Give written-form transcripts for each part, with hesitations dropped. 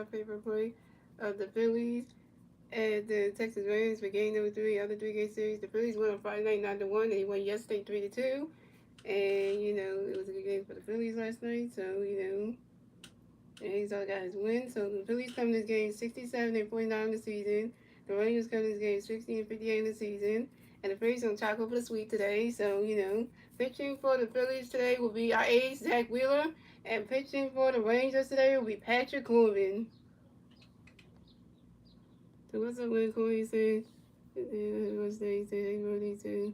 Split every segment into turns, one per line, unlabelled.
play-by-play of the Phillies and the Texas Rangers for game number three of the three-game series. The Phillies won on Friday night 9-1. They won yesterday 3-2. And, it was a good game for the Phillies last night. So, and he's all got his win. So the Phillies come this game 67 and 49 in the season. The Rangers come this game 60 and 58 in the season. And the Phillies on top over the sweep today. So, pitching for the Phillies today will be our ace, Zach Wheeler. And pitching for the Rangers today will be Patrick Corbin. So what's up with Corey said? What's they said? What they said?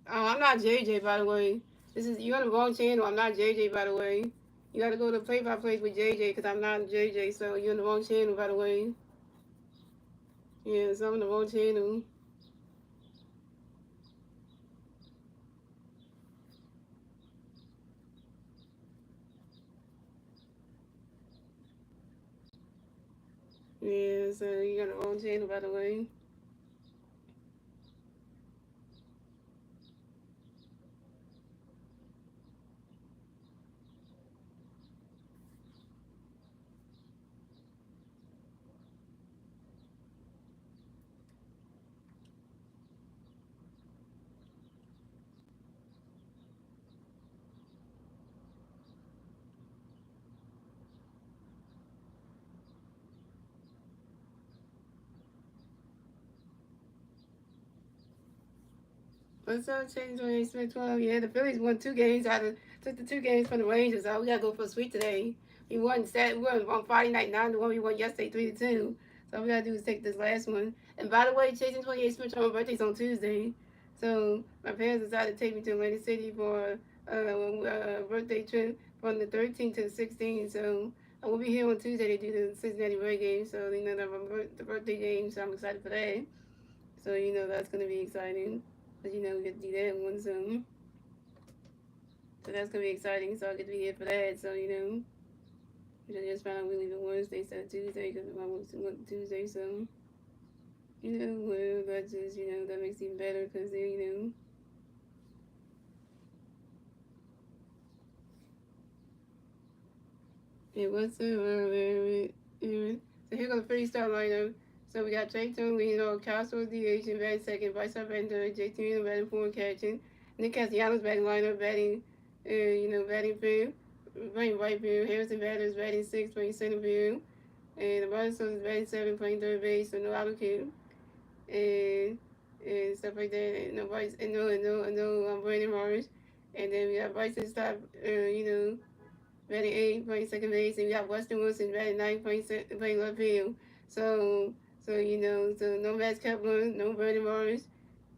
Oh, I'm not JJ, by the way. You're on the wrong channel. I'm not JJ, by the way. You gotta go to play-by-play with JJ because I'm not JJ, so you're on the wrong channel, by the way. Yeah, so I'm on the wrong channel. Yeah, so you're on the wrong channel, by the way. What's up, Change 28-12? Yeah, the Phillies won 2 games took the 2 games from the Rangers. So we gotta go for a sweep today. We won on Friday night 9-1. We won yesterday 3-2. So all we gotta do is take this last one. And by the way, Chasing 28 Smith, my birthday's on Tuesday. So my parents decided to take me to Atlantic City for a birthday trip from the 13th to the 16th. So I will be here on Tuesday to do the Cincinnati Red game. So the birthday game. So I'm excited for that. So that's gonna be exciting. But we get to do that one soon. So that's gonna be exciting. So I get to be here for that. So which I just found out we leave on Wednesday instead of Tuesday because I went Tuesday. So well, that just that makes it even better because then it was so here goes the pretty start lineup. So we got Trey Tonlino, Castro DH in batting second, Bryce Harper JT Reno batting fourth, catching. Nick Castellanos batting lineup, batting batting fifth, playing right field. Harrison Batters batting sixth, playing center field. And the Boston Sox is batting seventh, playing third base, so no out kill. And stuff like that. And no Bryce and no Brandon Morris. And then we got Bryson Stop, batting eighth, playing second base, and we got Weston Wilson batting ninth, playing left field. So so no Max Kepler, no Brandon Morris,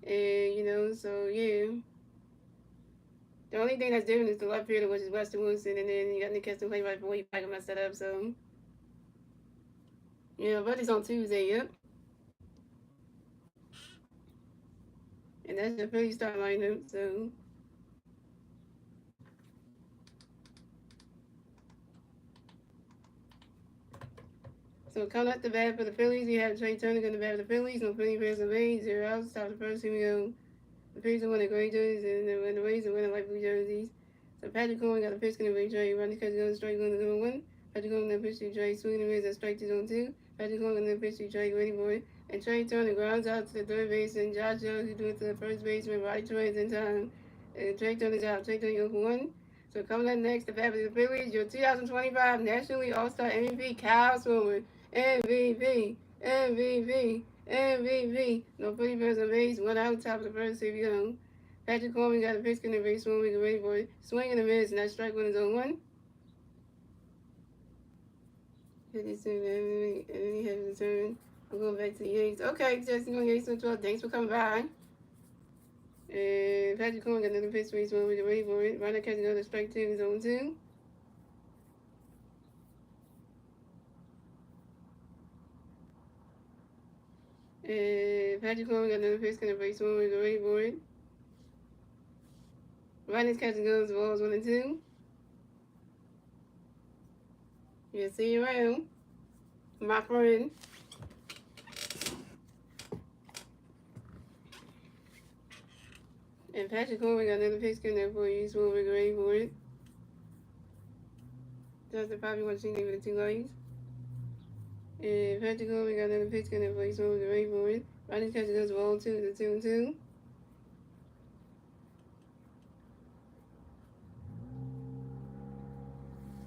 and so yeah. The only thing that's different is the left fielder, which is Weston Wilson, and then you got Nick Keston playing right before you back messed that up. So yeah, but it's on Tuesday. Yep, and that's the Philly start lineup. So coming up the bat for the Phillies, we have Trey Turner going to bat for the Phillies. No Philly fans of 0 outs. Top of the first, here we go. The Phillies are winning gray jerseys, and the Rays are winning light blue jerseys. So Patrick Cohen got a pitch going to be Trey. Ronnie Catcher going to strike going to 1. Patrick Cohen going to pitch to Trey. Swinging and miss at strike 2 Patrick Cohen going to pitch to Trey. Ready for it. And Trey Turner grounds out to the third base, and Josh Jones who do it to the first baseman. Roddy Troy is in time. And Trey Turner's out. Trey Turner 0 for 1. So coming up next, the bat for the Phillies, your 2025 National League All-Star MVP, Kyle Swimmer. MVP, MVP, MVP. No pretty birds on base. 1 out, top of the first. Here we go. Patrick Coleman got a pitch in the base. Swing, ready for it. Swing and a miss, and that strike one is on 1. 56, and he has a turn. I'm going back to the Yanks. Okay, Justin going Yanks on 12. Thanks for coming by. And Patrick Coleman got another pitch. Swing, ready for it. Ronald catches another strike 2 is on 2. And Patrick Coleman got another pitch in the base. Swing, ready for it. Ronald's catching goes balls 1 and 2. Yeah, see you around, my friend. And Patrick Coleman got another pitch in there for you. Swing, ready for it. Justin probably wants to see with the 2 lights. And Patrick Coleman got another pitch going for his home with the Rainbow. Ronnie's catching goes ball 2 to 2-2.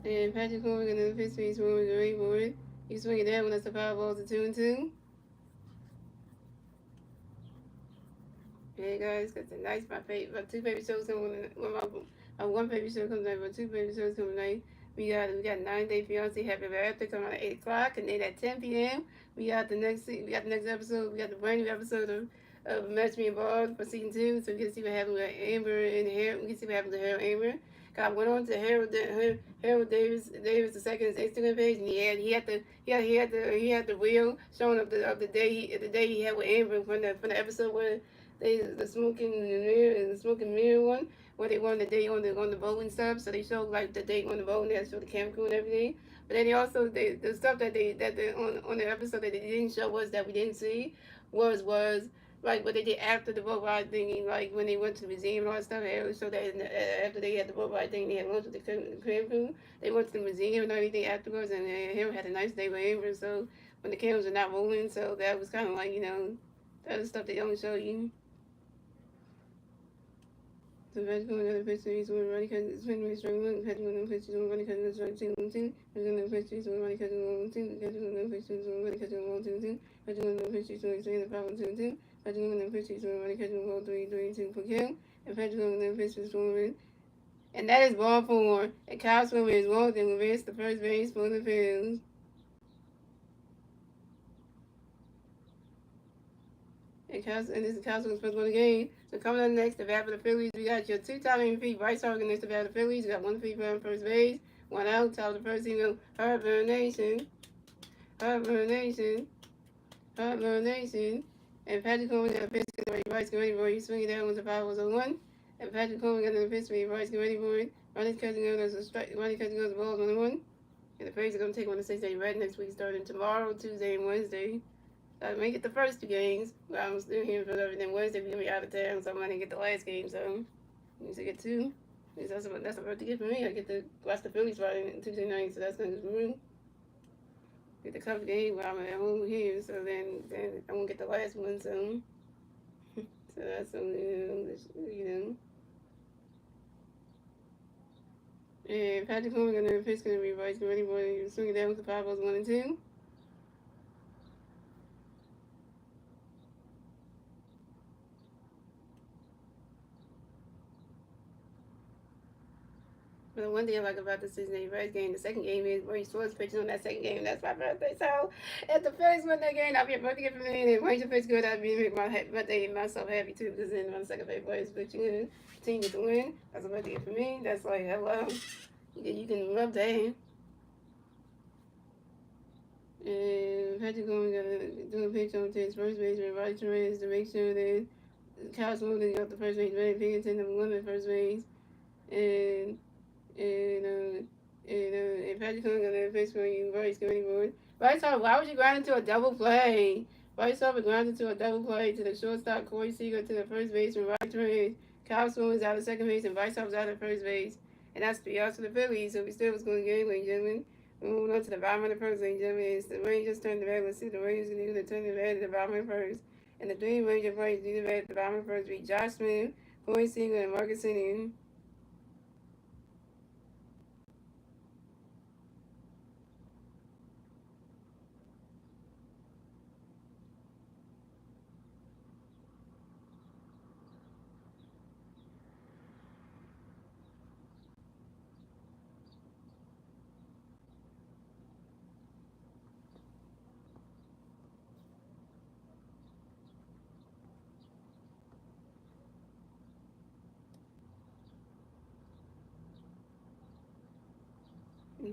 And Patrick Coleman got another pitch for his home with the Rainbow. He's swinging that one. That's the foul ball to 2-2. Hey guys, got the nice my two baby shows coming. My one baby show comes tonight, but 2 baby shows coming tonight. We got 9-Day Fiance Happy Birthday coming out at 8 o'clock, and then at 10 p.m. we got the next episode. We got the brand new episode of Match Me Involved for season 2. So we can see what happened with Amber and Harold. We can see what happened to Harold and Amber. I went on to Harold Davis II's Instagram page, and he had the reel showing of the day he had with Amber from the episode where the smoking mirror one where they won the day on the boat and stuff. So they showed like the day on the boat and they showed the camera crew and everything. But then they also the stuff that they on the episode that they didn't show was that we didn't see was like what they did after the boat ride thing, like when they went to the museum and all that stuff. So that after they had the boat ride thing, they had lunch with the camera crew. They went to the museum and everything afterwards, and him had a nice day with Amber. So when the cameras were not rolling, so that was kind of like that was stuff they don't show you. So Patrick Coleman got a pitch to he's one running cut swing with strong one. Patrick Coleman pitch to one running cut strong 2-1-2. Patrick Coleman pitch to one running cut 1-2. Patrick Coleman pitch to one running cut 1-2. Patrick Coleman pitch to one the 5-1-2. Patrick Coleman pitch to one running cut 1-3-3-2 for kill. And Patrick Coleman pitch to one. And that is ball 4. And Kyle Swimmer is walked and reversed the first base for the Phillies. And this is Cowboys first one of the game. So coming up next, the bat for the Phillies, we got your 2-time MVP, Bryce Harper, next to the bat for the Phillies. We got 1 free on first base, 1 out, top of the first team, Herbert Nation. And Patrick Coleman got a pitch to Bryce, get ready for it. He's swinging down with the 5-1. And Patrick Coleman got another pitch to Bryce, get ready for it. Ronnie's catching goes a strike, Ronnie catching goes the balls 1-1. And the Phillies are going to take 1 to 6-day red next week, starting tomorrow, Tuesday, and Wednesday. I make it the first 2 games, but I'm still here for everything. Wednesday we're gonna be out of town, so I'm gonna get the last game. So I need to get 2. That's a birthday gift for me. I get to watch the Phillies riding Tuesday night, so that's gonna be rude. Get the cup game while I'm at home here, so then I won't get the last one. So that's And Patrick Coleman gonna pitch gonna be right, ready for it. Swinging down with the 5-1 and 2. But the one thing I like about the Cincinnati Reds game, the second game is Wayne Schwartz pitching on that second game. That's my birthday. So if the Phillies win that game, I'll be a birthday gift for me. And if Wayne pitch good, I'll be make my birthday myself happy too. Because then my second favorite player is pitching good. Team gets to win. That's a birthday gift for me. That's like hello. You can rub that. And Patrick Coleman got to do a pitch on to his first baseman, Roddy Torres, to make sure that Kyle Smoothie got the first base ready. Picking number 1 at first base. And Patrick Coleman got a pitch for you, Bryce going forward. Bryce Harper, why would you grind into a double play? Bryce Harper grounded to a double play to the shortstop, Corey Seager to the first base from Roddy Torres. Kyle Swim was out of second base and Bryce Harper was out of first base. And that's 3 outs for the Phillies, so we still was going to game, ladies and gentlemen. We're moving on to the bottom of the first, ladies and gentlemen. It's the Rangers turn the red. Let's see the Rangers going to turn the red at the bottom of the first. And the 3 Ranger players do the red at the bottom of the first. Be Josh Smith, Corey Seager, and Marcus Simeon.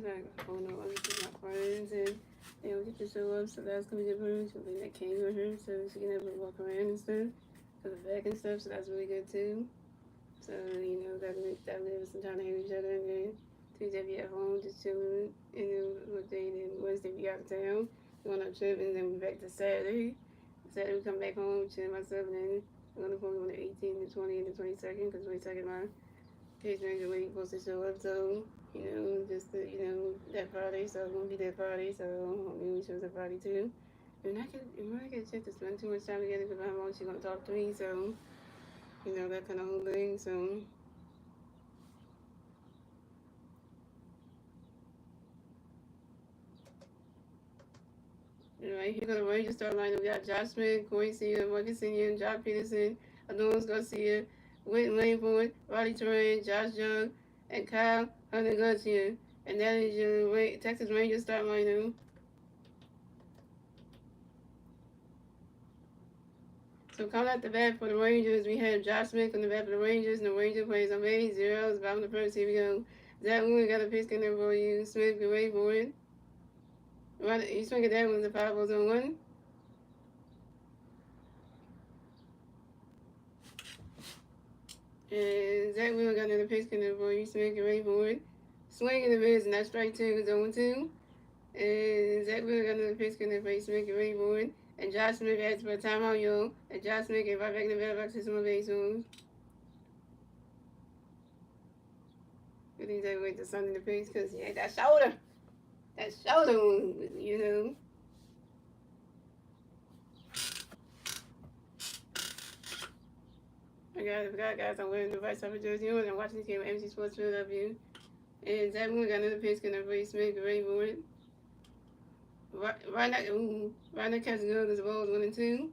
Like, oh no, I'm just my friends and they don't get to show up, so that's gonna be good for her. She'll bring that cane with her so she can have to walk around and stuff for the back and stuff, so that's really good too. So, that lives some time to have each other, and then Tuesday be at home just chilling, and then Wednesday be out of town, going on a trip, and then we back to Saturday. Saturday we come back home, chill myself, and then we're gonna go on the 18th, the 20th, and the 22nd, because 22nd Case Ranger Week supposed to show up, so just that Friday, so I'm gonna be there Friday, so maybe shows up Friday too. And I get a chance to spend too much time together because my mom she's gonna talk to me, so that kind of whole thing. So right here go the Rangers start lineup. We got Josh Smith, Corey Seager, Marcus Simeon, Josh Peterson, Adonis Garcia, Whit Langford, Roddy Terrain, Josh Young, and Kyle Hunter Garcia. And that is your Texas Rangers start lineup. So coming out the bat for the Rangers, we have Josh Smith on the bat for the Rangers, and the Rangers plays on base, 0 outs, bottom of the first. Here we go. Zach Wheeler got a pitch in there for you. Smith, get ready for it. You swing at that one, the 5 balls on 1. And Zach Wheeler got another pitch in there for you. Smith, get ready for it. Swing in the miss, and that's strike 2 is 0 2. And Zach Wheeler got another pitch in there for you. Smith, get ready for it. And Josh Smith adds for a timeout, yo. And Josh Smith get right back in the battle box to some base moves. I think they went to something in the face because he had that shoulder. That shoulder wound. I forgot, guys. I'm wearing the Vice Summer jersey on. I'm watching this game on MC Sports Philadelphia. And Zach Moon got another pitch going to Ray Smith, Ray Boyd. Right now, catching good as well as 1 and 2.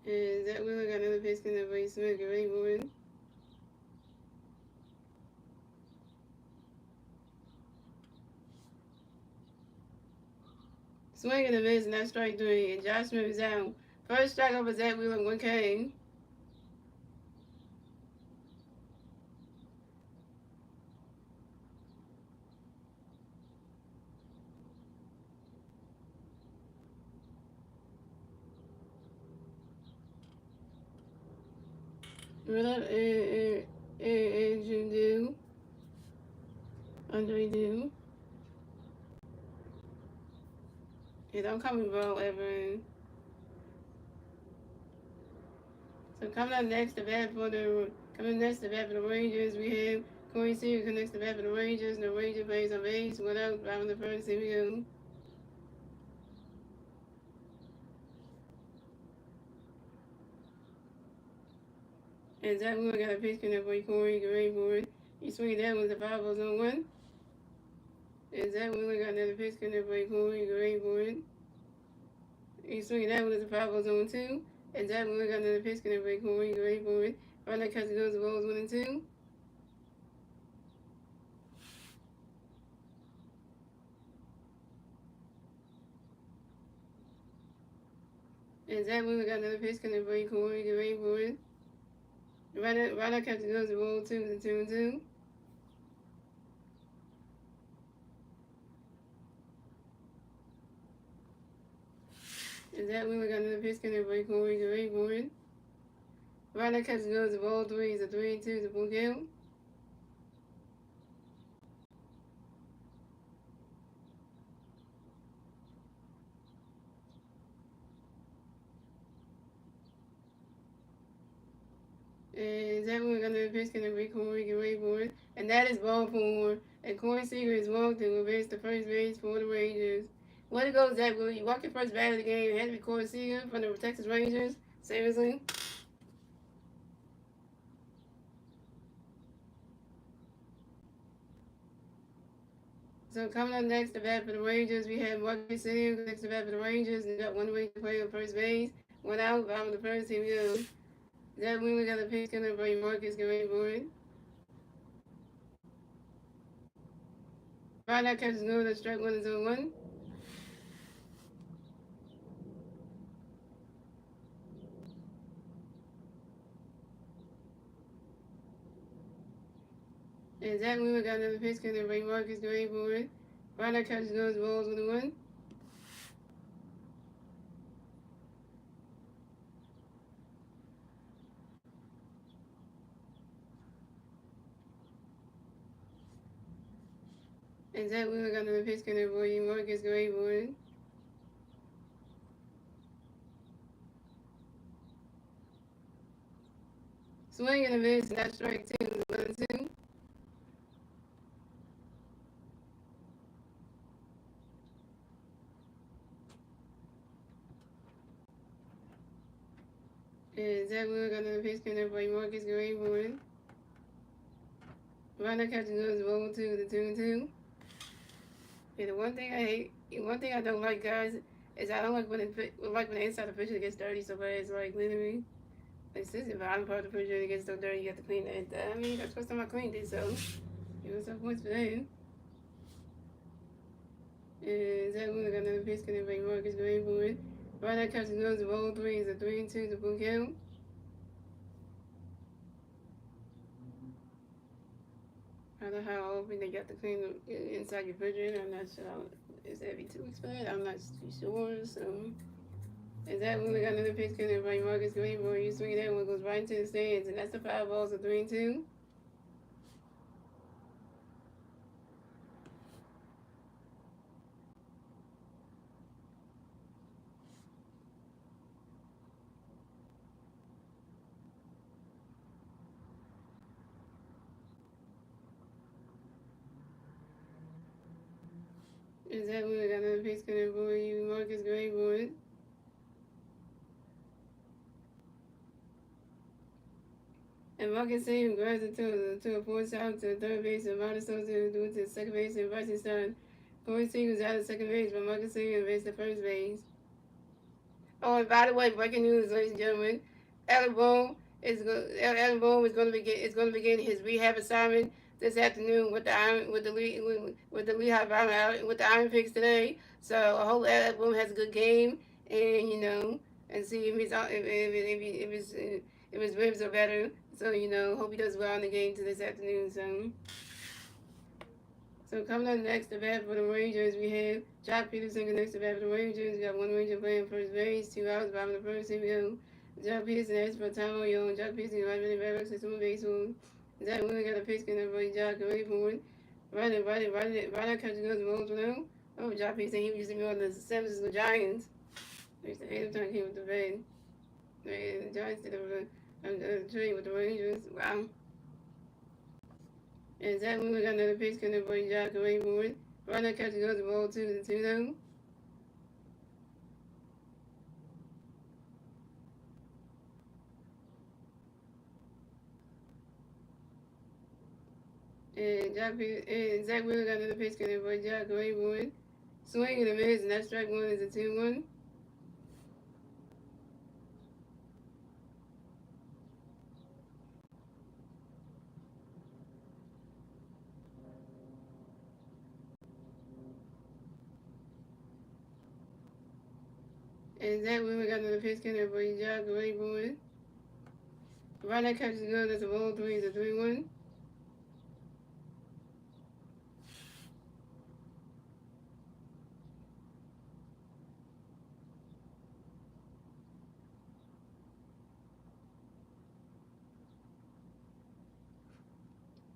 And Zach Wheeler got another pitch going to Ray Smith, Ray Boyd. Swing and a miss, and that's strike 3. And Josh Smith is out. First strike over Zach Wheeler, 1K. What up, Andrew do? Andre do? Yeah, don't call me bro, Evan. So coming next to bat for the Rangers, we have Corey Seager connects the bat for the Rangers, and the Rangers plays on base. What else? Bottom the first, here we go. And Zach Wheeler got a pitch connect for Corey, great for it. You swing that one, the 5 balls on 1. And Zach Wheeler got another pitch connect for Corey, great for it. You swing that one, the 5 balls on 2. And Zach Wheeler got another pitch connect for Corey, great for it. Right now, catch goes the balls 1 and 2. And Zach Wheeler got another pitch connect for Corey, great for it. Right now, catch goes the ball 2 and 2 and 2. And Zach Wheeler got another pitch connect for Corey, great for it. Right now, catch goes the ball 3 is a 3 and 2 is a full count. And Zach Wheeler got another pitch connect for Corey, great for it. And that is ball 4. And Corey Seager is walked to base the first base for the Rangers. Way to go, Zach Wheeler. You walked your first bat of the game. It had to be Corey Seager from the Texas Rangers. Seriously. So coming up next, the bat for the Rangers, we have Marcus Simeon next to bat for the Rangers. And got 1 Ranger player on first base. 1 out, bottom of the first. Here we go. Zach Wheeler got a pitch coming for Marcus, get ready for it. Right now, catches no, the strike 1 is on 1. And Zach Wheeler got another pitch coming for Marcus, get ready for it. Right now, catches goes balls 1 and 1. And Zach Wheeler got another pitch coming for you. Marcus Grayboard. Swing and a miss, and that's strike two. 1-2. And Zach Wheeler got another pitch coming for you. Marcus Grayboard. Runner catching goes ball two to 2-2. And the one thing I don't like, guys, is I don't like when the inside of the pitcher gets dirty so bad. It's like literally, like since the bottom part of the pitcher gets so dirty, you have to clean it. I mean, that's the first time I cleaned it, so it was some points for that. And Zach Wheeler got another pitch coming by Marcus Grayboard. Runner catching goes ball three is a 3-2 to full count. I don't know how often they got to clean the inside your refrigerator. I'm not sure. Is that every 2 weeks for that? I'm not too sure. So, is that when we got another pitch coming by Marcus Grayboard? You swing that one, goes right into the stands, and that's the 5 balls, a 3-2. Is that when we got another pitch coming for you, Marcus Grayboard? And Marcus Sam grabs it to a force out to third base, and Marcus to do it to second base, and Bryson Stein. Corey Seager's out of second base, but Marcus Sam advanced to first base. Oh, and by the way, breaking news, ladies and gentlemen, Alan Boone is going to begin his rehab assignment this afternoon with the Iron Pigs today. So I hope Alan Boone has a good game, and and see if his ribs are better. So hope he does well in the game to this afternoon. So coming up next to bat for the Rangers, we have Jock Peterson next to bat for the Rangers. We got one Ranger playing first base, 2 outs, bottom of the first. Here we go. Jock Peterson asks for time on Young. Jock Peterson right really back up to the baseball. Zach Wheeler got a pitch coming for Jock, ready for it. Right catch goes the rolls now. Oh, Jock Peterson, he used to be on the Simpsons with Giants. I used to hate him trying to keep with the bed. The Giants did a trade with the Rangers. Wow. And Zach Wheeler got another pitch coming for Jock away for it. Runner catch goes the ball 2-2 though. And Zach Wheeler got another pitch coming for Jock away for it. Swing and a miss, and that strike one is a 2-1. And Zach Wheeler got another pitch coming for Jock away for it. Runner catches good, that's a ball 3 is a 3-1.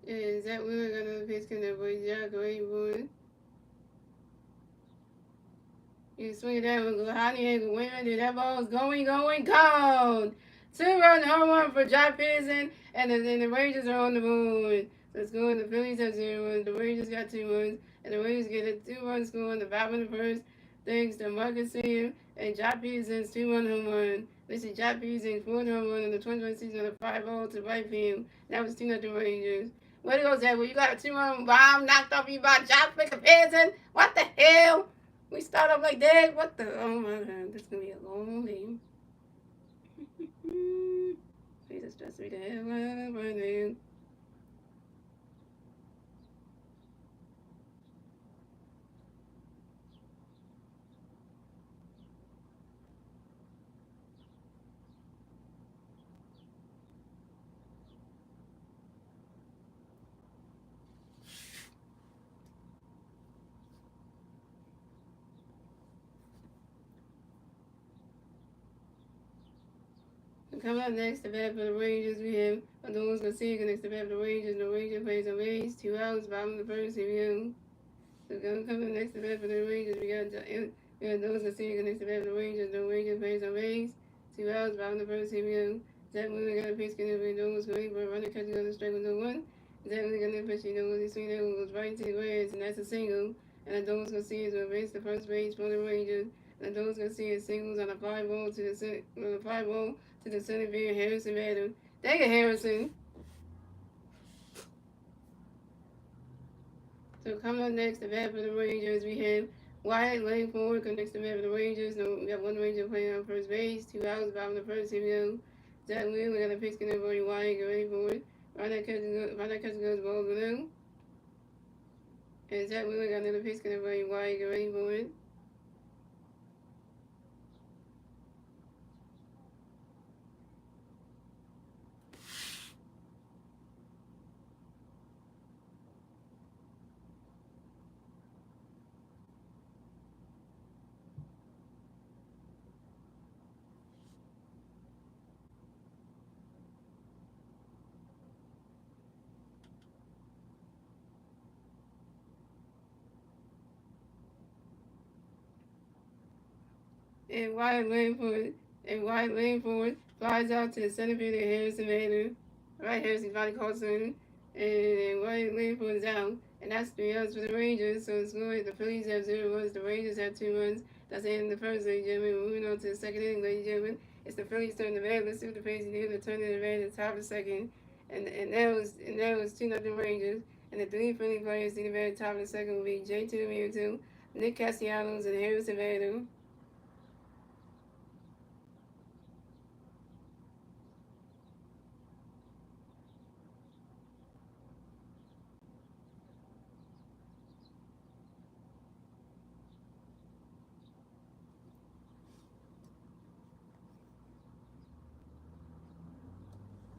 And Zach Wheeler got another pitch coming for Jock away for it. You swing it down and go high in the air, win it. That ball's going, gone. 2-run home run for Jock Peterson, and then the Rangers are on the board. So it's going. The Phillies have 0 runs. The Rangers got 2 runs, and the Rangers get a 2-run score in the bottom of the first, thanks to Marcus Sam and Jock Peterson's 2-run home run. This is Jock Peterson's 4th home run in the 2020 season on a 5-ball to right field. That was 2-0 Rangers. Way to go, Zach. Well, you got a 2-run bomb knocked off you by Jock Peterson. What the hell? We start off like that? What the? Oh my god, this is gonna be a long game. Please just stress me the hell out right now. Coming up next, the bat for the Rangers, we have Adonis Garcia next to bat for the Rangers. The Rangers plays on base, 2 outs, bottom of the first, here we go. So going coming next to bat for the Rangers, we got those that see next to bat for the Rangers. The Rangers plays on base. 2 outs, bottom of the first, here we go. Zach Wheeler got a pitch, getting over Douglas going for a runner, catching on the strike with no one. Zach Wheeler got a pitch, he swing that one goes right into the grass, and that's a single. And the Douglas gonna see is will base the first base for the Rangers. And the Douglas gonna see is singles on a fly ball to the center field. Harrison battle. Dang it, Harrison. So coming up next, the bat for the Rangers, we have Wyatt laying forward, connects the bat for the Rangers. No, we got one Ranger playing on first base, 2 outs, bottom of the first, here we go. Zach Wheeler got a pitch getting over Wyatt, get ready for it. Right that catch goes ball below. And Zach Wheeler got another pitch getting over Wyatt, get ready for it. And Wyatt laying forward, flies out to the center field of Harrison Vader. Right, Harrison finally caught center. And Wyatt laying forward is out. And that's 3 outs for the Rangers. So it's good. The Phillies have 0 runs. The Rangers have 2 runs. That's the end of the first, ladies and gentlemen. Moving on to the second inning, ladies and gentlemen. It's the Phillies turn the bat. Let's see what the Phillies do. They're turning the bat at the top of the second. And that was 2-0 Rangers. And the 3 Philly players see the bat at the top of the second will be J.T. Realmuto, Nick Castellanos, and Harrison Vader.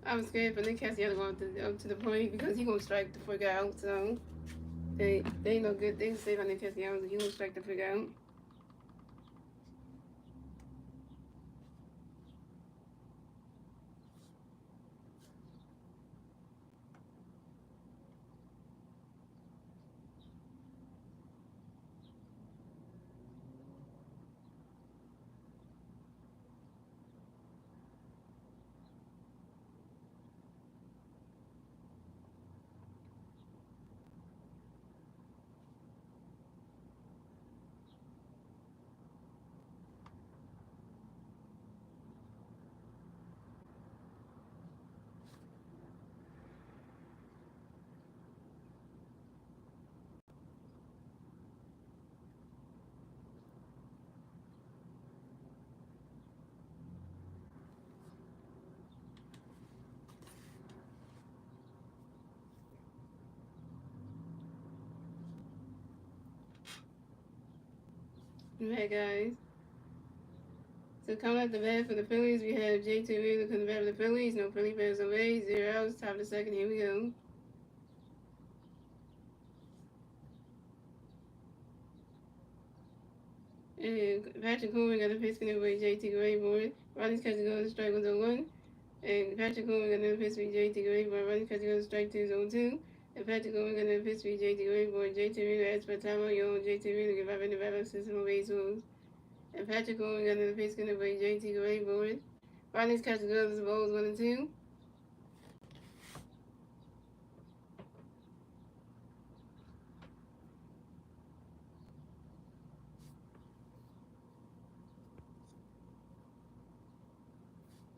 I was scared for Nick Castellanos going up to the plate because he gonna strike the fuck out. So they ain't no good thing to say about Nick Castellanos. He gonna strike the fuck out. Hey guys. So coming up the bat for the Phillies, we have J.T. Wheeler coming back for the Phillies. No Philly players on base. 0 outs. Top of the second. Here we go. And Patrick Coleman got a pitch getting away. J.T. Grayboard. Ronnie's catching goes to strike 1-1. And Patrick Coleman got another pitch for J.T. Grayboard. Ronnie's catching goes to strike 2-2. And Patrick Coleman got another pitch for J.T. Grayboard. J.T. Wheeler asks for time on your own. J.T. Wheeler give up in the battle system of baseballs. And Patrick Coleman got another pitch getting away. J.T. Grayboard. Ronnie's catching goes to balls 1-2.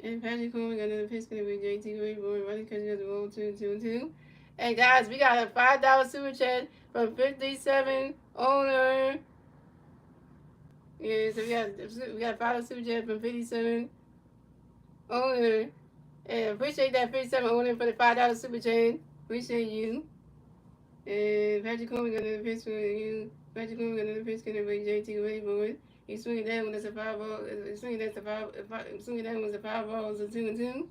And Patrick Coleman got another pitch going to be JT Grayboard. Running catching up the ball 2-2-2. And guys, we got a $5 super chat from 57 owner. Yeah, so we got $5 super chat from 57 owner. And appreciate that 57 owner for the $5 super chat. Appreciate you. And Patrick Coleman got another pitch for you. Patrick Coleman got another pitch going to be JT Grayboard. He's swinging down when it's a 5 ball. Swinging down when it's a 5 balls, a 2-2.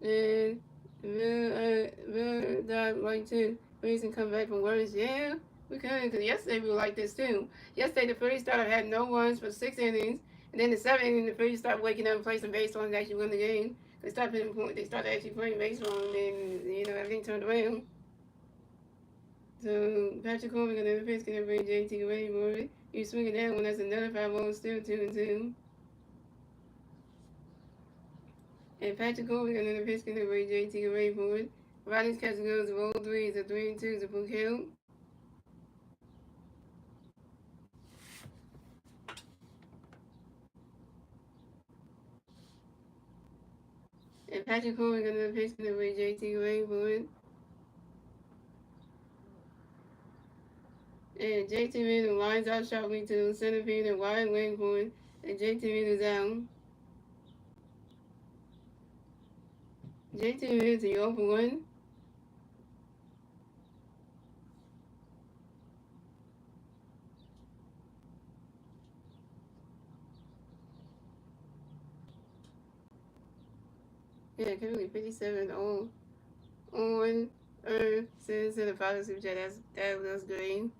And we'll like to Phillies can come back from worse. Yeah, we could, because yesterday we were like this too. Yesterday the Phillies started had no runs for 6 innings, and then the 7th inning the Phillies started waking up and playing some baseball and actually won the game. They started actually playing baseball, and then everything turned around. So Patrick Corbin got another pitch, gonna bring JT away for it. You swinging that one, that's another 5-0, still 2-2. And Patrick Corbin got another pitch, gonna bring JT away for it. Riley's catch goes roll 3, it's a 3-2, it's a full count. And Patrick Corbin got another pitch, gonna bring JT away for it. And JT Miller lines out sharply to center field and wide leg for it. And JT Miller's out. JT Miller's the 0 for 1. Yeah, currently 57 on Earth since the father super chat. That was great.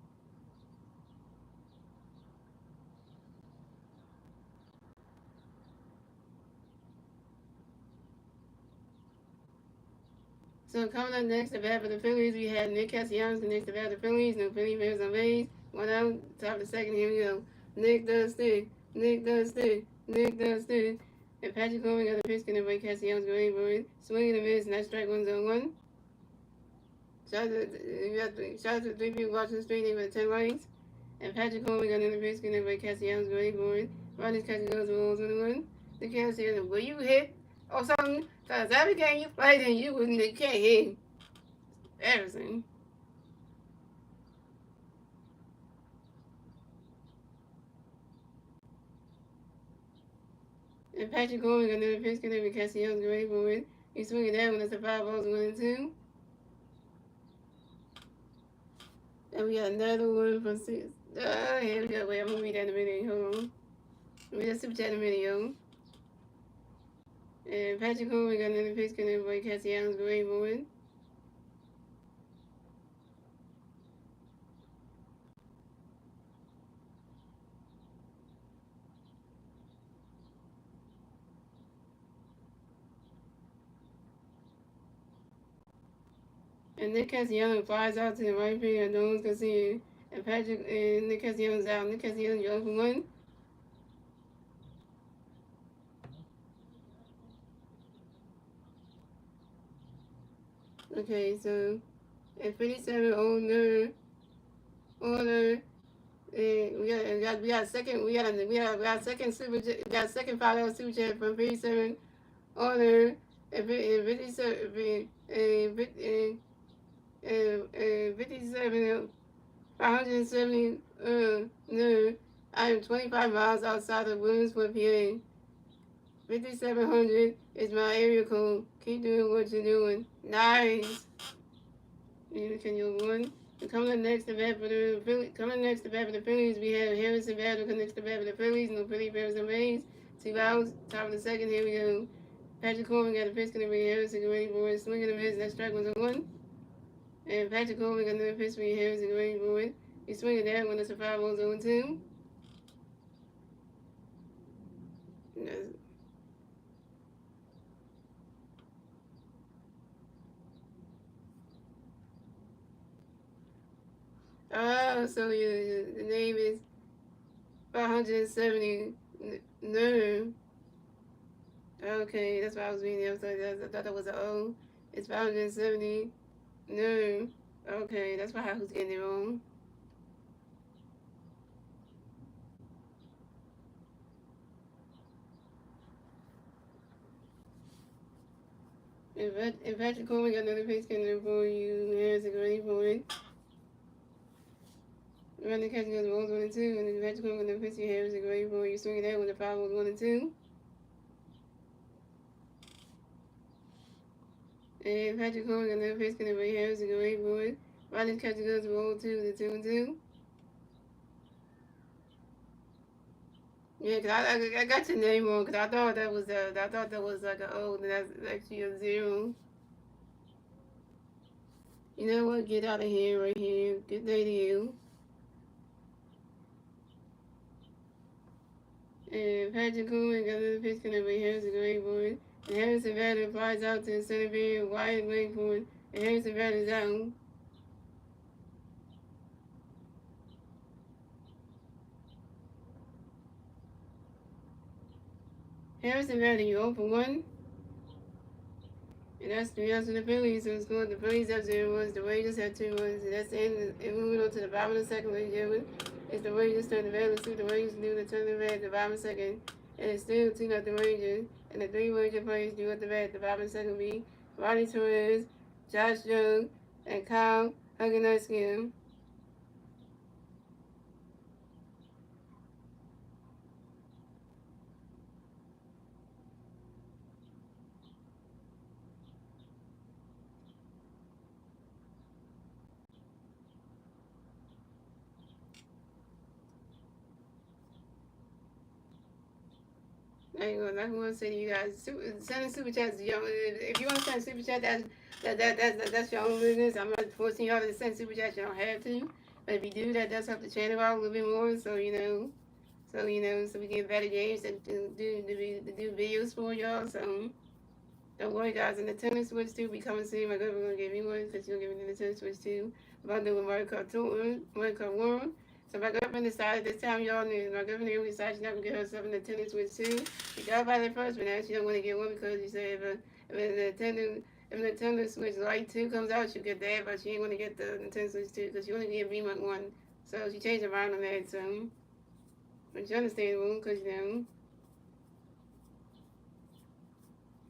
So coming up next, the bat for the Phillies, we have Nick Castellanos next to bat for the Phillies. No Philly Bears on base. One out, top of the second. Here we go. Nick does stick. Nick does stick. Nick does stick. And Patrick Corbin got the pitch, gonna break Castellanos going for it. Swinging and miss, and that's strike 1-0-1. Shout out to 3 people watching the stream. They got 10 likes. And Patrick Corbin got another pitch, gonna break Castellanos going for it. Ronnie's catching goes for 1-1. The catcher said, will you hit or something? Because every game you played and you can't hit everything. And Patrick Corbin got another pitch, gonna break Castellanos going for it. He's swinging that one. That's a 5-1-2. And we got another one for 6. Here we go. Wait, I'm gonna read that in a minute. Hold on. Read that super chat in a minute, yo. And Patrick Corbin got another pitch, gonna break Castellanos going for it. And Nick Castellanos flies out to the right field, and no one's gonna see it. And Nick Castellanos out. Nick Castellanos, you're 0 for 1. Okay, so at 57 order, we got a second $5 super chat from 57 order and 57 570 no, I am 25 miles outside of Williamsport, PA. 5700 is my area code. Keep doing what you're doing. Nice. Can you one? Coming up next to bat for the Phillies, we have Harrison Battle connects to bat for the Phillies. No Philly Bears and Rays. 2 outs. Top of the second. Here we go. Patrick Corbin got a pitch, gonna bring Harrison ready for it. Swinging the miss. That strike 1-1. And Patrick Corbin got another pitch, bring Harrison ready for it. He's swinging that one. That's a 5-0-2. Oh, so the name is 570 no. Okay, that's why I was reading the episode. I thought that was an O. It's 570 no. Okay, that's why I was getting it wrong. If Patrick Coleman got another pitch coming for you, here's a great point. Run the catching goes balls 1 and 2, and if Patrick Coleman got another pitch, here's a great point. You swing it out when the foul was 1 and 2. And Patrick Coleman got another pitch coming for you, here's a great point. Ronnie's catching goes roll 2 to 2 and 2. Yeah, cause I got your name wrong, cause I thought that was like an O, and that's actually a 0. You know what? Get out of here, right here. Good day to you. And Patrick Coleman got another pitch coming for Harrison great boy. And Harrison Bader flies out to the center field, wide leg for it, and Harrison Bader's out. Harrison batting 0 for 1. And that's 3 outs for the Phillies. So it's good. The Phillies have 0 runs. The Rangers have 2 runs. And that's the end. And moving on to the bottom of the second, ladies and gentlemen. It's the Rangers turn the red. Let's see what the Rangers do. They turn the red at the bottom of the second. And it's still 2 0 the Rangers. And the 3 Ranger players do at the bat. The bottom of the second will be Ronnie Torres, Josh Young, and Kyle Hugginarski. I want to say to you guys, send super chats. If you want to send super chat, that's your own business. I'm not forcing y'all to send super chats. You don't have to, but if you do, that does help the channel out a little bit more. So so we get better games and do videos for y'all. So don't worry, guys. And the tennis switch too be coming soon. My girlfriend gonna give me one because she's gonna give me the tennis switch too. About doing Mario Kart Tour, Mario Kart World. So my girlfriend decided this time, y'all knew. My girlfriend really decided she's not gonna get herself a Nintendo Switch too. She got by that first, but now she don't want to get one because she said if Nintendo Switch Lite 2 comes out, she'll get that, but she ain't want to get the Nintendo Switch 2 because she only get VMUT 1. So she changed her mind on that. So, which is understandable because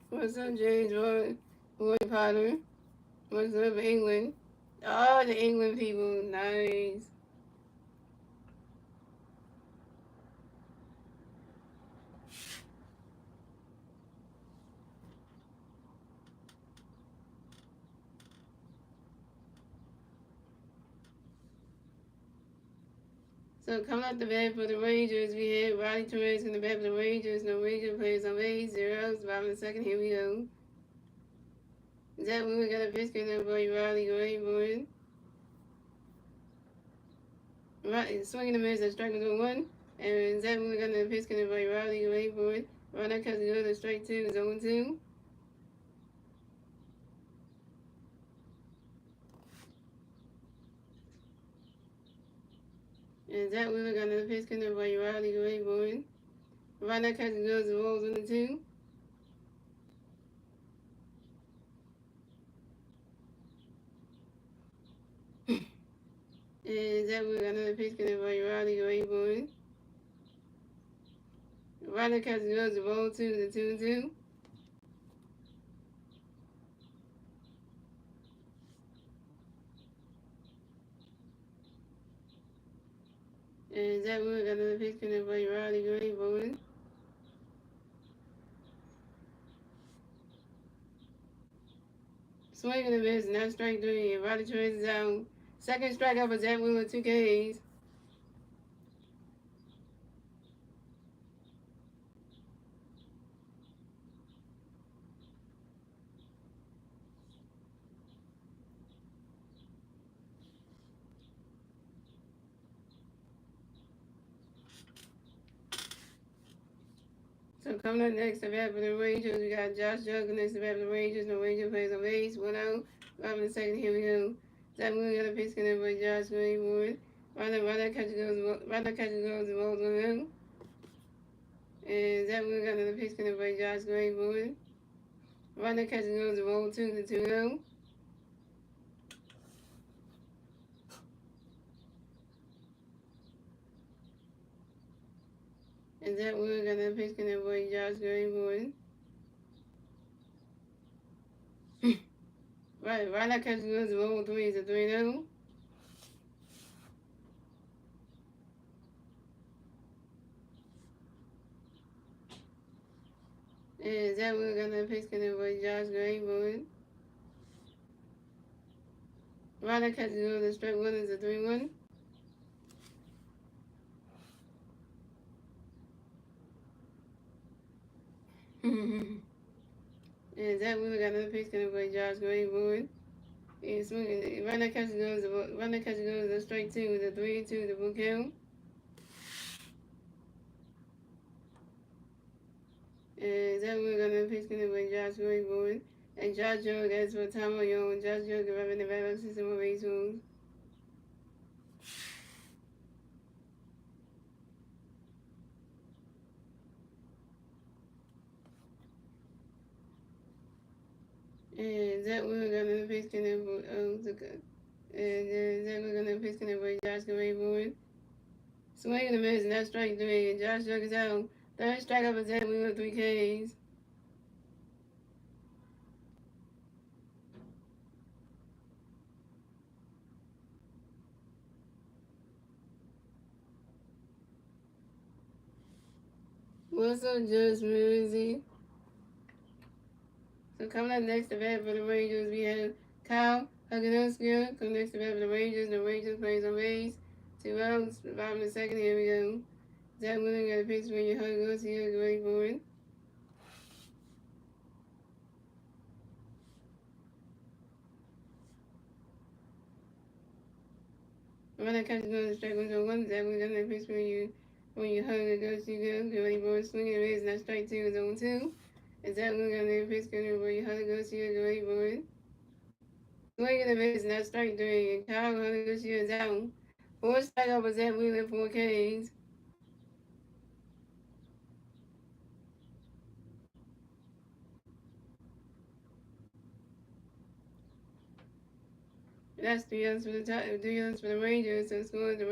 what's up, James Roy Potter? What's up, England? Oh, the England people, nice. So coming out the bat for the Rangers, we had Riley Torres in the bat for the Rangers. No Ranger players on base, 0 outs, bottom of the second. Here we go. Zach Wheeler got a pitch in there, boy. Riley, go ahead, boy. Right, swinging the miss, that's striking to 1. And Zach Wheeler got a pitch in there, boy. Riley, go ahead, boy. Ron that cuts good, strike 2, 0-2. And Zach Wheeler got another pitch in there, boy. Riley, go ahead, boy. Ron that cuts good, rolls on the 2. And Zach Wheeler got another pitch in there, boy. Riley, go ahead, boy. Ryder catches goes to roll 2 to 2-2. And Zach Wood got another pitch in there by Riley Gray bowling. Swing and a miss, now strike 3. And Riley Torres is out. Second strikeout for Zach Wood with 2 Ks. So coming up next, the bat for the Rangers, we got Josh Jug next to bat for the Rangers. No Ranger plays on base. 1 out. Bottom of the second, here we go. Zach Wood got a pitch in there by Josh Greenwood. Ryder catches goes and rolls 1 out. And Zach Wood got another pitch in there by Josh Greenwood. Ryder catches goes and rolls 2 to 2 out. And Zach Wood got another pitch in there by Josh Greenwood. Right now catches goes roll 3 is a 3-0. And Zach Wood got another pitch in there by Josh Greenwood. Right now catches goes to strike 1 is a 3-1. And Zach Wood got another pitch in there by Josh Greenwood. And swinging. Right now catches goes to strike 2 is a 3-2 the full count. And Zach Wood got another pitch in there by Josh Greenwood. And Josh Jones, that's for Tom O'Young. Josh Jones got in the battle system of base moves. And Zach Wheeler got another pitch connect for Zach Wheeler got another pitch connect for Josh Gray. Swing and a miss, and that's strike three. And Josh Jug is out. Third strikeout for Zach Wheeler, 3 Ks. What's up, Just Music? So coming up next to bat for the Rangers, we have Kyle Huganuska. Coming next to bat for the Rangers. The Rangers plays on base. 2 outs, bottom of the second. Here we go. Zach Wheeler got a pitch for your Huganuska. Get ready for it. Runner catches on the strike 1-1. Zach Wheeler got a pitch for you. When you hug it, goes you get ready for it. Swing and miss, and that's strike 2 is 0-2. And Zach Wheeler got a pitch for you hug it, goes you get ready for it. Swing and miss, and that's strike 3. And Kyle Huganuska is out. Fourth strikeout was Zach Wheeler, 4 Ks. That's 3 runs for the 3 runs for the Rangers. So scored the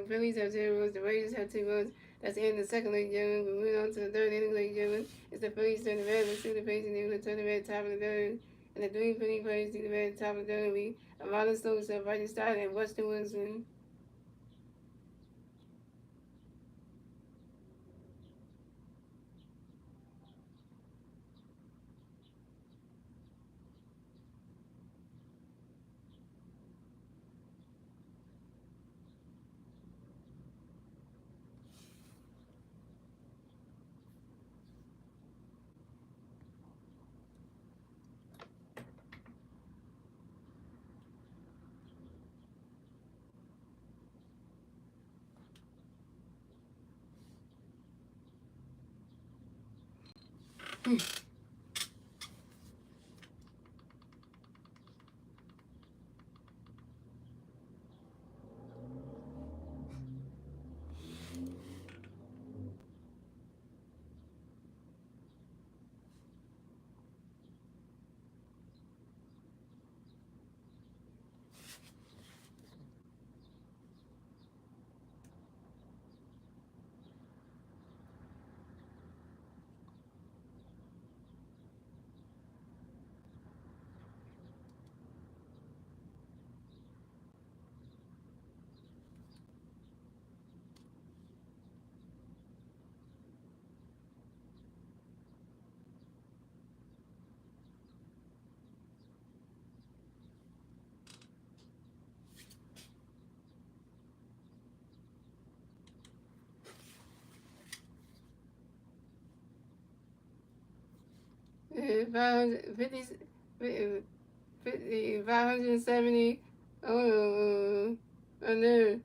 Phillies have 0 runs. The Rangers have 2 runs. That's the end of the second leg, gentlemen. We went on to the third inning, ladies and gentlemen. It's the Phillies turn the red. Let's see the face and they will turn the red top of the third. And the three Philly players do the red top of the third. We Ronald Stokes, Roger Stott, and Weston Wilson. Hmm. 570. 570. I know.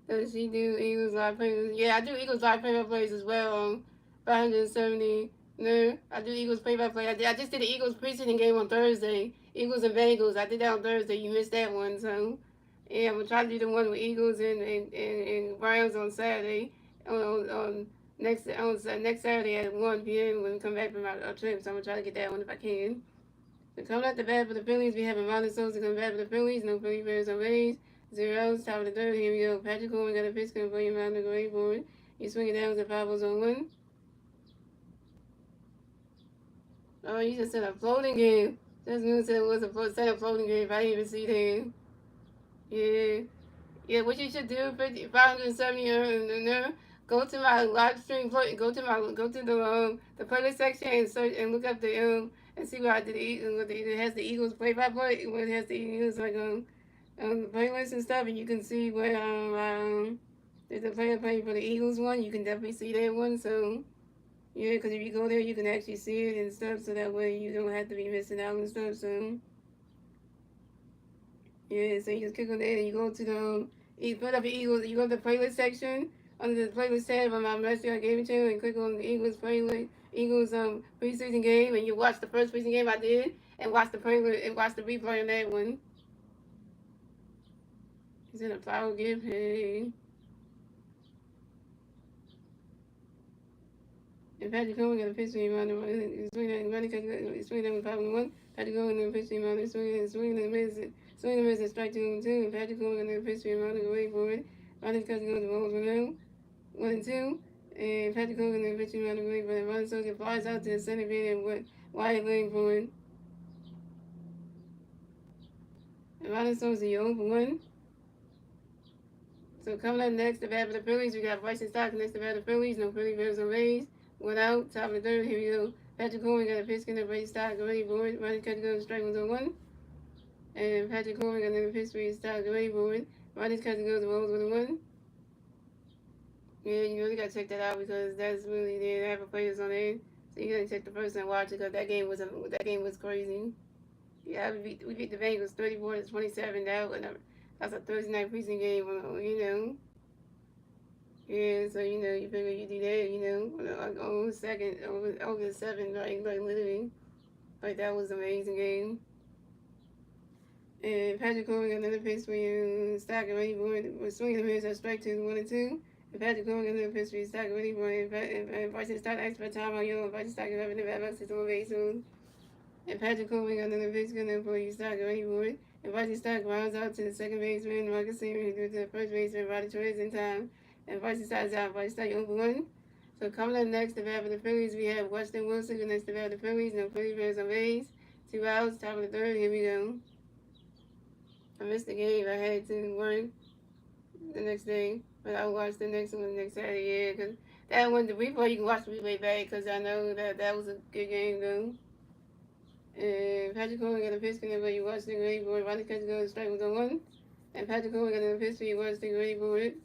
Does she do Eagles live plays? Yeah, I do Eagles live play-by-plays as well. 570. No, I do Eagles play-by-play. I just did the Eagles preseason game on Thursday. Eagles and Bengals. I did that on Thursday. You missed that one, so yeah, I'm gonna try to do the one with Eagles and Browns on Saturday. On next Saturday at 1 p.m. when we come back from our trip. So I'm gonna try to get that one if I can. So coming out the bat for the Phillies, we have Ronald Sosa coming back for the Phillies. No Philly players on base. 0 top of the third. Here we go. Patrick Coleman got a pitch coming for you around the grade board. He's swinging down with the 5-0-1. Oh, you just said a floating game. Just knew said it was a floating game. I didn't even see that. Yeah. Yeah, what you should do, 570 go to my live stream, go to the playlist section and search and look up and see what I did. It has the Eagles play by play. What it has the Eagles like playlist and stuff, and you can see where there's a play for the Eagles one. You can definitely see that one. So yeah, because if you go there, you can actually see it and stuff. So that way you don't have to be missing out and stuff. So yeah, so you just click on that and you go to you put up the Eagles, you go to the playlist section under the playlist tab on my message I gave it to you and click on the Eagles playlist, Eagles preseason game and you watch the first preseason game I did and watch the playlist and watch the replay on that one. Is it a flower gift? Hey. And Patrick Coleman got a pitch to him on the swing money swing that was 5-1. Patrick Coleman got a pitch to him on the swing and miss and strike 2-2. And Patrick Coleman got a pitch to him on the way for it. Ronnie's cousin goes to balls 1-2. And Patrick Coleman got a pitch to him on the way for it. Ronnie Sosa flies out to the center field and what Wyatt waiting for it. And Ronnie Sosa 0-1. So coming up next, the bat for the Phillies, we got Bryson Stott next to bat for the Phillies. No Philly Bears or Rays. Without top of the third, here we go. Patrick Coleman got a pitch in the Bryson Stott ready for it. Ronnie Cut goes strike 1-1. And Patrick Coleman got another pitch for Stott ready for it. Ronnie's Cut goes to balls 1-1. Yeah, you really gotta check that out because that's really there. They have a players on there, so you gotta check the first and watch it because that game was crazy. Yeah, we beat the Bengals 34-27. That's a Thursday night preseason game, you know. Yeah, so you figure you do that, like over the seven, like literally, like that was an amazing game. And Patrick Coleman got another pitch for you, stacking ready for it. Was swinging the miss at strike 1-2. And Patrick Coleman got another pitch for you, stacking ready for it. And Bryson Stott asked for time on you, and Bryson Stott having the bad box on base soon. And Patrick Coleman got another pitch going for you, stacking ready for it. And Bryson Stott grounds out to the second baseman, Marcus Singer, who threw to the first baseman, Roddy Torres in time. And Bryson Stott is out. Bryson Stott 0-1. So coming up next, the bat for the Phillies, we have Weston Wilson next to the bat for the Phillies. No Phillies Bears on base. 2 outs, top of the third. Here we go. I missed the game. I had to work the next day, but I'll watch the next one next Saturday. Yeah, because that one, the replay, you can watch the replay back because I know that was a good game though. And Patrick Coleman got a pitch whenever you watch the ready for it. Ronnie Catch goes strike 1-1. And Patrick Coleman got a pitch when you watch the ready for it.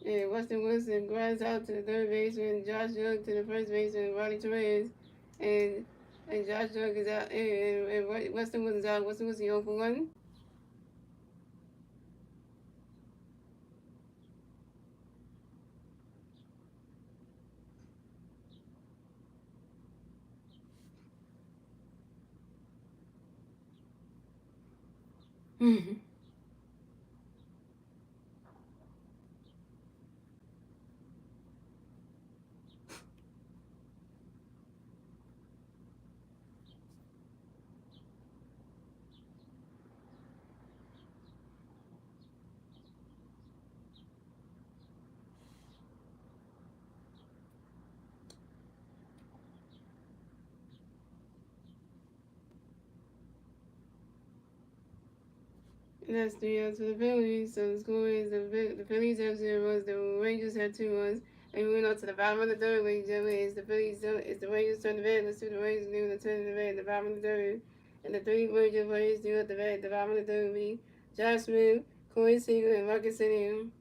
And Weston Wilson grinds out to the third baseman, Josh Jug to the first baseman, Roddy Torres. And Josh Jug is out, and Weston Wilson's out. Weston Wilson 0-1. And that's 3 outs for the Phillies. So the score is the Phillies have 0 runs, the Rangers have 2 runs. And we went on to the bottom of the third, ladies and gentlemen. It's the Rangers turn the bat. Let's do the Rangers doing the turn of the bat at the bottom of the third. And the 3 Ranger players do at the bat at the bottom of the third will be Josh Smith, Corey Seager, and Marcus Simeon.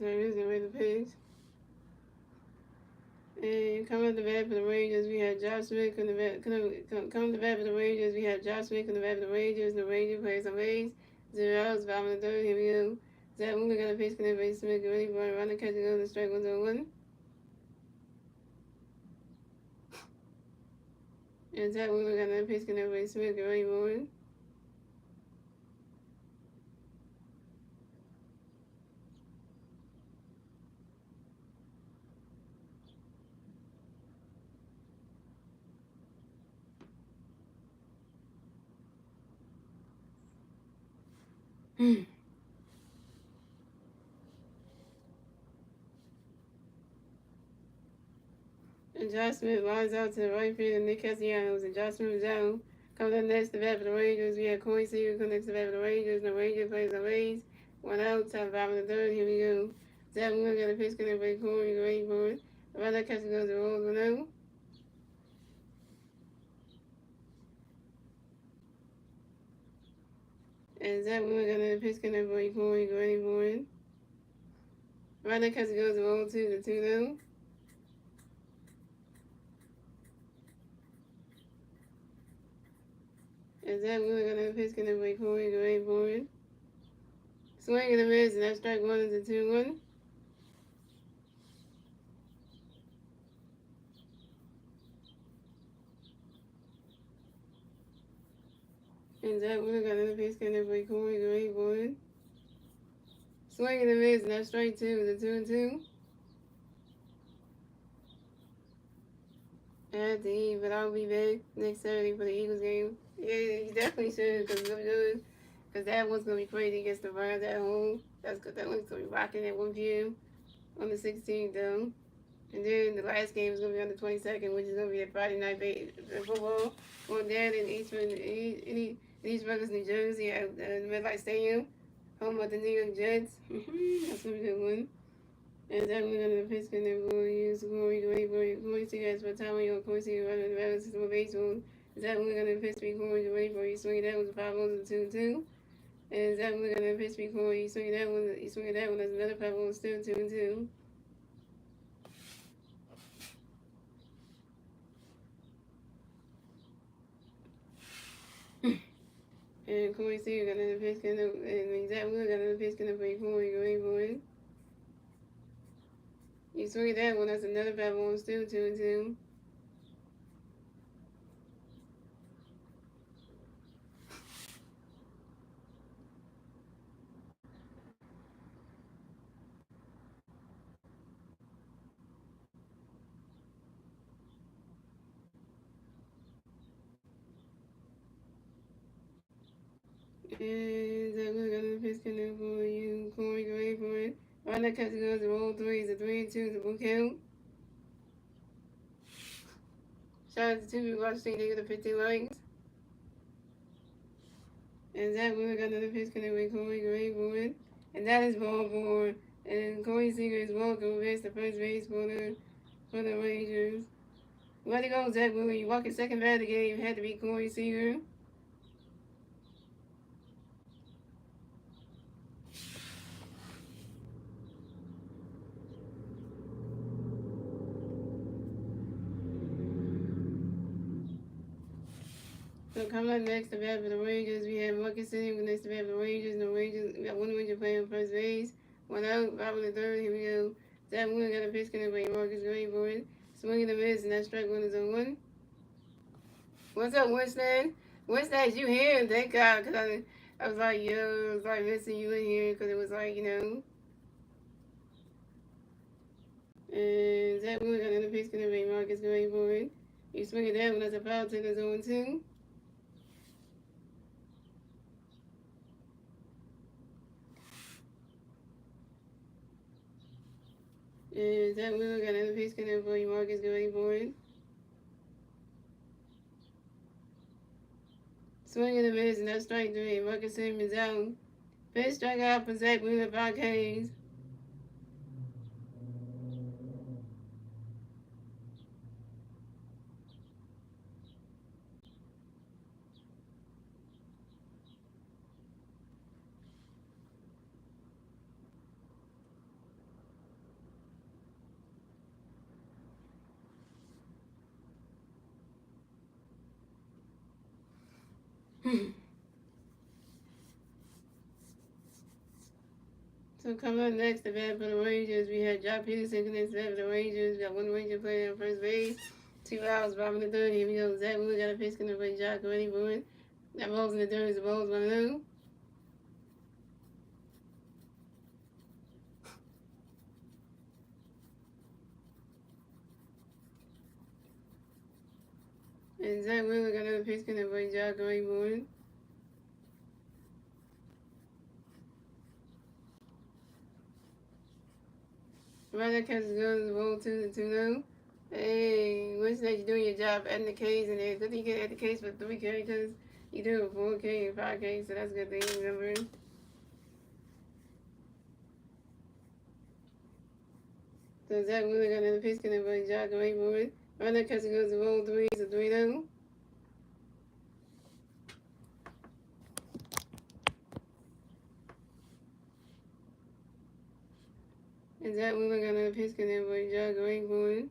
There is the page. And coming to the bat for the Rangers, we had Josh Smith coming to the bat for the Rangers. We have Josh Smith coming to the bat for the Rangers. The Rangers plays on base. 0 outs, bottom of the third. Here we go. Zach Wheeler got a pitch connect by Smith. Get ready for it. Running catch goes to strike 1-1. And Zach Wheeler got another pitch connect by Smith. Get ready for it. And Josh Smith lines out to the right field, and Nick Castellanos, and Josh Smith is out. Coming up next, the bat for the Rangers. We have Corey Seager coming next to the bat for the Rangers. The Rangers plays the Rays. 1 out, top 5 in the 3rd. Here we go. Zach Wheeler got a pitch connect by Corey. Ready for it. The runner catcher goes to Rose 1 out. And Zach Wheeler got another pitch connect by Corey. Ready for it. The runner catcher goes to Rose 2 to 2 0. And Zach Wheeler got another pitch connect by Corey. Ready for it. Swing and a miss, and that's strike 1 is a 2-1. And Zach Wheeler got another pitch connect by Corey. Ready for it. Swing and a miss, and that's strike 2 is a 2-2. I have to eat, but I'll be back next Saturday for the Eagles game. Yeah, you definitely should, because it's good. Because that one's going to be crazy against the Browns at home. That's good. That one's going to be rocking at 1 p.m. on the 16th, though. And then the last game is going to be on the 22nd, which is going to be a Friday night football. Going down in East Rutherford, New Jersey at the MetLife Stadium, home of the New York Jets. That's going to be a good one. And then we're going to pitch and then we'll use Corey Seager as for time your Corey Seager running the battle system of baseball. Is that we're going to pitch me Corey to wait for you swing that was 5 0 2-2. And is that we're going to pitch me Corey, you swing that one, that's another 5 0 still 2-2. And Corey Seager got another pitch and Zach Wood got another pitch for Corey to wait for it. You swing that one, that's another 5 0 still 2-2. And Zach Wood got another pitch for you, Corey to wait for it. Right now, catch goes to roll 3, it's a 3-2, it's a full count. Shout out to 2 people watching, they get the 15 likes. And Zach Wheeler got another pitch connect with Corey Gray for it. And that is ball 4. And Corey Seager is welcome against the first base for the Rangers. Way to go, Zach Wheeler. You walk in second bat of the game, had to be Corey Seager. So coming up next, the bat for the Rangers, we have Marcus City next to bat for the Rangers. And the Rangers, we got 1 Ranger playing first base. 1 out, 5 in the 3rd. Here we go. Zach Wheeler got a pitch connect by Marcus Gray for it. Swinging the miss, and that strike 1 is on 1. What's up, Winston? Winston, you here? Thank God, because I was like, yo, I was like missing you in here, because it was like, you know. And Zach Wheeler got another pitch connect by Marcus Gray for it. You swing it down, that's a foul, 10 is on 2. And Zach Wheeler got another pitch connect for you, Marcus Gray for it. Swing and a miss, and that's strike 3. Marcus Simmons out. First strike out for Zach Wheeler, 5 Ks. So coming up next, the bat for the Rangers, we had Jock Peterson connects the bat for the Rangers. We got 1 Ranger player on first base. 2 outs, 5 in the 3rd. Here we go. Zach Wheeler got a pitch connect by Jock ready for it. That ball's in the 3rd. The ball's 1-0. And Zach Wheeler got another pitch connect by Jock ready for it. Right, that catches goes the ball 2-0. Hey, what's that? You doing your job adding the K's in there. Good thing you can add the K's for 3K because you do a 4K and 5K, so that's a good thing. Remember? So Zach Wheeler got another pitch connect for Jack Rayboard. Runner catcher goes to roll three, so 3-0. And Zach Wheeler got another pitch connect for Jack Rayboard.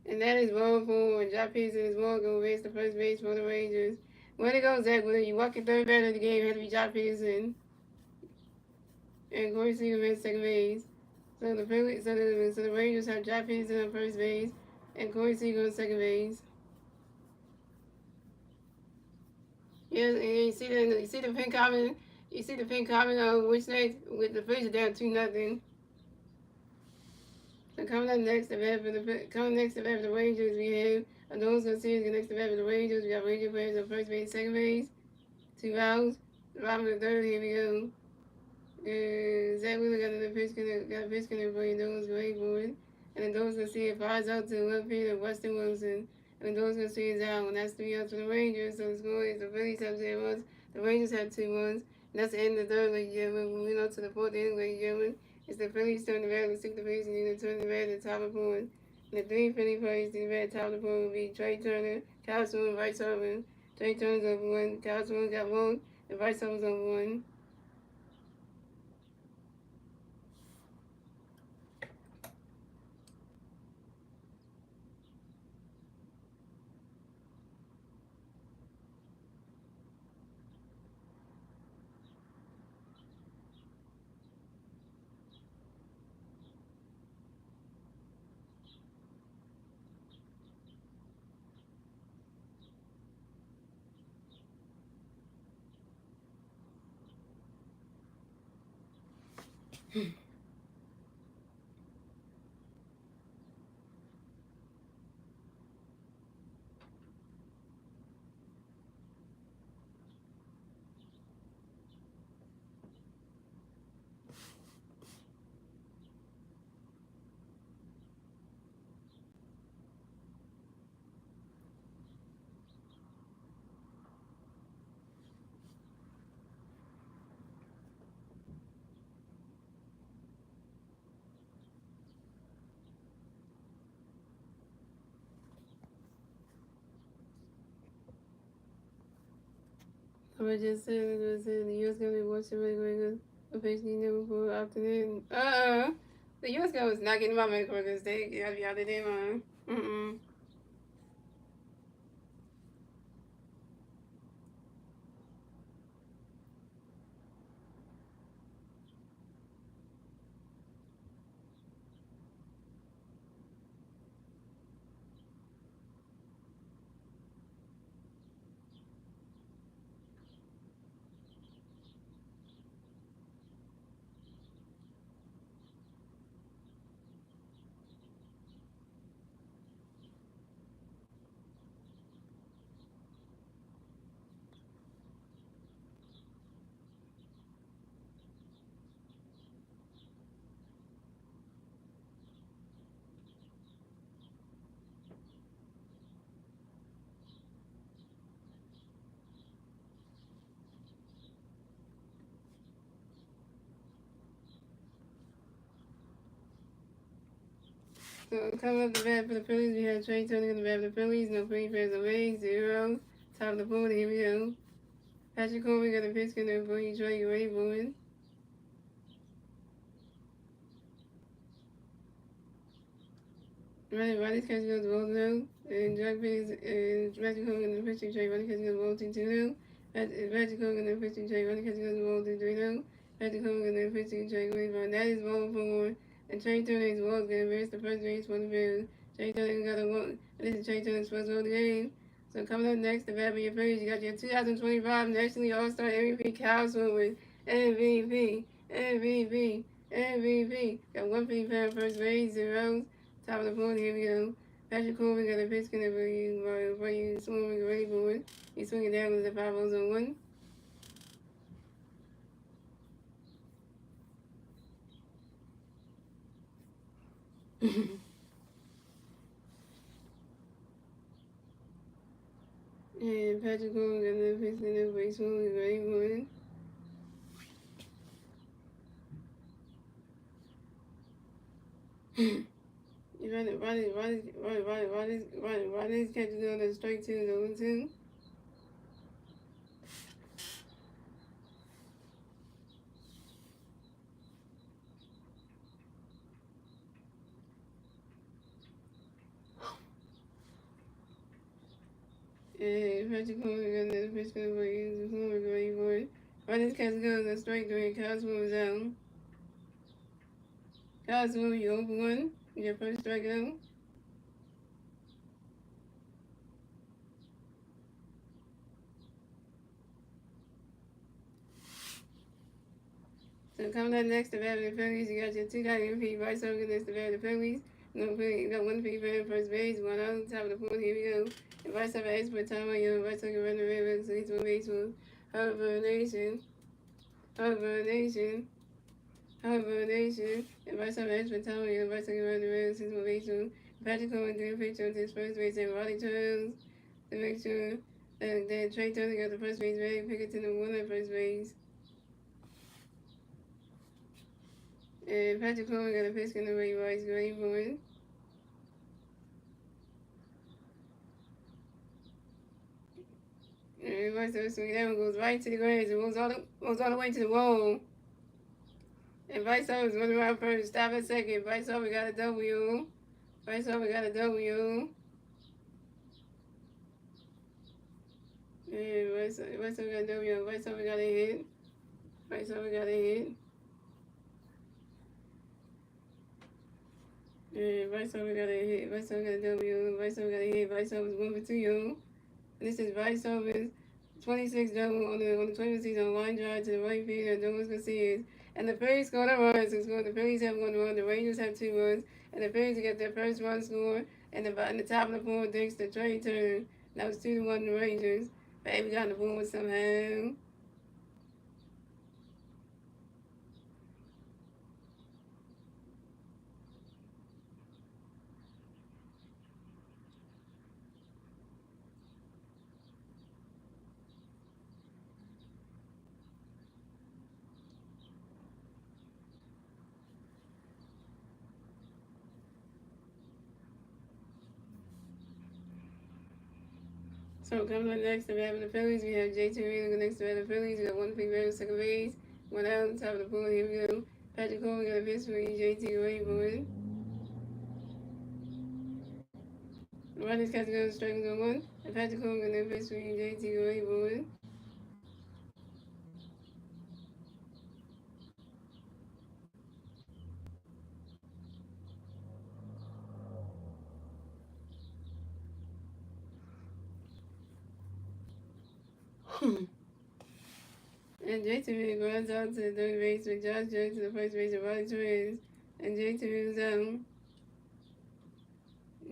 And that is ball four. And Jack Peterson is ball go race to first base for the Rangers. Way to go, Zach Wheeler. You walk your third batter of the game. Had to be Jack Peterson. And Corey Seager ran second base. So the Rangers have Jack Peterson on first base and Corey Seager on second base. Yeah, and you see the pin comment. You see the pin comment on which next with the Phillies are down 2-0. So coming up next, the bat for the Rangers, we have Adolfo Garcia next to bat for the Rangers. We got Ranger players on first base, second base, 2 outs. Robin the third. Here we go. Zach Wheeler got a pitch connect for Adolfo Garcia, and Adolfo Garcia fires out to left fielder Weston Wilson. And Adolfo Garcia is out, and that's 3 outs for the Rangers. So the score is the Phillies have 0 runs, the Rangers have 2 runs. And that's the end of the third, ladies and gentlemen. Moving on to the fourth inning, ladies and gentlemen. It's the Phillies turn the bat to stick the base and either turn the bat to top of the board. And the 3 Philly players to the bat top of the board will be Trey Turner, Kyle Swim, Bryce Harper. Trey Turner's over 1, Kyle Swim got 1, and Bryce Harper's over 1. I just said, the U.S. government wants to regulate a patient number for afternoon. The U.S. government's not getting my medical records. They gotta be out of their mind. Mm-mm. So coming up the bat for the Phillies, we have Trey Turner in the bat for the Phillies. No free fares away. 0. Top of the board. Here we go. Patrick Corbin got a pitch connect for you, Trey Rayboard. Ronnie's catching goes to roll now. And Jack Peters and Patrick Corbin in the pitching trade. Ronnie catching goes to roll 2-2 now. Patrick Corbin in the pitching trade. Ronnie catching goes to roll 2-3 now. Patrick Corbin in the pitching trade. That is ball 4. And Trey Turner's ball going to miss the first base for the Phillies. Trey Turner got a one. This is Trey Turner's first of the game. So coming up next, the bat for your Phillies, you got your 2025 National All-Star MVP Kyle Swim MVP, MVP, MVP. Got 1 Philly fan first base, 0. Top of the board, here we go. Patrick Corbin got a pitch connect for you swimming ready for it. He's swinging down with the 5 on 1. And Patrick Cole got another pitch in the baseball. He's ready for it. Why this catcher doing a strike 2 and 0-2? And Patrick Cole got another pitch in the baseball. He's ready for it. Why this catcher doing a strike 3? Kyle Swim is out. Kyle Swim, you over 1. Your first strikeout. So coming up next, the battle of the Phillies, you got your 2-guy MVP, Bryce Harper against the battle of the Phillies. You got 1 free fan first base, 1 out, top of the 4th, here we go. And Bryce Harper asked for time on you, Bryce Harper run the river, so he's one baseball. Harper Nation, Harper Nation, Harper Nation. And Bryce Harper asked for time on you, Bryce Harper run the river, so he's one baseball. Patrick Cole threw a pitch on his first base, and Roddy Charles to make sure that Trey Turner got the first base ready, Pickerton and 1 at first base. And Patrick Cole got a pitch in the way Rice going for it. And Rice so swing that one goes right to the grass. It goes all the way to the wall. And Bryce Harper's running around first. Stop at second. Bryce Harper got a W. Bryce Harper got a W. And Bryce Harper got a W. Bryce Harper got a hit. Bryce Harper got a hit. And Bryce Harper got a hit. Bryce Harper got a W. Bryce Harper got a hit. Bryce Harper's 1 for 2, yo. This is Bryce Harper's 26th double on the 20th season line drive to the right field, and no one's gonna see it. And the Phillies scored a run. So the Phillies have 1 run. The Rangers have 2 runs. And the Phillies get their first run score. And the top of the 4th thanks to Trey Turner. That was 2-1 the Rangers. Baby got the board somehow. So coming up next, we have the Phillies. We have J.T. Reed next to the Phillies. We got 1 free base, second base. 1 out on top of the 4th. Here we go. Patrick Cole got a pitch for J.T. Reed for it. Ronnie's catch goes strike 1. And Patrick Cole got a pitch for J.T. Reed for it. And J.T. Reed runs out to the third base with Josh Judge to the first base of Riley Torres. And J.T. Reed was out.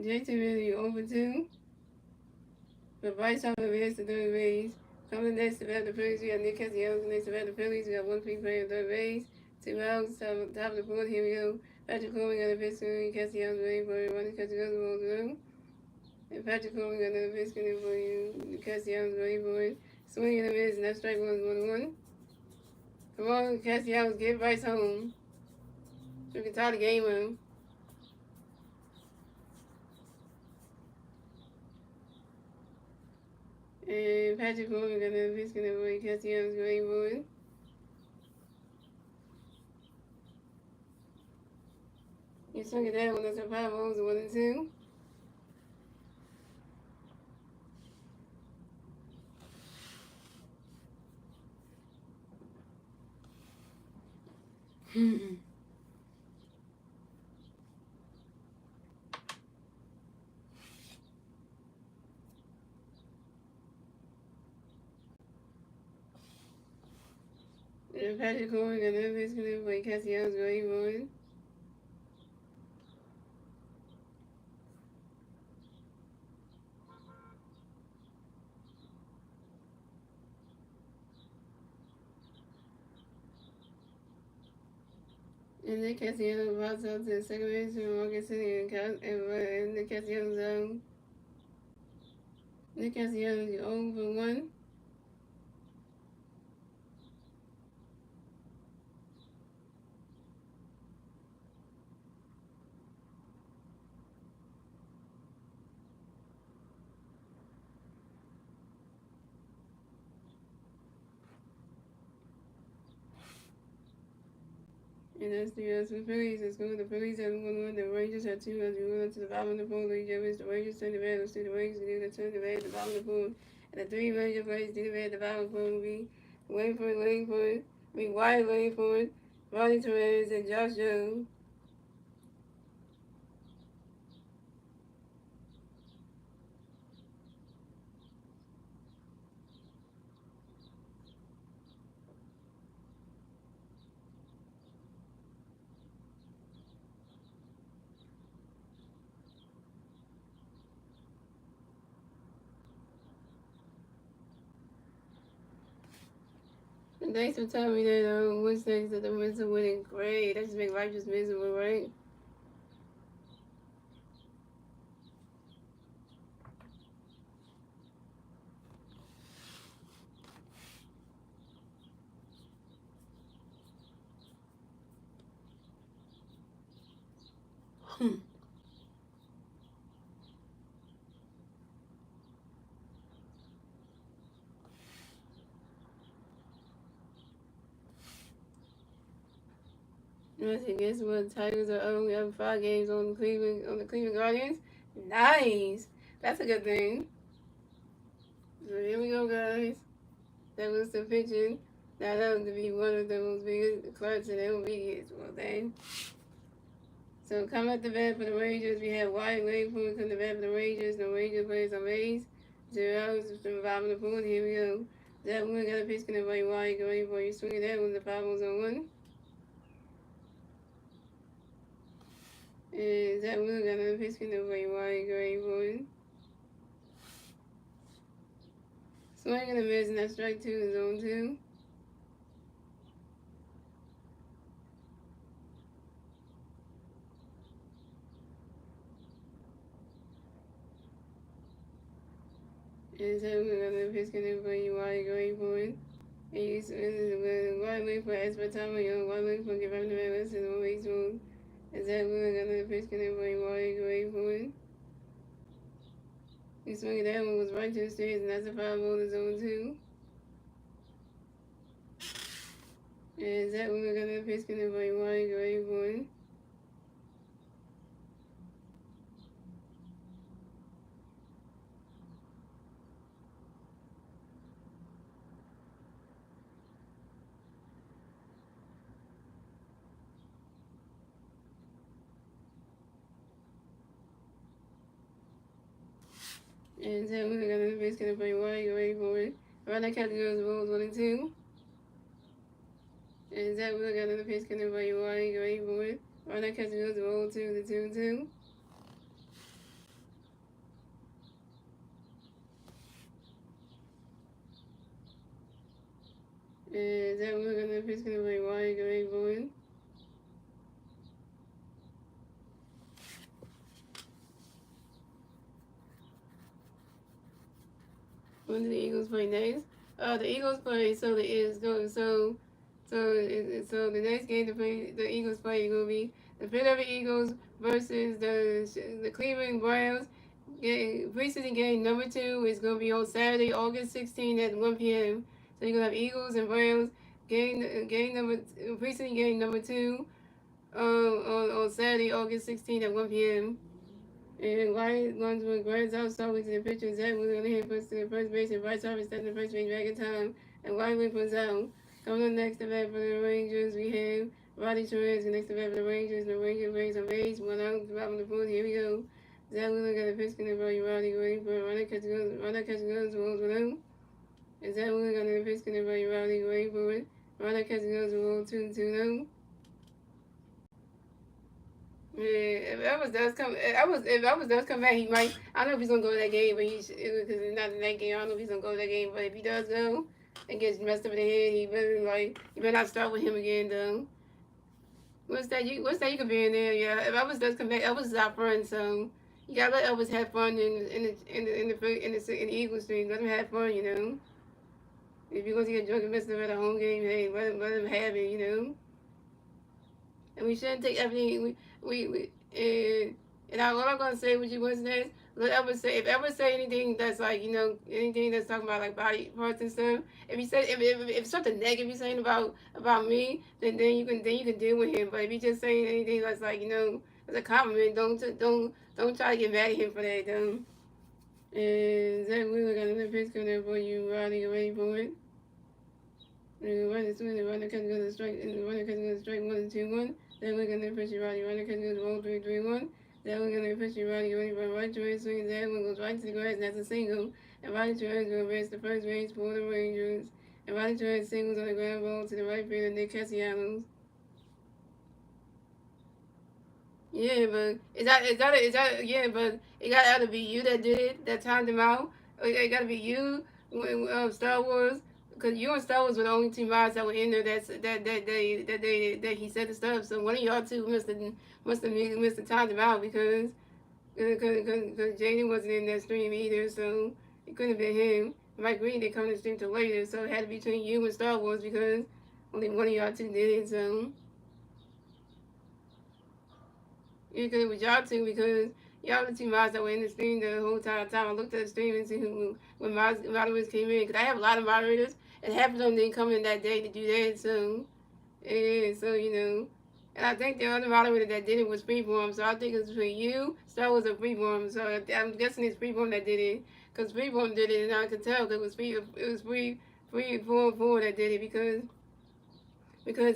J.T. Reed over 2. But Bryce Harper is the third base. Coming next to bat the Phillies, we got Nick Castellanos next to bat the Phillies. We got 1 free player at third base. 2 outs, top of the 4th. Here we go. Patrick Cole got a pitch for Castellanos waiting for it. Ronnie Castellanos rolls through. And Patrick Cole got another pitch for you. Castellanos waiting for it. Swing and a miss, and that strike was 1-1. Come on, Castellanos, get Bryce home. So we can tie the game up. And Patrick Cole got another pitch for Castellanos waiting for it. You swing at that one, that's a 5 balls, 1 and 2. And Patrick Cole got another pitch for Castellanos waiting for it. And then Cassiano bounce out to the second base from Marcus City and Nick Cassiano's Nick Cassiano's 0 for 1. And that's the Phillies. Let's go. The Phillies have 1-1. The Rangers have 2 as we move on to the bottom of the pool. The Rangers turn the bad. Let's see the Rangers do the turn the bad at the bottom of the pool. And the 3 Ranger players do the bad at the bottom of the pool. Be waiting for it. Be wide waiting for it. Ronnie Torres and Josh Jones. And thanks for telling me that what's next that the Mets are winning. Great. That just makes life just miserable, right? Guess what? Tigers are only up 5 games on the Cleveland Guardians. Nice. That's a good thing. So here we go, guys. That was the pitching. Now that was to be one of the most biggest clutch in MLB. Well, dang. So come at the bat for the Rangers. We have White Wakefield come to bat for the Rangers. The Rangers plays on base. 0 outs from the bottom of the pool. Here we go. That one got a pitch in the right wide. Going for you swinging that one. The 5-1. And that one got a pitch in the right wide. Going for it. Swing and a miss, and that's strike 2 in zone 2. And so we're going to pitch in for you while you're going for it. And you wide way for Espatama, wide way for give up the rest of the way smooth. And so we're going to pitch in for you while you're going for it. You swing that one was right to the stairs, and that's a 5-0 in zone 2. And that one we're going to pitch in for you while you're going for it. And so we're going to pitch in for you while you're going for it. Right now, Captain goes balls 1 and 2. And that we're going to pitch in for you while you're going for it. Right now, Captain goes ball 2 to 2 and 2. And that we're going to pitch in for you while you're going for it. When do the Eagles play next? The Eagles play so the is going so the next game to play the Eagles play will be the Philadelphia Eagles versus the Cleveland Browns. Preseason game number 2 is going to be on Saturday, August 16th at 1 p.m. So you're gonna have Eagles and Browns preseason game number 2 on Saturday, August 16th at 1 p.m. And White runs with Grants outside with the pitcher. Zach was going to hit puts to the first base, and Bryce Harper stepped to first base back in time. And White puts out. Coming up next to bat for the Rangers, we have Roddy Torres. Next to bat for the Rangers, the Rangers raise on base. 1 out, bottom of the fourth. Here we go. Zach Wheeler got a pitch in the ball. Roddy waiting for runner catch goes, rolls 1 out. And Zach Wheeler got a pitch in the ball. Roddy waiting for it. Runner catch goes, roll 2-2 out. Yeah, if Elvis does come back, he might. I don't know if he's gonna go to that game, but because it's not in that game. I don't know if he's gonna go to that game. But if he does go and gets messed up in the head, he better not start with him again though. What's that you could be in there? Yeah, if Elvis does come back, Elvis is our friend, so you gotta let Elvis have fun in the Eagles thing. Let him have fun, you know. If you're going to get drunk and miss them at a home game, hey, let him have it, you know. And we shouldn't take everything. What I'm gonna say with you was this: let ever say if ever say anything that's like anything that's talking about like body parts and stuff. If you say if something negative you're saying about me, then you can deal with him. But if you just saying anything that's like as a compliment, don't try to get mad at him for that. And Zach Wheeler got another pitch coming up for you, Roddy. You ready for it? Runner swing, the runner can go to strike, and the runner can go to strike 1-2-1. Then we're gonna push you, Roddy. Runner can go to roll 3-3-1. Then we're gonna push you, Roddy. Ready for right to right swing. That one goes right to the grass, and that's a single. And Roddy Torres will race the first base for the Rangers. And Roddy Torres singles on the ground ball to the right fielder, Nick Castellanos. Yeah, but yeah, but it gotta be you that did it, that timed him out. It gotta be you, Star Wars, because you and Star Wars were the only two mods that were in there that he said the stuff. So one of y'all two must have timed him out because Jaden wasn't in that stream either, so it couldn't have been him. Mike Green didn't come to the stream till later, so it had to be between you and Star Wars because only one of y'all two did it. So. Yeah, because it was y'all two because y'all the two mods that were in the stream the whole time. I looked at the stream and see who when moderators came in because I have a lot of moderators and half of them didn't come in that day to do that. So yeah, so and I think the other moderator that did it was Freeform. So I think it's between you, Star Wars, and Freeform. So I'm guessing it's Freeform that did it because Freeform did it, and I could tell because free 4 that did it because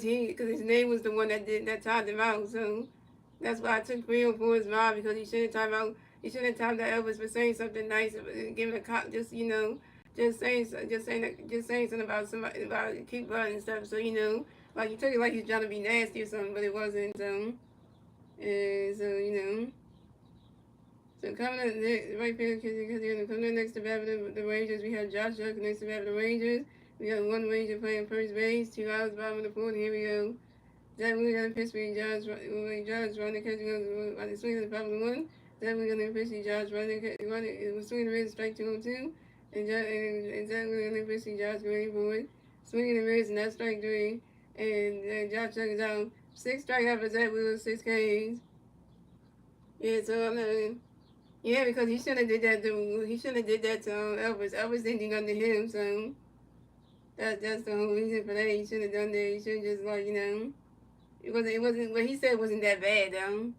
his name was the one that timed him out. So. That's why I took Rio for his mom because he shouldn't have timed out Elvis for saying something nice, giving a cop just saying something about somebody about kick butt and stuff. So like he took it like he's trying to be nasty or something, but it wasn't. And so so coming up next, right here, coming up next to bat for the Rangers, we have Josh Junk next to bat for the Rangers. We have one Ranger playing first base, 2 hours bottom of the fourth. Here we go. Then we're gonna pitch me Josh running catching on the swing of the problem one. Then we're gonna pitch me Josh running it was swinging the red strike 2-2. And then we're gonna pitch me Josh going for it. Swinging the red and that's strike 3. And Josh Chuck is out. 6 strikeouts for Zach Wheeler, 6 Ks. Yeah, so yeah, because he shouldn't have did that to Elvis. Elvis didn't do nothing to him, so that's the whole reason for that. He shouldn't have done that. He should just It wasn't what he said wasn't that bad though.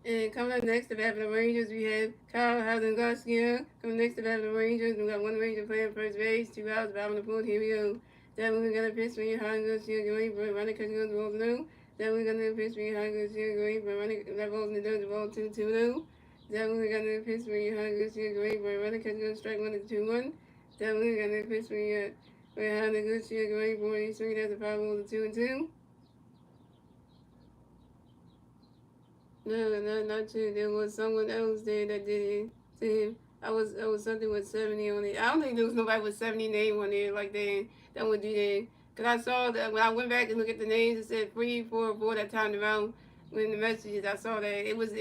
And coming up next to bat for the Rangers, we have Kyle Garcia. Coming next to bat for the Rangers, we got one Ranger playing first base, 2 outs, bottom of the fourth. Here we go. Then we're gonna pitch me Kyle Garcia going for running catch goes the ball blue. Then we're gonna pitch me Kyle Garcia going for running that ball's in the dirt, the ball 2-2. Then we're gonna pitch me Kyle Garcia going for running catch goes strike 1-2-1. Then we're gonna pitch me behind the good shit going for it. He's swinging at the foul ball 2-2. No, not two. There was someone else there that did it to him. I was something with 70 on it. I don't think there was nobody with 70 name on there like that would do that. Cause I saw that when I went back and looked at the names, it said 344 that time around. When the messages, I saw that it was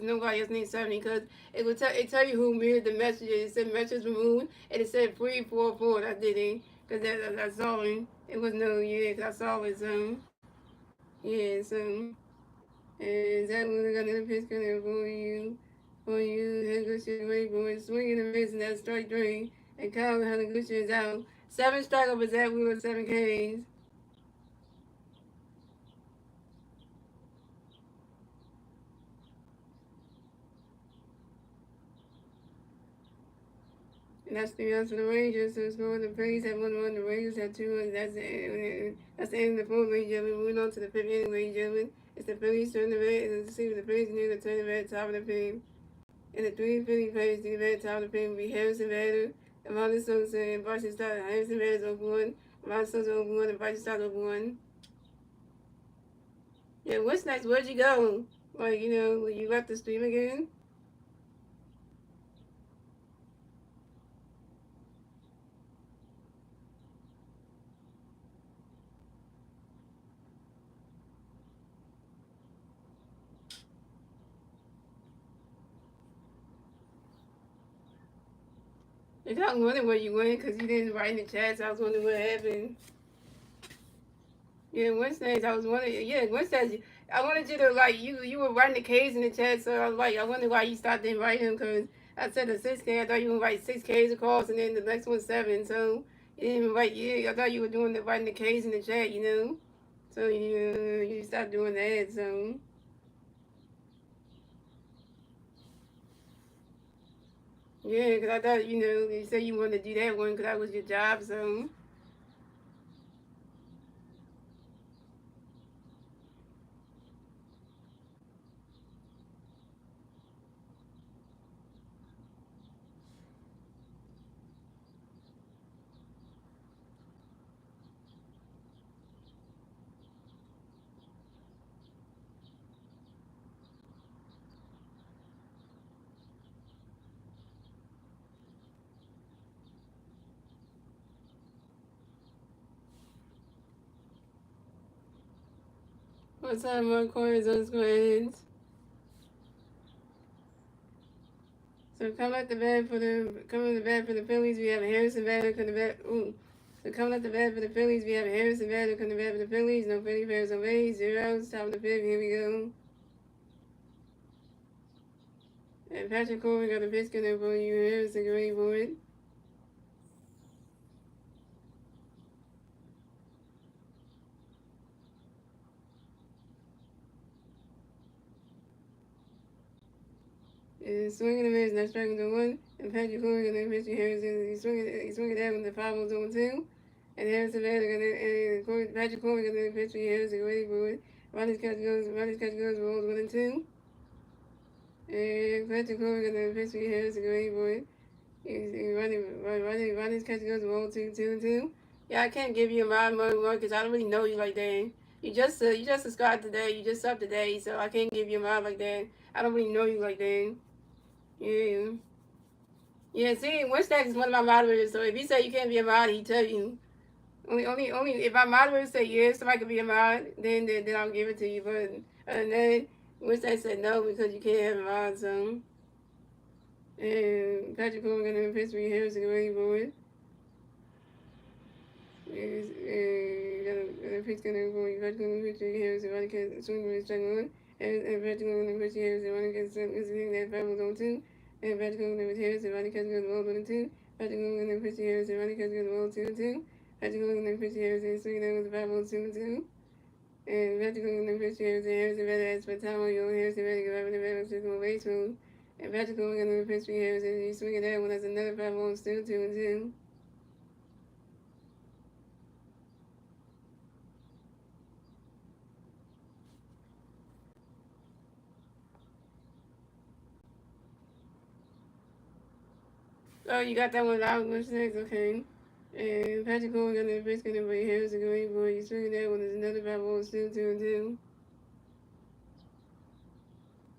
nobody else named 70 because it tell you who mirrored the messages. It said message removed and it said 344. That did it. Cause I saw it. It was no cause I saw it. Yeah. And that was another pitch coming for you. Head good shit away for it. Swinging and missing that strike 3. And Kyle had a good shit out. 7 strikeouts for Zach Wheeler, 7 Ks. And that's 3 outs for the Rangers. So score the Phillies have 1-1. The Rangers have 2-1. That's the end of the 4th, ladies and gentlemen. Moving on to the 5th inning, ladies and gentlemen. It's the Phillies turn the red. Let's see what the Phillies need to turn the red top of the field. And the 3 Philly players to the red top of the field will be Harrison Bader, Amanda Sosa, and Bryson Stott. Harrison Bader's over 1, Amanda Sosa over 1, and Bryson Stott over 1. Yeah, what's next? Where'd you go? Like, you left the stream again? I was wondering where you went because you didn't write in the chat, so I was wondering what happened. Yeah, Wednesdays, I was wondering. Yeah, Wednesdays, I wanted you to, like, you were writing the K's in the chat, so I was like, I wonder why you stopped and write them because I said the 6K, I thought you would write 6Ks across and then the next one 7, so you didn't even write, yeah, I thought you were doing writing the K's in the chat, you know? So you stopped doing that, so. Yeah, because I thought, you said you wanted to do that one because that was your job, so. What time more corners on squares? So coming at the bat for the Phillies, we have Harrison Bader coming the bat. Ooh. So coming at the bat for the Phillies, we have Harrison Bader coming the bat for the Phillies. No Philly players on base. 0. Top of the fifth. Here we go. And Patrick Corbin got a pitch coming for you. Harrison, get ready for it. And swinging the miss, not striking to 1. And Patrick Corbin got a pitch to Harrison. He's swinging that when the 5 was on 2. And Harrison Bader and Patrick Corbin got a pitch to Harrison. Get ready for it. Ronnie's catch goes, rolls 1 and 2. And Patrick Corbin got a pitch to Harrison. Get ready for it. He's running catch goes roll 2-2-2. Yeah, I can't give you a ride more because I don't really know you like that. You just subscribed today. You just subbed today, so I can't give you a ride like that. I don't really know you like that. Yeah. Yeah, see, Winstack is one of my moderators, so if he say you can't be a mod, he tell you. Only if my moderator say yes, somebody can be a mod, then I'll give it to you. But other than that, Winstack said no because you can't have a mod, so. And Patrick Coleman got an pitch for Harrison ready for it. Got a pitch going for you. Patrick Coleman pitch for Harrison, running catch, swing with strike 1. And Patrick Coleman pitch for Harrison, running catch, that 5 was on 2. And Patrick Coleman with Harrison, running catch goes roll 1 and 2. Patrick Coleman pitch for Harrison, running catch goes roll 2 and 2. Patrick Coleman pitch for Harrison, swing that was 5 on 2 and 2. And Patrick Coleman pitch for Harrison better ask for time on your Harrison better get up in the back of the base move. And Patrick Coleman got another pitch for Harrison. He's swinging that one. That's another 5 on still 2 and 2. Oh, you got that one out. What's next? Okay. And Patrick Coleman got another pitch for Harrison. Great boy. He's swinging that one. There's another 5 on still 2 and 2.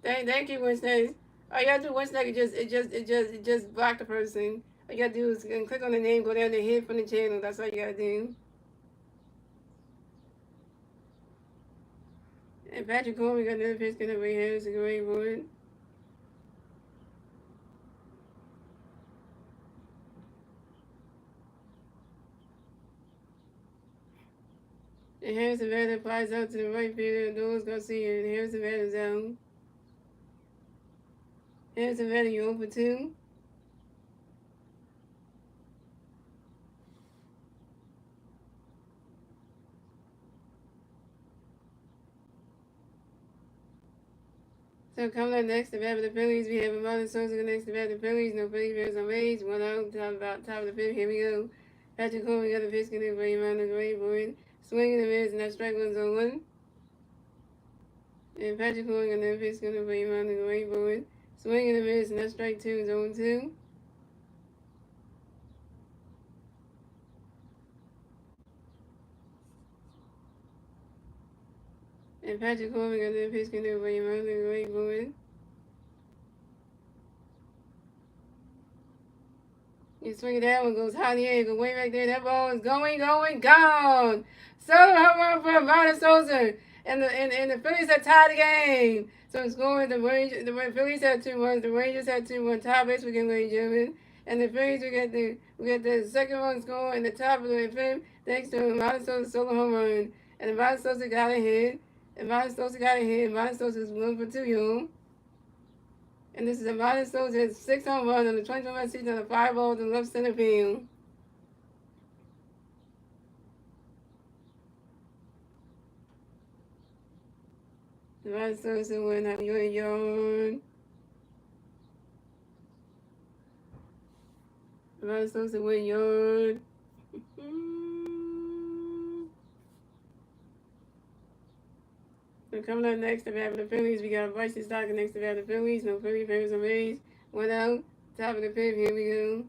Thank you, Winston. All you gotta do Winston, it just block the person. All you gotta do is click on the name, go down there, hit from the channel. That's all you gotta do. And Patrick Coleman got another pitch coming over Harrison. Great boy. And Harrison Bader flies out to the right fielder. No one's gonna see it. And Harrison Bader's out. Harrison Bader, you 0 for 2. So coming up next, the bat for the Phillies, we have Amanda Sosa next to bat the Phillies. No Philly Bears on base. 1 out, top of the fifth. Here we go. Patrick Coleman got a pitch getting for Amanda Gray board. Swinging the miss, and that strike 1's on 1. And Patrick Coleman got another pitch getting for Amanda Gray board. Swinging the miss, and that strike 2 is on 2. And Patrick Coleman got another pitch getting for Amanda Gray board. You swing it that one, goes high in the air, go way back there. That ball is going, gone. So home run for Amanda Sosa. And the Phillies had tied the game. So it's going the Phillies had 2 runs, the Rangers had 2 runs, tie base again, ladies and gentlemen. And the Phillies, we got the second run score in the top of the fifth thanks to Martin Sosa solo home run. And Martin Sosa got a hit. And Martin Sosa got a hit. Martin Sosa is 1 for 2, y'all. And this is a Martin Sosa's 6 home run on the 2021 season on the 5 balls in left center field. Martin Sosa went out your yard. Martin Sosa went yard. So coming up next, to bat for the Phillies, we got Bryce Stock next to bat for the Phillies. No Philly fans are raised. 1 out. Top of the fifth. Here we go.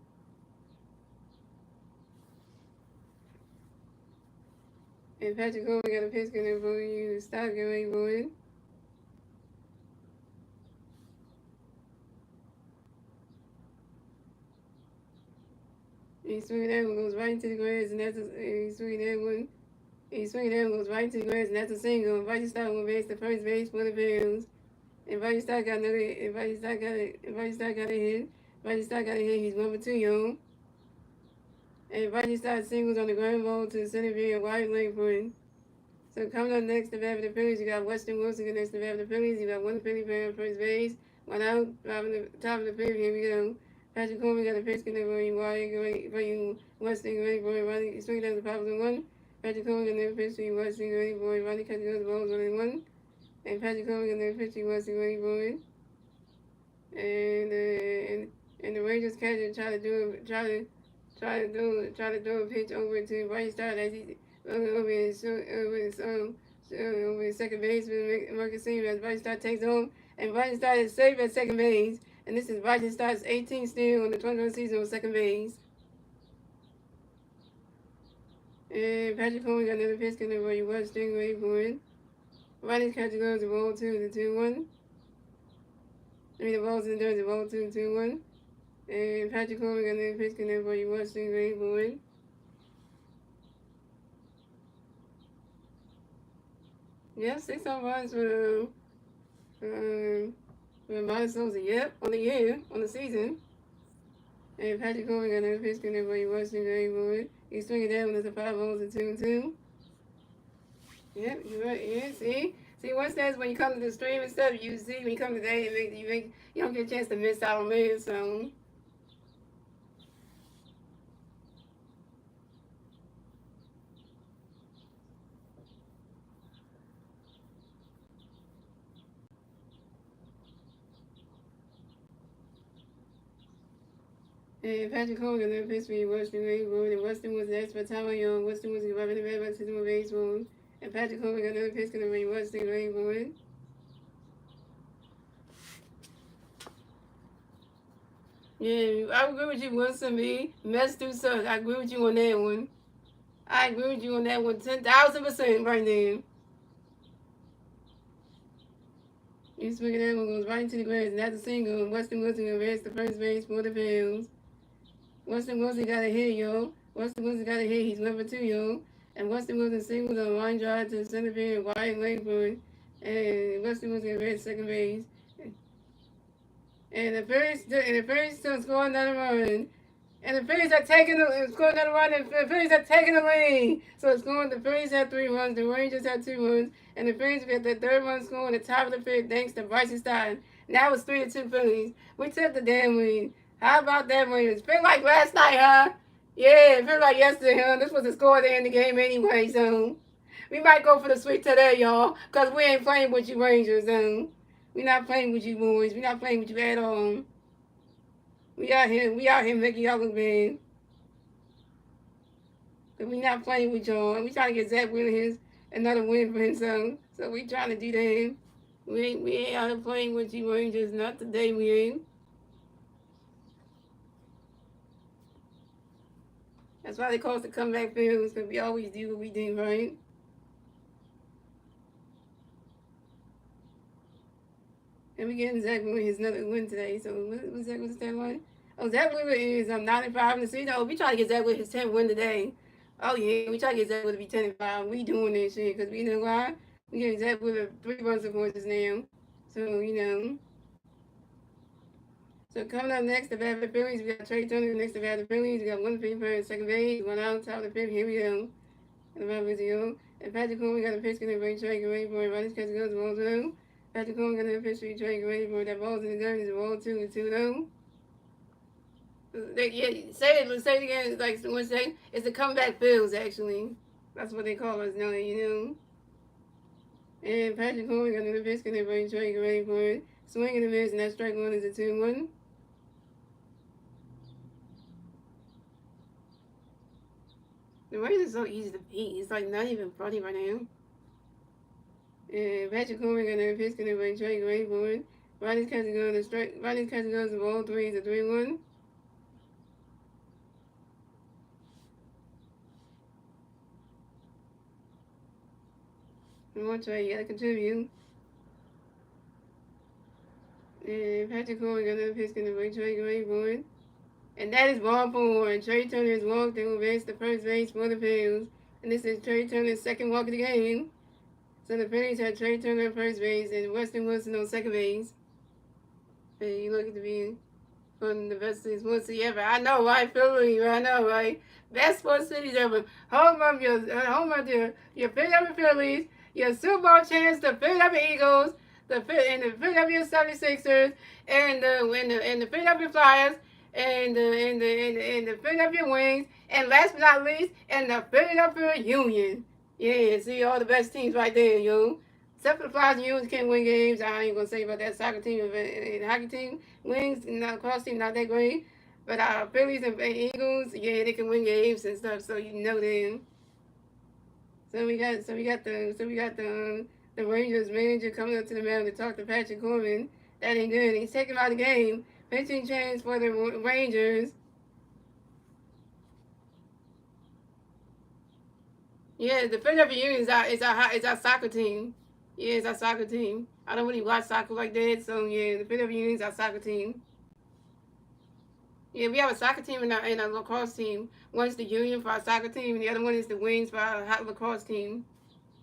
And Patrick Cole got a pitch in for you. Stock and wait for it. He swung that one, goes right into the grass, and that's he swung that one. He swung that one, goes right into the grass, and that's a single. And Bryce Stock will base the first base for the Phillies. And Bryce Stock got another. And Bryce Stock got a. And Bryce Stock got a hit. Bryce Stock got a hit. He's 1 for 2, y'all. And Bryce Stock singles on the ground ball to the center field, wide leg for it. So coming up next to bat for the Phillies, you got Weston Wilson next to bat for the Phillies. You got one Philly player on first base, 1 out, top of the fifth. Here we go. Patrick Coleman got a pitch in for you, for you, Weston, ready for it. Ronnie swing down the power to 1. Patrick Coleman got another pitch for you, Weston, ready for it. Ronnie catches those balls 1-1. And Patrick Coleman got another pitch for you, Weston, ready for it. And the Rangers catcher try to throw a pitch over to Bryce Stock as he over his second baseman Marcus Singer as Bryce Stock takes home, and Bryce Stock is safe at second base. And this is Bryce Stock's 18th steal on the 2021 season on second base. And Patrick Coleman got another pitch coming where he was string ready for it. Ronnie's catcher goes to ball 2 to 2-1. The ball's in there, the ball 2 to 2-1. And Patrick Coleman got another pitch coming where he was string ready for it. Yeah, 6 home runs for Martin Sosa. Yep, on the year, on the season. And Patrick Coleman got another pitch coming where he was string ready for it. He's swinging down when there's a 5 balls and 2-2. Yep, you're right. Yeah, see, once that's when you come to the stream and stuff, you see when you come today, you don't get a chance to miss out on me. So. And Patrick Coleman got another pitch for you, Weston Rainbow. And Weston was next for Tyler Young. Weston was rubbing the red back to the baseball. And Patrick Coleman got another pitch for you, Weston Rainbow. Yeah, I agree with you, Wilson B. Mess through suck. I agree with you on that one. I agree with you on that one 10,000% right there. You swing that one, goes right into the grass, and that's a single. And Weston Wilson advanced to first base for the Phillies. Weston Wilson got a hit, yo. Weston Wilson got a hit. He's 1 for 2, yo. And Weston Wilson singles on a line drive to the center field, wide leg for it. And Weston Wilson advanced second base. And the Phillies still scoring another run. And the Phillies are scoring another run, and the Phillies are taking the lead. So it's going, the Phillies had 3 runs, the Rangers had 2 runs, and the Phillies got the third run score on the top of the fifth thanks to Bryce Stock. Now it's 3-2 Phillies. We took the damn lead. How about that, Rangers? Feel like last night, huh? Yeah, it feel like yesterday, huh? This was the score at the end of the game anyway, so we might go for the sweep today, y'all, because we ain't playing with you Rangers, we not playing with you boys. We not playing with you at all. We out here making y'all look bad. But we not playing with y'all. We trying to get Zach Wheeler another win for himself. So we trying to do that. We ain't out here playing with you Rangers. Not today we ain't. That's why they call us the comeback Phillies, because we always do what we do, right? And we getting Zach Wheeler his another win today. So what's that one? Oh, Zach Wheeler is 9-5 in the season. Oh, we trying to get Zach Wheeler his 10th win today. Oh yeah, we try to get Zach Wheeler to be 10-5. We doing this shit because we know why. We getting Zach Wheeler 3 runs of points now. So So coming up next, the bat for the Phillies, we got Trey Turner next to bat the Phillies. We got one paper at second base, one out, top of the fifth. Here we go. And the bat was you. And Patrick Coleman got a pitch, gonna bring Trey, get ready for it. Ronnie's catch goes, ball 2. Patrick Coleman got a pitch for Trey, get ready for it. That ball's in the dirt, it's ball 2 and 2 0. Yeah, say it again, like someone say, it's the comeback Phils, actually. That's what they call us now, you know. And Patrick Coleman got another pitch, gonna bring Trey, get ready for it. Swing and a miss, and that strike one is a 2-1. The Rays are so easy to beat. It's like not even funny right now. And Patrick Coleman got another pitch, gonna bring Trey, get ready for it. Ronnie's catching goes the strike. Ronnie's catching goes the ball 3 is a 3-1. And one Trey, you gotta contribute. And Patrick Coleman got another pitch, gonna bring Trey, get ready for it. And that is ball 4. And Trey Turner has walked and will advance to first base for the Phillies. And this is Trey Turner's second walk of the game. So the Phillies had Trey Turner at first base and Weston Wilson on second base. And you look at the be one of the best sports city ever. I know, right? Philly, I know, right? Best sports cities ever. Home of your Philadelphia Phillies, your Super Bowl champs, the Philadelphia Eagles, the Philadelphia 76ers, and the Philadelphia Flyers, and the Philadelphia Wings, and last but not least, and the Philadelphia Union. Yeah, see all the best teams right there, yo. Except for the Flyers and Unions can't win games. I ain't gonna say about that soccer team and hockey team. Wings, not cross team, not that great. But Phillies and Eagles, yeah, they can win games and stuff. So you know them. So we got the Rangers manager coming up to the mound to talk to Patrick Coleman. That ain't good. He's taking him out of the game. Pitching change for the Rangers. Yeah, the Philadelphia Union is our soccer team. Yeah, it's our soccer team. I don't really watch soccer like that, so yeah, the Philadelphia Union is our soccer team. Yeah, we have a soccer team and a lacrosse team. One's the Union for our soccer team, and the other one is the Wings for our hot lacrosse team.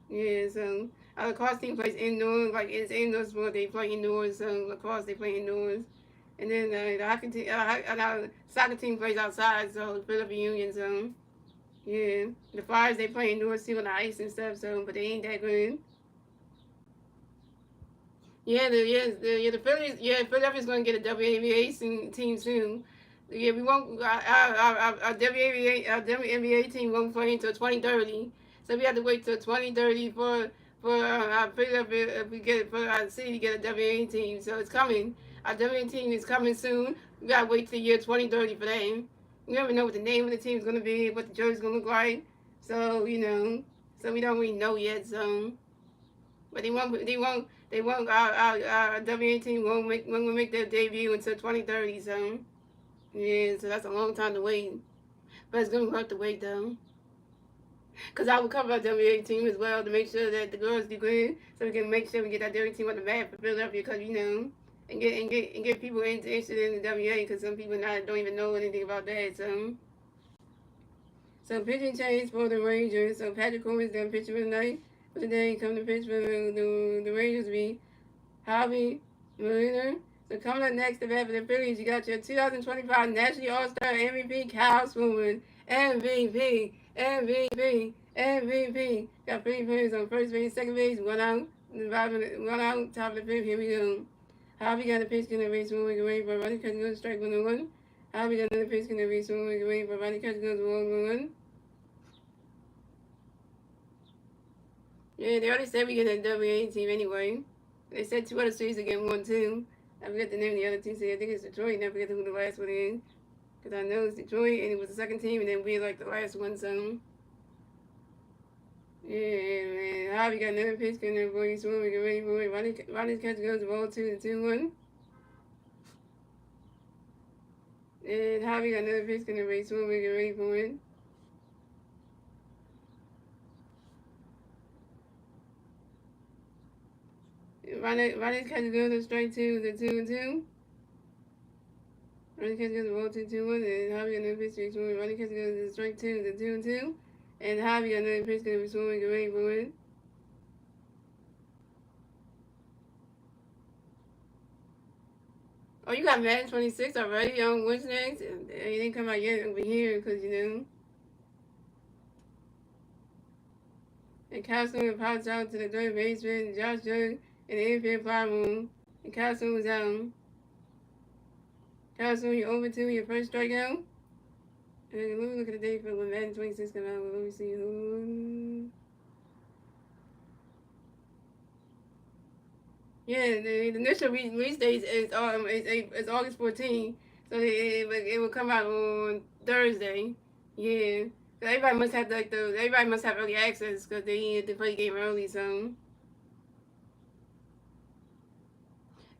Yeah, so our lacrosse team plays indoors, like it's indoor sport. They play indoors. So lacrosse they play indoors, and then the hockey team, our soccer team plays outside. So Philadelphia Union, so yeah, the Flyers they play indoors too on the ice and stuff. So, but they ain't that good. The Phillies. Yeah, Philadelphia's going to get a WNBA team soon. Yeah, we won't. Our WNBA team won't play until 2030. So we have to wait till 2030 for our Philadelphia if we get for our city to get a WNBA team. So it's coming. Our WNBA team is coming soon. We gotta wait till the year 2030 for that. We never know what the name of the team is gonna be, what the jersey's gonna look like. So you know, so we don't really know yet. So. But our WA team won't make their debut until 2030, so, yeah, so that's a long time to wait. But it's going to be worth the wait, though. Because I will cover our WA team as well to make sure that the girls do good, so we can make sure we get that WA team on the map for Philadelphia, because, you know, and get people interested in the WA, because some people don't even know anything about that, so. So pitching change for the Rangers. So Patrick Coleman's done pitching for the night. But today, come to pitch for the Rangers be Javi Molina. So coming up next, the bat for the Phillies, you got your 2025 National All-Star MVP, Kyle Swinton. MVP. Got 3 players on first base, second base, one out, top of the fifth. Here we go. Javi got a pitch, going to race one, we can wait for Roddy Catch goes strike 1-1. Javi got another pitch, going to race one, we can wait for Roddy Catch goes 1-1. Yeah, they already said we get a WA team anyway. They said 2 other cities to get 1 too. I forget the name of the other team. I think it's Detroit, and I forget who the last one is. Because I know it's Detroit, and it was the second team, and then we like the last one, so. Yeah, man. Javi got another pitch, and then boy, swim, we get ready for it. Ronnie's catch goes to ball 2-2-1. And Javi got another pitch, and then race swim, we get ready for it. Ronnie's catch goes to strike 2 to 2-2. Ronnie catch goes to ball 2-2-1, and Javi got another pitch, race swim. Ronnie catch goes to strike 2 to 2-2. And Javi got another pitch, going to be swimming, get ready for it. Oh, you got Madden 26 already on what's next? It didn't come out yet over here because, you know. And Castle pops out to the third baseman, Josh Jung, in the infield fly room. And Castle was out. Castle, you over to your first strikeout. And let me look at the date for when Madden 26 come out. Let me see who. Yeah, the initial release date is August 14th, so it will come out on Thursday. Yeah, so everybody must have everybody must have early access because they play the game early. So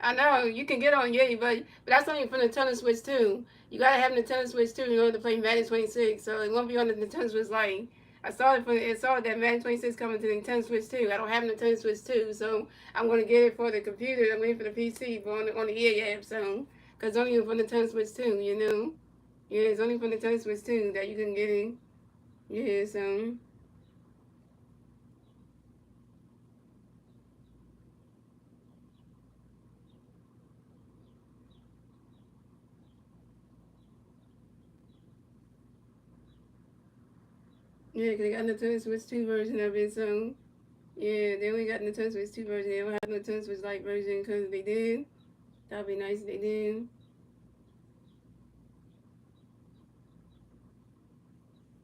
I know you can get on Yay, but that's only for the Nintendo Switch too. You gotta have the Nintendo Switch too in order to play Madden 26. So it won't be on the Nintendo Switch Lite. I saw that Madden 26 coming to the Nintendo Switch too. I don't have the Nintendo Switch too, so I'm gonna get it for the computer. I'm waiting for the PC, but on the EA app. So because only for the Nintendo Switch too, you know. Yeah, it's only for the Nintendo Switch too that you can get it. Yeah, so. Yeah, 'cause they got the Nintendo Switch 2 version of it, so. Yeah, they only got Nintendo Switch 2 version. They don't have Nintendo Switch Lite version because they did. That'd be nice if they did.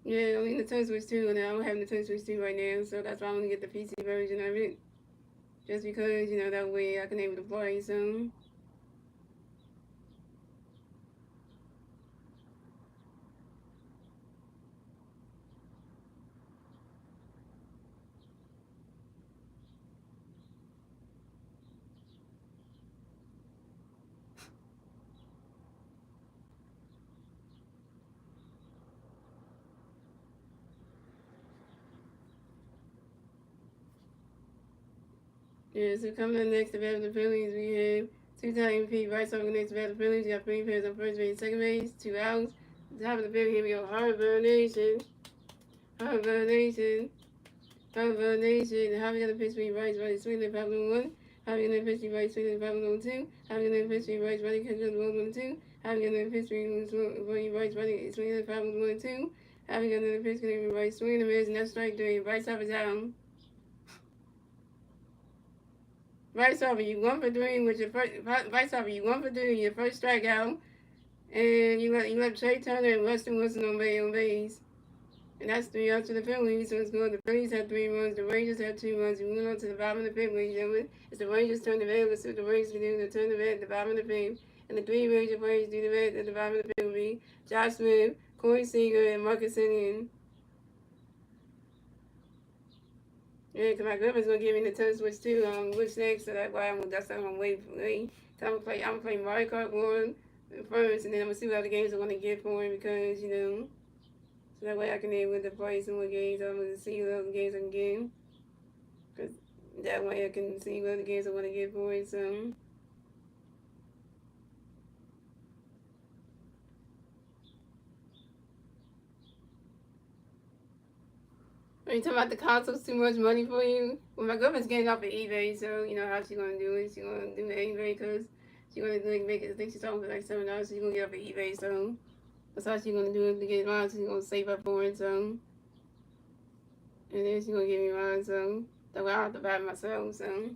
Yeah, only Nintendo Switch 2, and I don't have Nintendo Switch 2 right now, so that's why I'm gonna get the PC version of it. Just because, you know, that way I can able to play, so. Yeah, so coming up next to battle the Phillies, we have two-time MVP right over next to battle the Phillies. We got three pairs on first base, second base, 2 outs. Top of the fifth, here we go. Harvard Nation. Harvard Nation. Harvard Nation. How we gonna pitch me right, right, swing the Pablo 1. How we gonna pitch me right, swing the Pablo 2. How we gonna pitch me right, right, catch the 1, 2. How we gonna pitch me right, right, swing the Pablo 1, 2. How we gonna pitch me right, swing the miss, and that's strike 3. Right side is down. Vice over, you 1 for 3 with your first. Vice over, you 1 for 3, your first strikeout, and you let Trey Turner and Weston Wilson on base, and that's 3 outs to the Phillies. So it's good. The Phillies had 3 runs, the Rangers had 2 runs. We went on to the bottom of the fifth, ladies and gentlemen. It's the Rangers turn the red. Let's see what the Rangers can do. They turn the red at the bottom of the fifth, and the 3 Ranger players do the red at the bottom of the fifth. Will be Josh Smith, Corey Seager, and Marcus Simeon. Yeah, because my grandma's gonna give me the touch switch too. What's next? So that's why I'm waiting for me. So I'm gonna play Mario Kart 1 first, and then I'm gonna see what other games I'm gonna get for him because you know, so that way I can be able to play some more games. I'm gonna see what other games I can get, because that way I can see what other games I want to get for him. So. Are you talking about the console's too much money for you? Well, my girlfriend's getting off of eBay, so you know how she gonna do it. She gonna do eBay because she gonna make it. I think she's talking for like $7. She's gonna get off of eBay, so that's how she's gonna do it to get mine. She's gonna save up for it, so and then she's gonna give me mine, so that way I don't have to buy it myself. So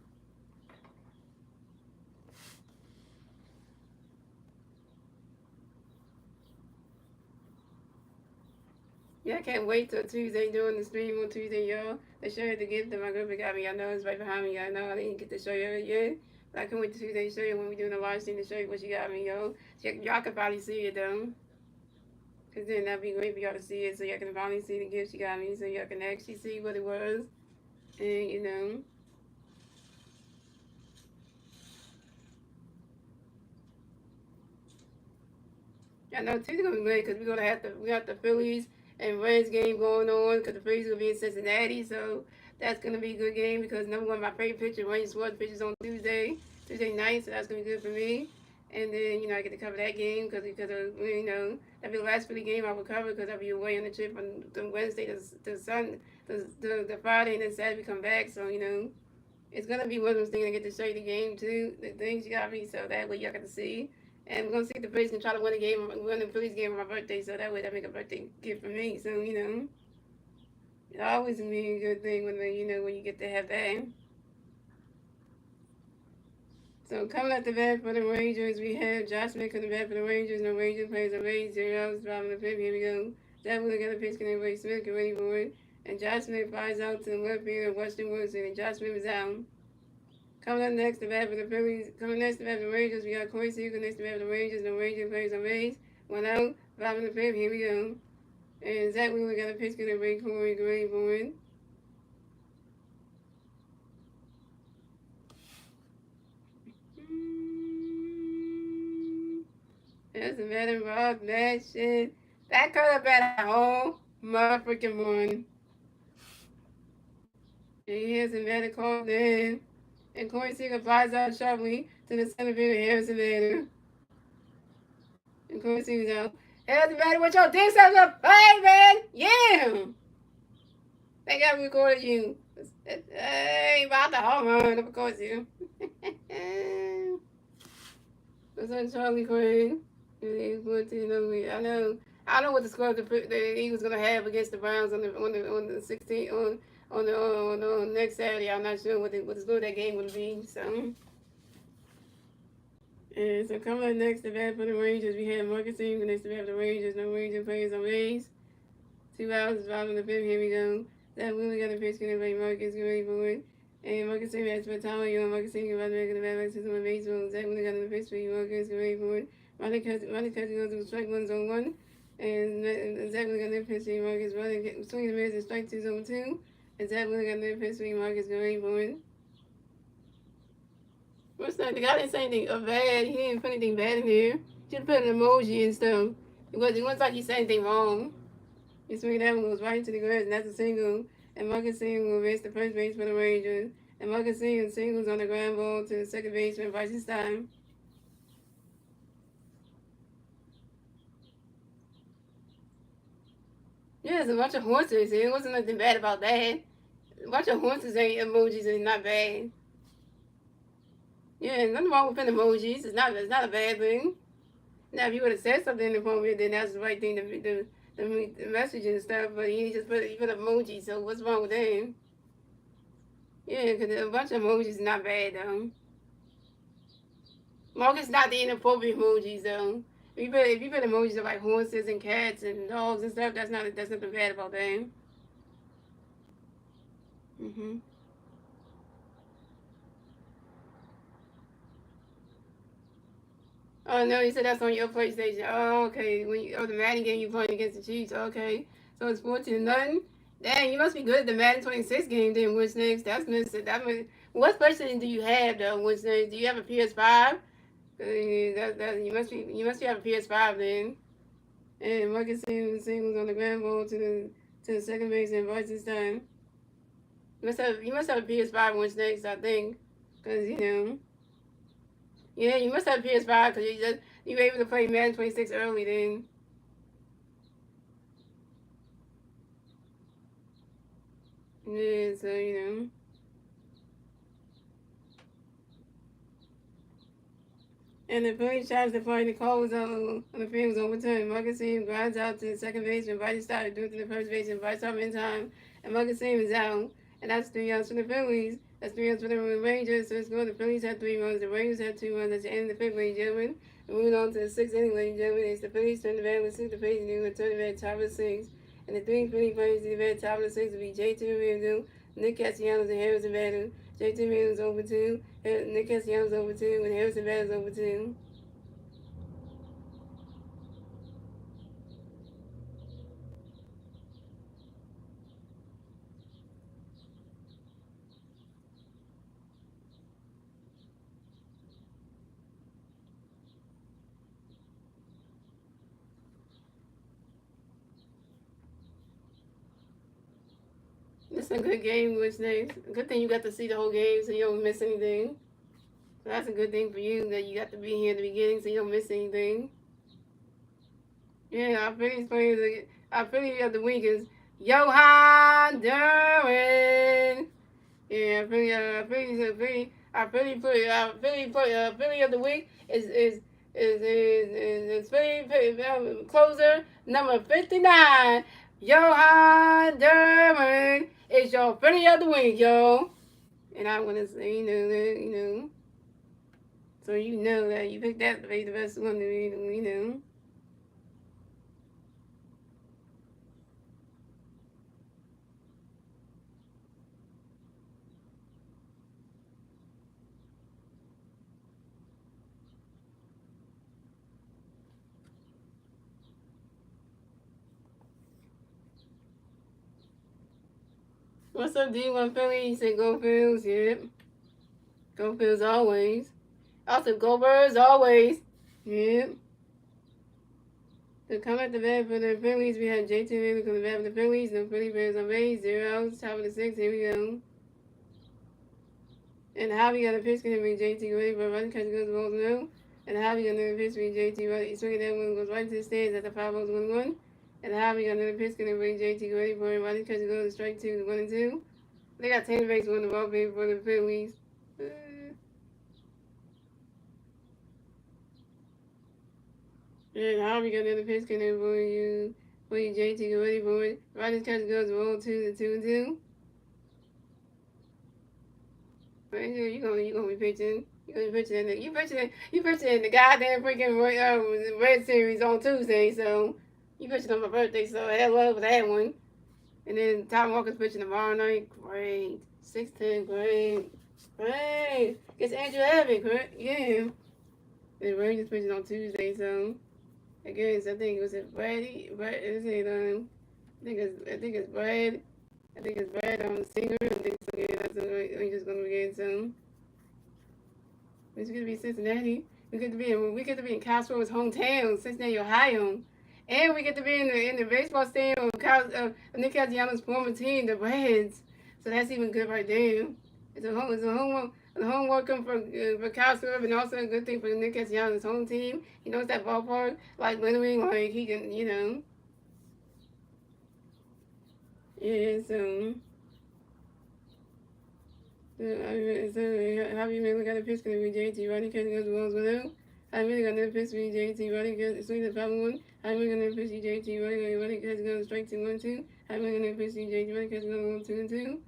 yeah, I can't wait till Tuesday doing the stream on Tuesday, y'all. To show you the gift that my girlfriend got me. I know it's right behind me. I know I didn't get to show you it yet. But I can't wait till Tuesday to show you when we're doing the live stream to show you what she got me, yo. Y'all can probably see it though. Because then that'd be great for y'all to see it so y'all can finally see the gift she got me so y'all can actually see what it was. And, you know. I know Tuesday's going to be great because we got the Phillies and Reds game going on because the Phillies will be in Cincinnati. So that's going to be a good game because number one, my favorite pitcher, Wayne Schwartz, pitches on Tuesday night. So that's going to be good for me. And then, you know, I get to cover that game because of, you know, that'll be the last Philly game I will cover because I'll be away on the trip from Wednesday to Friday, and then Saturday we come back. So, you know, it's going to be one of those things I get to show you the game too, the things you got me, so that way y'all get to see. And we're gonna see if the Phillies can try to win the Phillies game on my birthday. So that way, that make a birthday gift for me. So it always be a good thing when when you get to have that. So coming at the bat for the Rangers, we have Josh Smith coming bat for the Rangers. The Rangers plays a Rays 0 outs, 5 in the fifth. Here we go. Jack Wheeler got a pitch, can Ray Smith get ready for it. And Josh Smith flies out to the left field of Weston Wilson, and Josh Smith is out. Coming up next, the bat for the Phillies. Coming next, the bat for the Rangers, we got Corey Seager next, the bat for the Rangers. The Rangers plays a Rays. 1 out, 5 in the fifth. Here we go. And Zach Wheeler got a pitch, can Ray Corey get ready for it. Doesn't matter about that shit. That could have been a whole motherfucking one. And here's a man called in. And Corey Seager flies out sharply to the center field of Harrison Bader. And Corey Seager's out. Harrison Bader, what your dick says up? Hey, man! Yeah! They got recorded you. Hey, about the home run, of course, you. What's on Charlie Quinn? I know what the score the Eagles gonna have against the Browns on the 16th on next Saturday. I'm not sure what the score of that game will be. So, and so coming up next, the bat for the Rangers, we have Marcus Sims next to bat for the Rangers. No Ranger players on Rays. 2 hours, 5 in the fifth. Here we go. That really got a pitch. Gonna play Marcus. Get ready for it. And Marcus Sims has been telling you, Marcus Sims about to make the bat back to the baseball. Zach really got a pitch for you, Marcus. Get ready for it. Ronnie Cousin goes to strike 1 on 1. And Zach really got their pitch for you, Marcus. Swinging the mids and strike 2 on 2. And Zach really got their pitch for you, Marcus. Get ready for it. What's that? The guy didn't say anything bad. He didn't put anything bad in here. Just put an emoji and stuff. It wasn't like he said anything wrong. He swinging that one goes right into the grass, and that's a single. And Marcus Sims will race the first base for the Rangers. And Marcus Sims singles on the ground ball to the second baseman, Weissenstein. Yeah, it's a bunch of horses. It wasn't nothing bad about that. A bunch of horses ain't emojis and not bad. Yeah, nothing wrong with putting emojis. It's not a bad thing. Now, if you would have said something in the phone, then that's the right thing the message and stuff. But he put emojis. So what's wrong with that? Yeah, because a bunch of emojis is not bad though. Long as it's not the inappropriate emojis though. If you put emojis of like horses and cats and dogs and stuff, that's nothing bad about that. Oh no, you said that's on your PlayStation. Oh, okay. The Madden game you playing against the Chiefs. Okay, so it's 14-0. Dang, you must be good at the Madden 26 game then. What's next? That's missing. What PlayStation do you have though? What's next? Do you have a PS5? You must have a PS5 then. And Marcus Sims singles on the ground ball to the second base and Weissenstein. You must have a PS5 once next, I think, because yeah, you must have a PS5 because you were able to play Madden 26 early then. Yeah, so And the Phillies tries to find the calls on the field was overturned. Marcus Sims grinds out to the second base and Vice started due to the first base and Vice in time. And Marcus Sims is out. And that's 3 outs for the Phillies. That's 3 outs for the Rangers. So it's good. The Phillies had 3 runs. The Rangers had 2 runs. That's the end of the fifth, ladies and gentlemen. And moving on to the 6th inning, ladies and gentlemen. It's the Phillies turn the bat with 6. The Phillies new turn the bat top of the 6. And the 3 Philly players in the bat top of the 6 will be J.T. Realmuto, Nick Castellanos, and Harrison Bader. J.T. Realmuto's over 2. Nick Castellanos over 2. And Harrison Bader's over 2. It's a good game, what's next? Good thing you got to see the whole game so you don't miss anything. So that's a good thing for you that you got to be here at the beginning so you don't miss anything. Yeah, our Philly of the week is Johan Duran. Yeah, Philly of the week is is Philly closer number 59, Johan Derman. It's your Philly of the week, yo. And I'm gonna say, so you know that you picked that to be the best one, you know. What's up, D1 Philly? He said go Phils, yep. Go Phils always. Also, go Birds always. Yep. To come at the bat for the Phillies, we have JT Miller coming back for the Phillies. No Philly Bears on base. 0 outs. Top of the sixth. Here we go. And Javi got a pitch going to be JT ready for a run. Catch goes the balls no. And Javi got another pitch for JT ready. He's swinging that one goes right to the stands at the 5 balls 1 1. And Javi got another pitch going to be JT ready for a run. Catch goes strike 2 1 and 2. They got 10 base on the ball game for the Phillies. And Javi got another pitch going to be for you JT ready for it. Riders catch goes the ball 2 2 and 2. Right here, you gonna be pitching. You gonna be pitching in you pitching in the goddamn freaking Red Series on Tuesday. So you pitching on my birthday. So hell love with that one. And then Tom Walker's pitching tomorrow night. Great, 6-10. Great, great. Gets Andrew Abbott. Correct? Yeah. And Rangers pitching on Tuesday. So I guess I think it was Brady. Brad. Is it I think it's Brad. I think it's Brad on the singer. I think so. Yeah, that's what we're just gonna be getting soon. It's gonna be Cincinnati. We get to be in Cosgrove's hometown, Cincinnati, Ohio, and we get to be in the baseball stadium of Nick Castellanos' former team, the Reds. So that's even good right there. It's a home welcome for Cosgrove, and also a good thing for Nick Castellanos' home team. He knows that ballpark like literally, like he can, yeah. So have you really got a pitch going to be JT running because it goes balls without? I really got another pitch to be JT running because it's swing the foul one. I really got another pitch to JT running because it goes strike 2 1 2. I really got another pitch to JT running because it goes 2 and 2.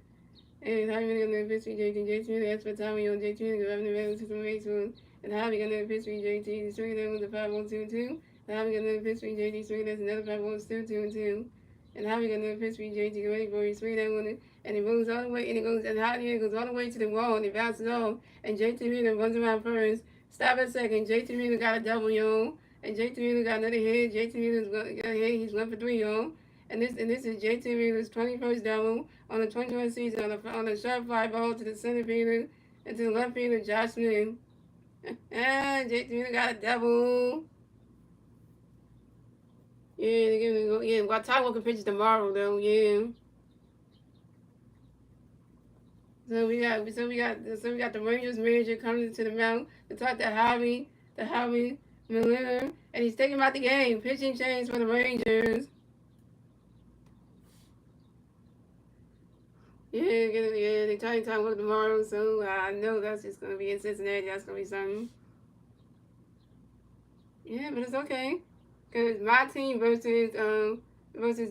And I really got another pitch to JT really that's for Tommy on JT because I'm the regular system base one. And how we got another pitch to JT swinging that was a 5 1 2 and 2. And how we got another pitch to JT swinging that's another 5 1 2 2 and 2. And how we got another pitch to JT ready for you swing that one and it moves all the way, and it goes, and Javier goes all the way to the wall, and it bounces off, and JT Miller runs around first. Stop a second. JT Miller got a double, yo, and JT Miller got another hit. JT Miller's got a hit. He's 1 for 3, yo, and this is JT Miller's 21st double on the 21st season on a sharp fly ball to the center fielder and to the left fielder, Josh Smith. And JT Miller got a double. Yeah, they're gonna go. Yeah, well, Ty Walker pitches tomorrow, though. Yeah. So we got the Rangers manager coming to the mound to talk to Javi Miller, and he's taking him out the game. Pitching change for the Rangers. Yeah, they talking about tomorrow, so I know that's just gonna be in Cincinnati. That's gonna be something. Yeah, but it's okay, cause my team versus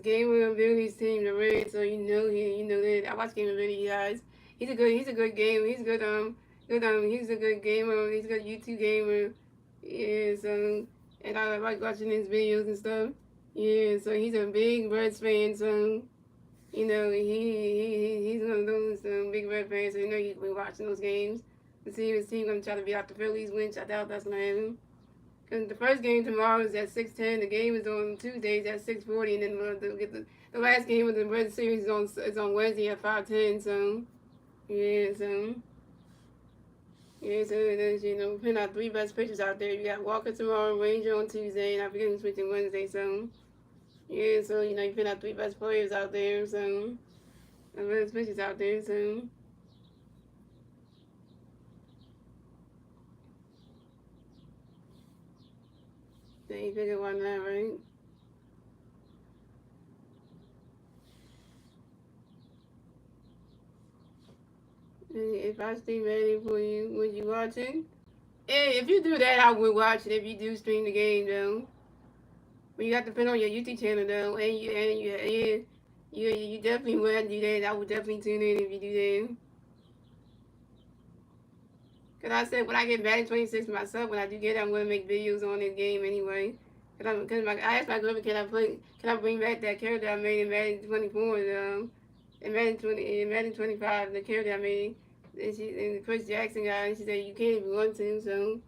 Gamer and Billy's team, the Reds. So you know that I watch Gamer and Billy, guys. He's a good gamer. He's a good gamer. He's a good YouTube gamer. Yeah, so and I like watching his videos and stuff. Yeah, so he's a big Reds fan. So he's one of those big Red fans. So he's been watching those games. To see his team gonna try to beat out the Phillies, which I doubt that's gonna happen. Cause the first game tomorrow is at 6:10. The game is on Tuesdays at 6:40, and then the last game of the Red Series is on Wednesday at 5:10. So yeah, so. Yeah, so there's, putting out 3 best pitchers out there. You got Walker tomorrow, Ranger on Tuesday, and I forget who's pitching Wednesday, so. Yeah, so, you put out 3 best players out there, so. The best pitchers out there, so. So you figure why not, right? And if I stay ready for you, would you watch it? Hey, if you do that, I would watch it. If you do stream the game, though, but you have to put it on your YouTube channel, though, and you definitely would do that. I would definitely tune in if you do that. Cause I said when I get Madden 26 myself, when I do get it, I'm gonna make videos on this game anyway. I asked my girlfriend, can I bring back that character I made in Madden 24, in Madden 25, the character I made, and the Chris Jackson guy, and she said you can't if you want to, so,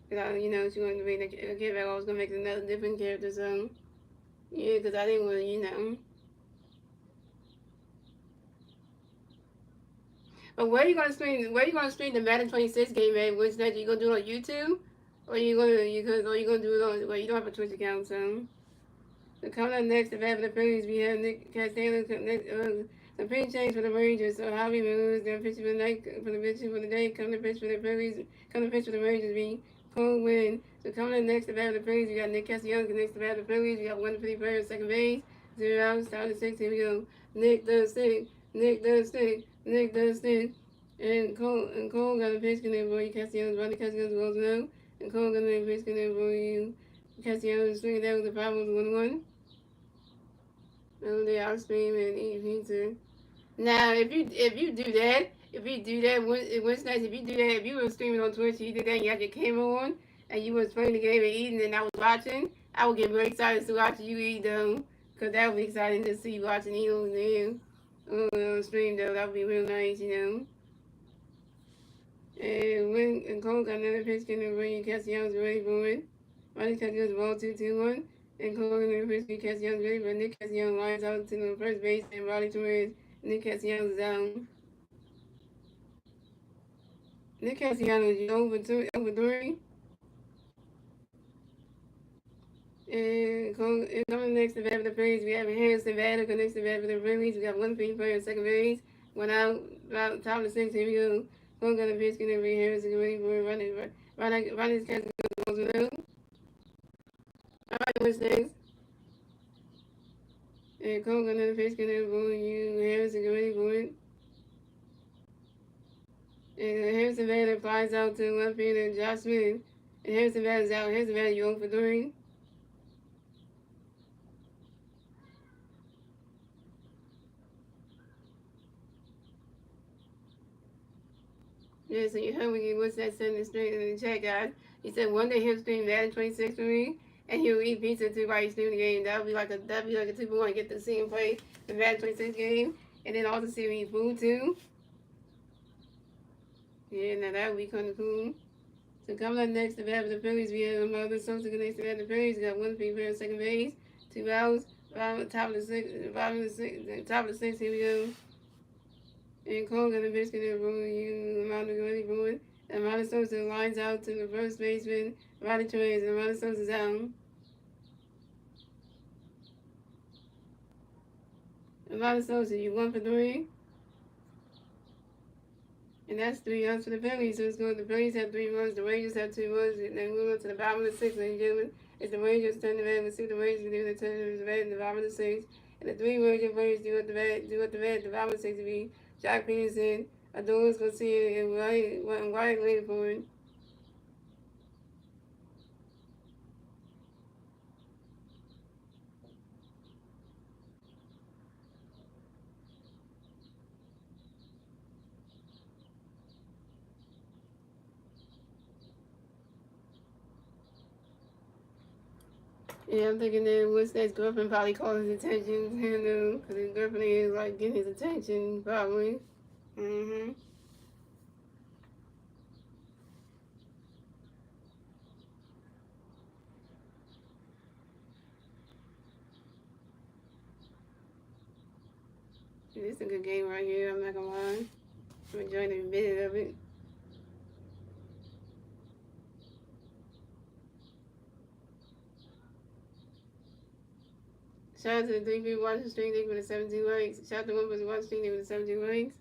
she wanted to bring the character back. I was gonna make another different character, so, yeah, cause I didn't want to. But where you gonna stream? Where you gonna stream the Madden 26 game at? Which that you gonna do it on YouTube, or you gonna do it on? Well, you don't have a Twitch account, so. So coming up next, the bat for the Phillies, we have Nick Castellanos. The pitch change for the Rangers. So Javi moves their pitch for the night, for the pitch for the day. Coming to pitch for the Phillies. Coming to pitch for the Rangers. Be cold wind. So coming up next, the bat for the Phillies, we got Nick Castellanos. Next, the bat for the Phillies, we got 1 player, second base. 0 outs, down to 6. Here we go. Nick does stick. Nick does stick. Nick does stick. And Cole got a pitch connect for you. Castellanos, Ronnie Castellanos goes no. And Cole got a pitch connect for you. Castellanos swinging that with the 5-1-1. Oh, they are streaming and eat pizza. Now, what's nice if you do that, if you were streaming on Twitch, you did that, and you had your camera on, and you was playing the game and eating, and I was watching, I would get very excited to watch you eat though, cause that would be exciting to see you watching eat on the stream though. That would be real nice. And Cole got another pitch in the ring, Castellanos ready for it. Ronnie touches the ball 2-2-1. And Cole got another pitch, Castellanos ready, but Nick Castellanos lines out to the first base, and Ronnie Torres, Nick Castellanos is down. Nick Castellanos, you over 3. And coming next to bat for the Phillies, we have Harrison Bader next to bat for the Phillies. We got 1 player at second base. One out, top of the 6. Here we go. Cole got a pitch, going to be Harrison ready for Ronnie's catch goes around. All right, what's next? And Cole got another pitch, going to be you. Harrison ready for it. And Harrison Bader flies out to left fielder Josh Smith. And Harrison Bader's out. Harrison Bader, you 0 for 3. Yeah, so you heard me. What's that sentence straight in the chat, guys? He said one day he'll stream Madden 26 for me, and he'll eat pizza too while he's streaming the game. That'd be like a 2-1. Get to see him play the Madden 26 game, and then also see him eat food too. Yeah, now that would be kind of cool. So coming up next, the bat for the Phillies, we have Mother Sosa next to the Phillies. Got 1 player at second base, 2 outs, top of the 6, top of the 6. Here we go. And Cole got a biscuit and roll you amount of ready for it. And Ronnie Sosa lines out to the first baseman, Ronnie Torres, and Ronnie Sosa's out. And Ronnie Sosa, you 1 for 3. And that's 3 outs for the Phillies. So it's going. The Phillies have 3 runs, the Rangers have 2 runs, and then move on to the bottom of the 6, ladies and gentlemen. It's the Rangers turn the bat. Let's see what the Rangers do. They turn the bat in the bottom of the 6. And the 3 Ranger players do at the bat, the bottom of the 6 to be Jack Peterson, Adolis Garcia, and Wyatt Ladeford. Yeah, I'm thinking that what's that girlfriend probably calling his attention, because his girlfriend is like getting his attention, probably. Mm-hmm. This is a good game right here, I'm not gonna lie. I'm enjoying every minute of it. Shout out to the 3 people watching the stream, thank you for the 17 likes. Shout out to 1 person watching the stream, thank you for the 17 likes.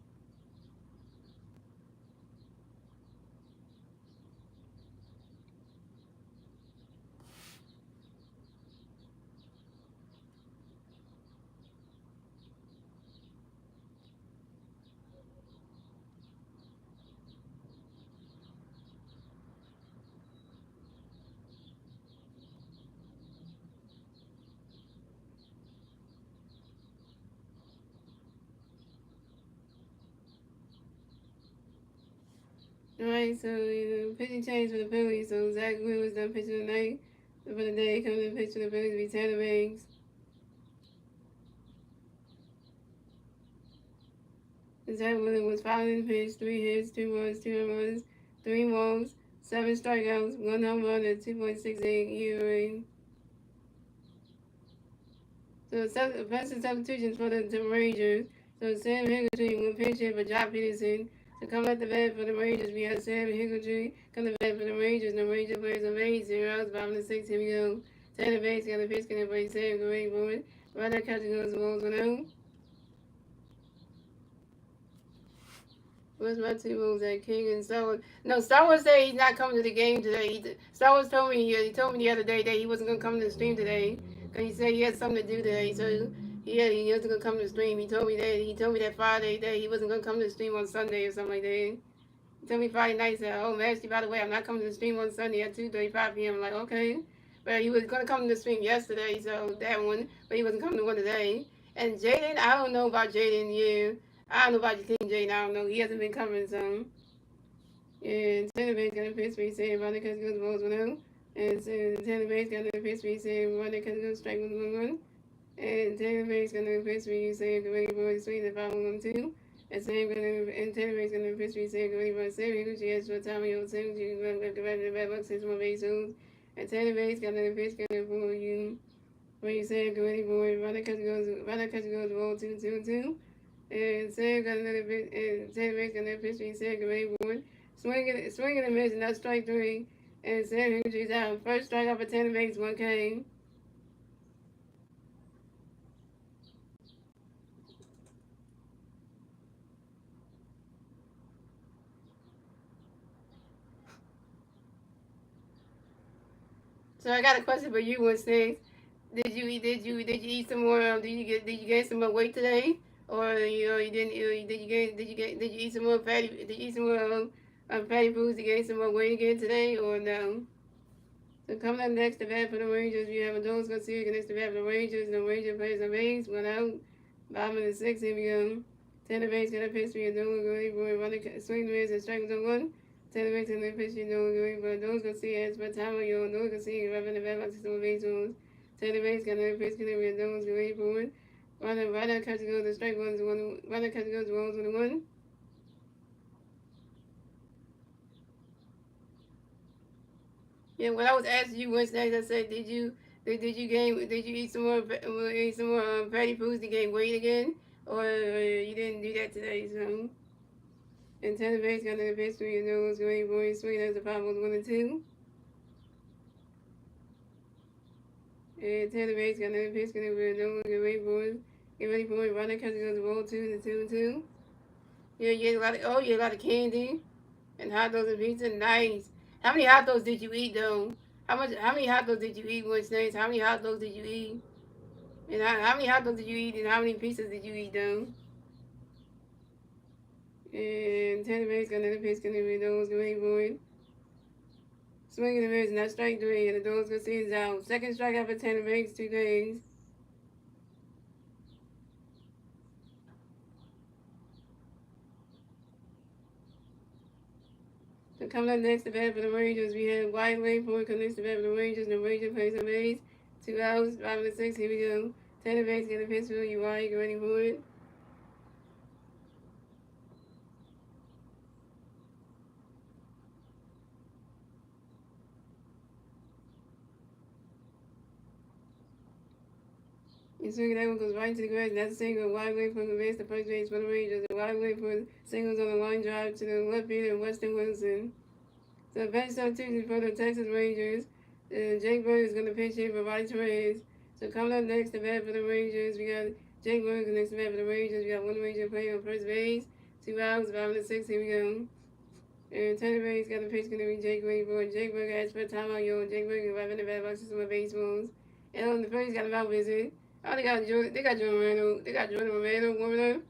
Alright, so pitching change for the Phillies. So Zach Wheeler was done pitching tonight. For the day, coming to pitch for the Phillies be Tanner Banks. Zach Wheeler was 5 innings pitched, 3 hits, 2 runs, 2 runs, 3 walks, 7 strikeouts, 1 home run, and 2.68 ERA. So offensive substitutions for the Rangers. So Sam Hickory will pitch hit for Jock Peterson. So come at the bat for the Rangers. We have Sam Hickory come to bat for the Rangers. The Ranger players are made 0 outs, 5-6. Here we go. Tanner Banks got a pitch can play Sam Gray forward. Right now catching those balls 1-0. Where's my two moves at King and Star Wars? No, Star Wars said he's not coming to the game today. Star Wars told me he told me the other day that he wasn't gonna come to the stream today because he said he had something to do today. So he wasn't gonna come to the stream. He told me that Friday that he wasn't gonna come to the stream on Sunday or something like that. He told me Friday night. He said, "Oh, Master, by the way, I'm not coming to the stream on Sunday at 2:35 p.m." I'm like, okay, but he was gonna come to the stream yesterday, so that one, but he wasn't coming to one today. And Jaden, I don't know about Jaden. Yeah. I don't know about your team, Jaden. I don't know. He hasn't been coming, so. And Tanner Bates got a pitch for saying Ronnie Cuts goes balls 1-0. And Tanner Bates got a pitch for saying Ronnie Cuts goes strike 1-1. And Tanner Bates got a pitch for saying the ready boy sweet at 5-1-2. And Tanner Bates got a pitch for saying the ready boy Sam Higuchi has for Tommy O. Sam Higuchi left the bad luck 6 more base holes. And Tanner Bates got a pitch for you. Where you say the ready boy Ronnie Cuts goes ball 2-2-2. And Sam got another pitch, and Tanner Bates got another pitch for saying the ready boy. Swinging and missing, that's strike 3. And Sam Higuchi's out. First strikeout for Tanner Bates, 1K. So I got a question for you, Winston. Did you eat some more? Did you gain some more weight today, or you didn't? Did you eat some more fatty? Did you eat some more fatty foods to gain some more weight again today, or no? So coming up next, the bat for the Rangers, we have a Jones Garcia against the bat for the Rangers. The Ranger plays a base, 1 out, 5-6. Here we go. Tanner Bates got a pitch for your Jones Garcia, running swing the miss and strike 1. Tanner Bates got a pitch for your Jones Garcia, but Jones Garcia has for time of your Jones Garcia, rubbing the bat box to the base holes. Tanner Bates got a pitch for your Jones Garcia forward. Runner catch goes the strike 1, runner catch goes the balls 1-1. Yeah, when I was asking you what's next, I said, did you eat some more fatty foods to gain weight again, or you didn't do that today? So, and Tanner Bates got another pitch for your nose, great boy, sweet as the 5-1-2. And Tanner Bates got another pitch for your nose, great boy, get ready for it. Runner catch goes the ball 2-2-2. Yeah, you ate a lot of candy and hot dogs and pizza. Nice. How many hot dogs did you eat though? How many hot dogs did you eat, Wednesdays? How many hot dogs did you eat? And how many hot dogs did you eat? And how many pizzas did you eat though? And Tanner Bates got another pitch gonna be those great boy. Swinging the miss, and that's strike 3. And the dogs gonna see his out. Second strikeout for Tanner Bates, 2 Ks. So coming up next, the bat for the Rangers, we have White Wayford coming next to bat for the Rangers. The Rangers plays a base, 2 outs, 5-6. Here we go. Tanner Bates got a pitch for you, White, get ready for it. And swinging that one goes right to the grass. That's a single. Wide way from the base to first base for the Rangers. A wide way for singles on the line drive to the left field and Weston Wilson. So bench substitution for the Texas Rangers. Jake Bird is going to pitch in for Roddy Torres. So coming up next, the bat for the Rangers, we got Jake Bird next to bat for the Rangers. We got one Ranger playing on first base. 2 outs, 5-6. Here we go. And Tanner Bates got the pitch going to be Jake Bird. Jake Bird has for timeout, yo. Jake Bird is in the bat box to some baseballs. And the Phillies got a mouth visit. Oh, they got Jordan Romano warming up.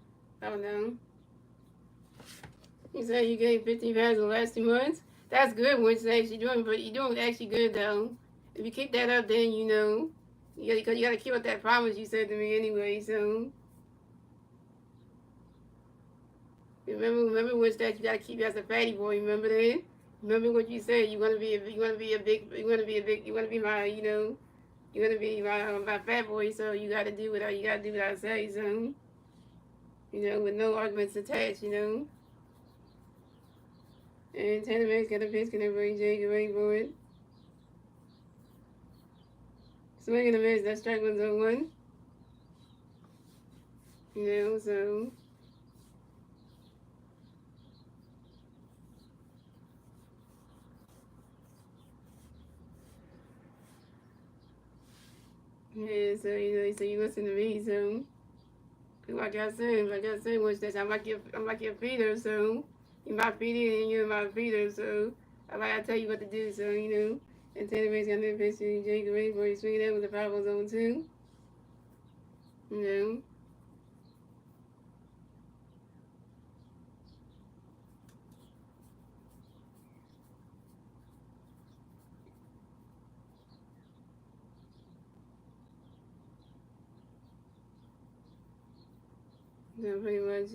Oh no. He said you gained 15 pounds in the last 2 months. That's good, Wednesday. You're doing actually good though. If you keep that up, then you know, you gotta keep up that promise you said to me anyway. So Remember when that you gotta keep you as a fatty boy. Remember that? Remember what you said. You wanna be a big. You wanna be a big. You wanna be my. You wanna be my fat boy. So you gotta do what I say. So with no arguments attached. And Tanner Mays got a pitch. Can everybody Jake wait for it? Swing and a miss. That's strike 1-1. So. Yeah, so you listen to me, so like I said, was that I'm like your feeder, so you my feeder and you're my feeder, so I tell you what to do, so And Taylor Ray's got no pitch to Jake Ray for his swing that with the power zone too, you know. So pretty much.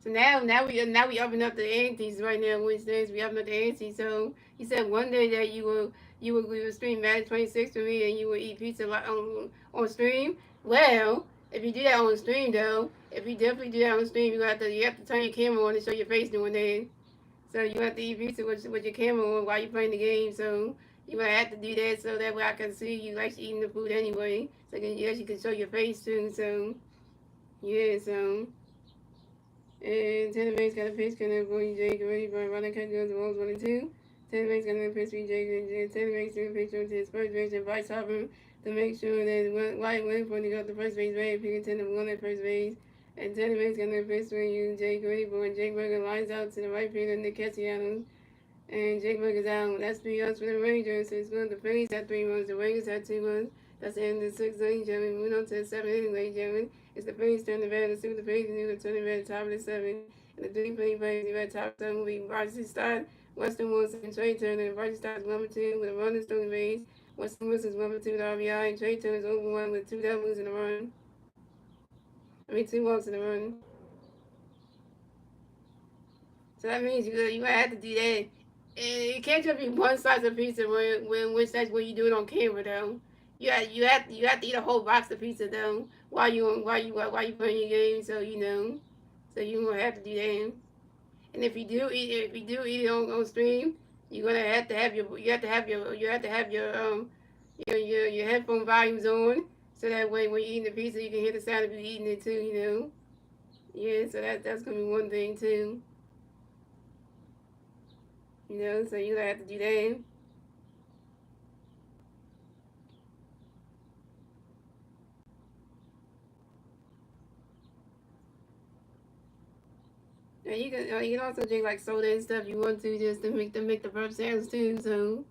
So now we upping up the antes right now. Wednesdays we upping up the antes. So you said one day that you will stream Madden 26 for me and you will eat pizza on stream. Well, if you do that on stream though, if you definitely do that on stream, you have to turn your camera on and show your face doing that. So you have to eat pizza with your camera on while you're playing the game. So you might have to do that so that way I can see you actually eating the food anyway. So you can show your face too. So yeah, so. And Tanner Bates got a pitch, kind of boy Jake ready for running cut goes the balls 1-2. Tanner Bates got a pitch for Jake and Tanner Bates threw a pitch to his first base and Bryce Harper to make sure that White went for to go to first base ready, picking 10 1 at first base. And Tanner Bates got a pitch for you, Jake ready for Jake Burger lines out to the right field and the Castellanos. And Jake Burger's out. That's 3 outs for the Rangers. So it's good. The Phillies had 3 runs. The Rangers had 2 runs. That's the end of the 6th inning, gentlemen. Moving on to the 7th inning, ladies and gentlemen. It's the Phillies turn the bat. Let's see what the Phillies can do to turn the bat at the top of the 7th. And the 3 Phillies at the top of the 7th will be Bryson Stott, Weston Wilson, and Trey Turner. And Bryson Stott is number 2 with a run and stolen base. Weston Wilson is number 2 with RBI. And Trey Turner is over 1 with 2 doubles in a run. 2 walks in a run. So that means you might have to do that. And it can't just be one slice of pizza which that's when you do it on camera though. You have to eat a whole box of pizza though while you playing your game. So you gonna have to do that. And if you do eat it on stream, you're gonna have to have your headphone volumes on. So that way when you're eating the pizza, you can hear the sound of you eating it too. Yeah, so that's gonna be one thing too. So you have to do that. And you can also drink like soda and stuff you want to just to make the burp sounds too. So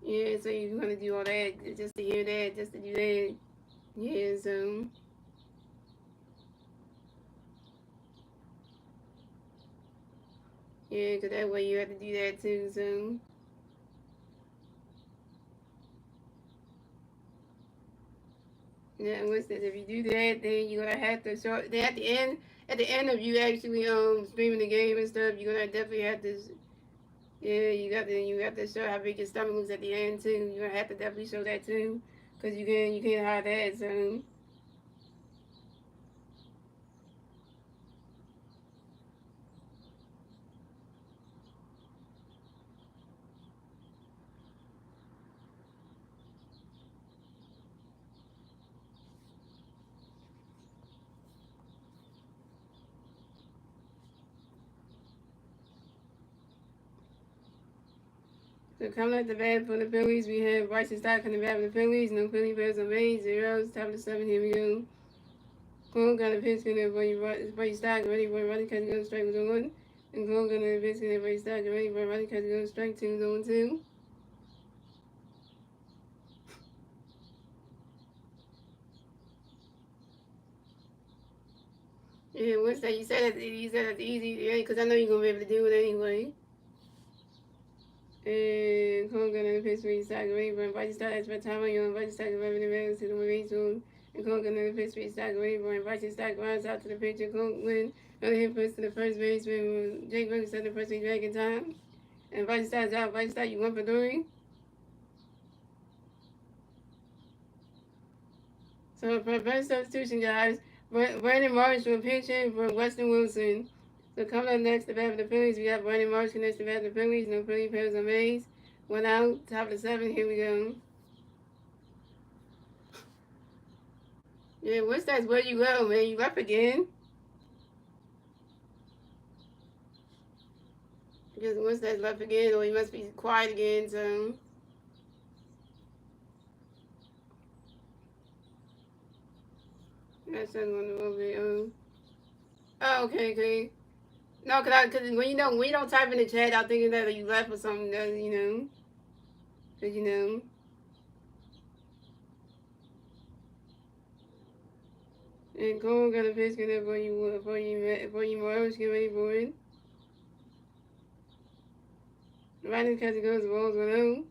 yeah, so you want to do all that just to hear that, just to do that. Yeah, so yeah, cause that way you have to do that too. So yeah, what's this? If you do that, then you're gonna have to show. Then at the end of you actually streaming the game and stuff, you're gonna definitely have to. Yeah, you have to show how big your stomach looks at the end too. You're gonna have to definitely show that too, cause you can't hide that. So. So coming at the bat for the Phillies, we have Bryson Stott coming back for the Phillies. No Philly Bears on base. 0s. Top of the 7th. Here we go. Cole got a pitch in there for you Stott. Ready for running cut to go strike was on 1. And Cole got a pitch in there for you Stott. Ready for running cut to go strike 2 on 2. Yeah, what's that? You said that's easy, yeah, because I know you're gonna be able to do it anyway. And Congo and Pittsburgh stock rate for invited stock as per time on your invited stock revenue values to the marine zone. And Congo and Pittsburgh stock rate for invited stock runs out to the pitcher. Congo win. Another hit puts to the first baseman. Jake Burger set the first base back in time. And invited stock's out. Invited stock, you 1 for 3. So for first substitution, guys, Brandon Marsh will pitch in for Weston Wilson. So coming up next, the bat for the Phillies, we got Brandon Marsh connects the bat for the Phillies. No Philly pairs on base. 1 out, top of the 7. Here we go. Yeah, what's that? Where you go, man? You up again? Because what's that left again? Or he must be quiet again, so. That's not one of them. Oh, okay, okay. No, cause when you don't type in the chat, I'm thinking that you left or something, cause And Cole got a pitch connect for you more. Get ready for it. Right in catch goes the balls with him.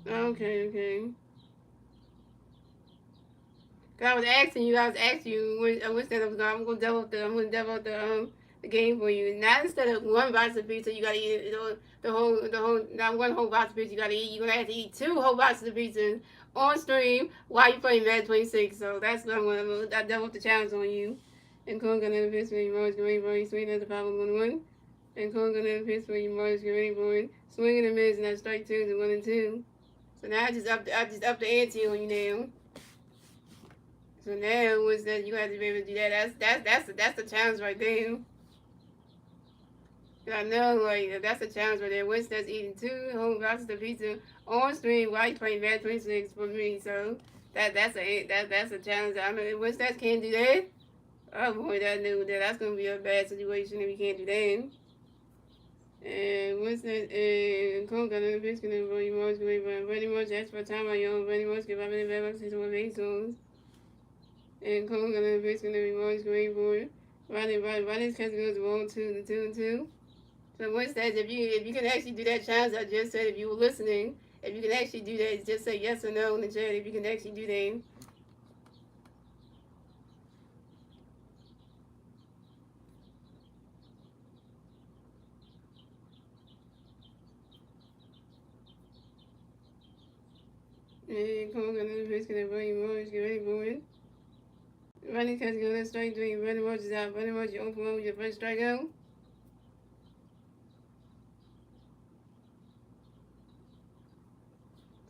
Okay, okay. I was asking you, which that I'm gonna double up the game for you. Now instead of one box of pizza, you gotta eat not one whole box of pizza. You gotta eat. You're gonna have to eat 2 whole boxes of pizza on stream while you playing Madden 26. So that's what I double up the challenge on you. And Cole gonna have a pitch for you, Morris Green, for you, sweet as the 5-1-1. And Cole gonna have a pitch for you, Morris Green, for it. Swinging and miss, and that's strike 2 to 1-2. So now I just up the ante on you now. So now was that you have to be able to do that. That's the challenge right there. I know, like that's a challenge right there. Winston's eating 2 whole boxes of pizza on stream while he's playing Bad 26 for me. So that's a challenge. I mean, Winston can't do that. Oh boy, that's gonna be a bad situation if he can't do that. And Winston and Cole got another pitch connect for you. Most great, but pretty much that's for time I own. Pretty much give up in the back box to 1 songs. And Cole got another pitch connect for most great for it. Riley's catch goes to 1-2 to 2-2. So once that, if you can actually do that challenge I just said, if you were listening, if you can actually do that, just say yes or no in the chat. If you can actually do that. And Cole got another pitch connect for you. Morris, get ready for it. Riley's catch goes to strike 3. Brandon Marsh is out. Brandon Marsh, you open with your first strikeout.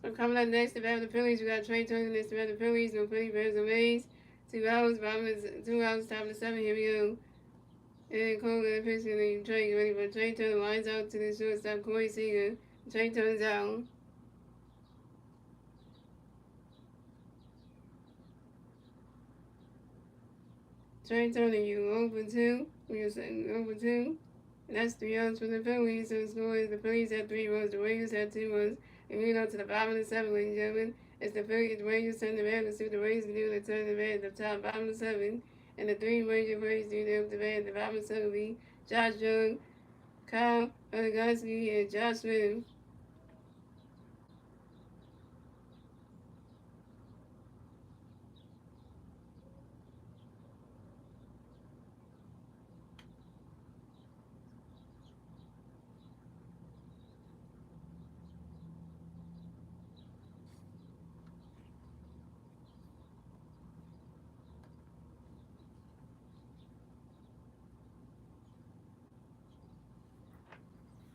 So coming up next, the bat of the Phillies, we got Trey Turner next to the Phillies. No Philly Bears no Mays. 2 hours, 2 hours, top of the 7. Here we go. And Cole got a pitch connect. Trey ready for Trey Turner. Lines out to the shortstop, Corey Seager. Trey Turner's out. Trey Turner, you 0 for 2. We are saying 0 for 2. And that's 3 outs for the Phillies. So the score is the Phillies had 3 runs, the Rangers had 2 runs. And moving on to the bottom of the 7, ladies and gentlemen. It's the Phillies, the Rangers turn the bat. Let's see what the Rangers can do. They turn the bat at the top, bottom of the 7. And the 3 Ranger Rays do the bat at the bottom of the 7 will be Josh Young, Kyle Odegaski, and Josh Smith.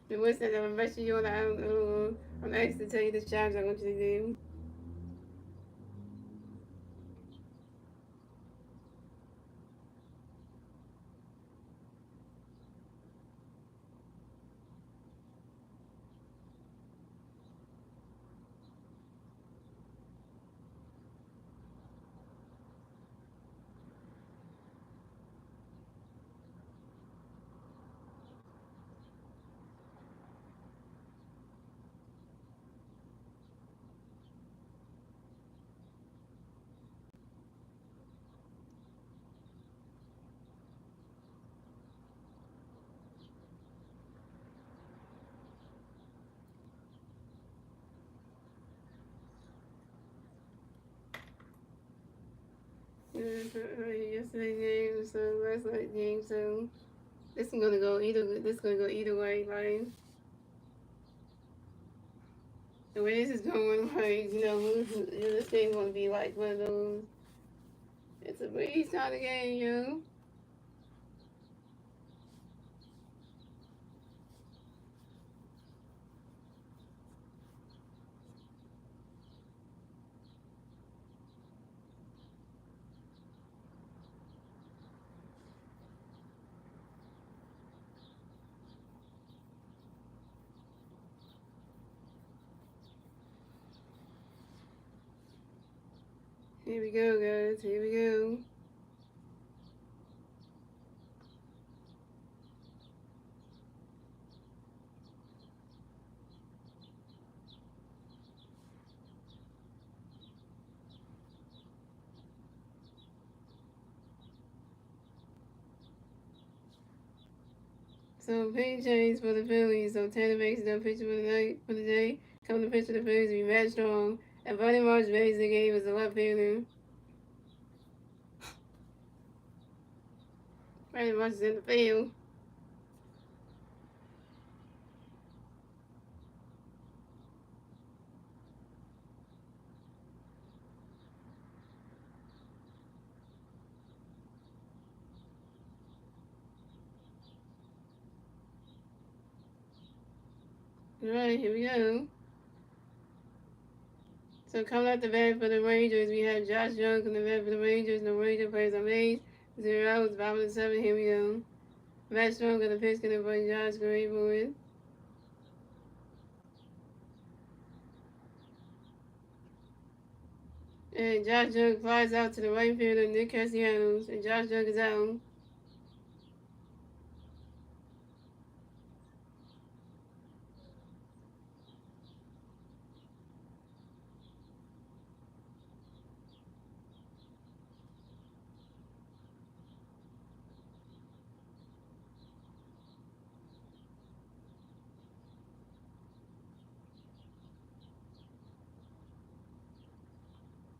The Winston, I'm rushing you on I'm asked to tell you this challenge I want you to do. Yesterday's game, so last night's game, so this is gonna go either. This is gonna go either way. Like the way this is going, like this game's gonna be like one of those. It's a breeze kind of game, yo. Here we go, guys. Here we go. So pitch change for the Phillies. So Tanner makes the pitcher for the night for the day. Come to pitch for the Phillies to be Matt Strong. And Buddy Marsh makes the game as a left fielder. Buddy Marsh is in the field. Alright, here we go. So coming out the bat for the Rangers, we have Josh Young coming the bat for the Rangers. No Ranger plays on base. 0 outs, 5-7. Here we go. Matt Strong got the pitch gonna play Josh Greenwood. And Josh Young flies out to the right fielder, Nick Castellanos. And Josh Young is out.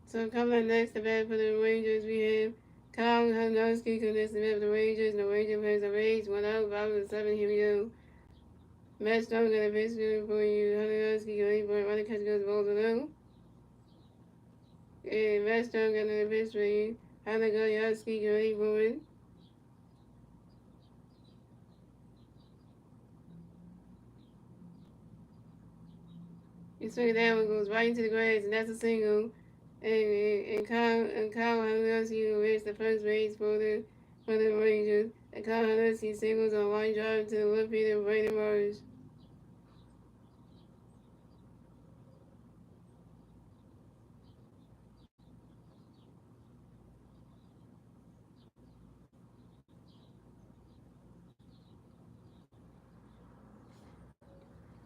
So coming up next, the bat for the Rangers, we have Kyle Hanowski coming next to the bat for the Rangers. No Ranger plays on base. 1 out, 5-7. Here we go. Matt Stone got a pitch good for you. Hanowski going for it. Running catch goes balls below. And Matt Stone got another pitch for you. Hanowski going for it. You swing it down, it goes right into the grass, and that's a single. And Kyle Hanowski will reach the first base for the Rangers. And Kyle Hanowski singles on line drive to the left fielder Brandon Marsh.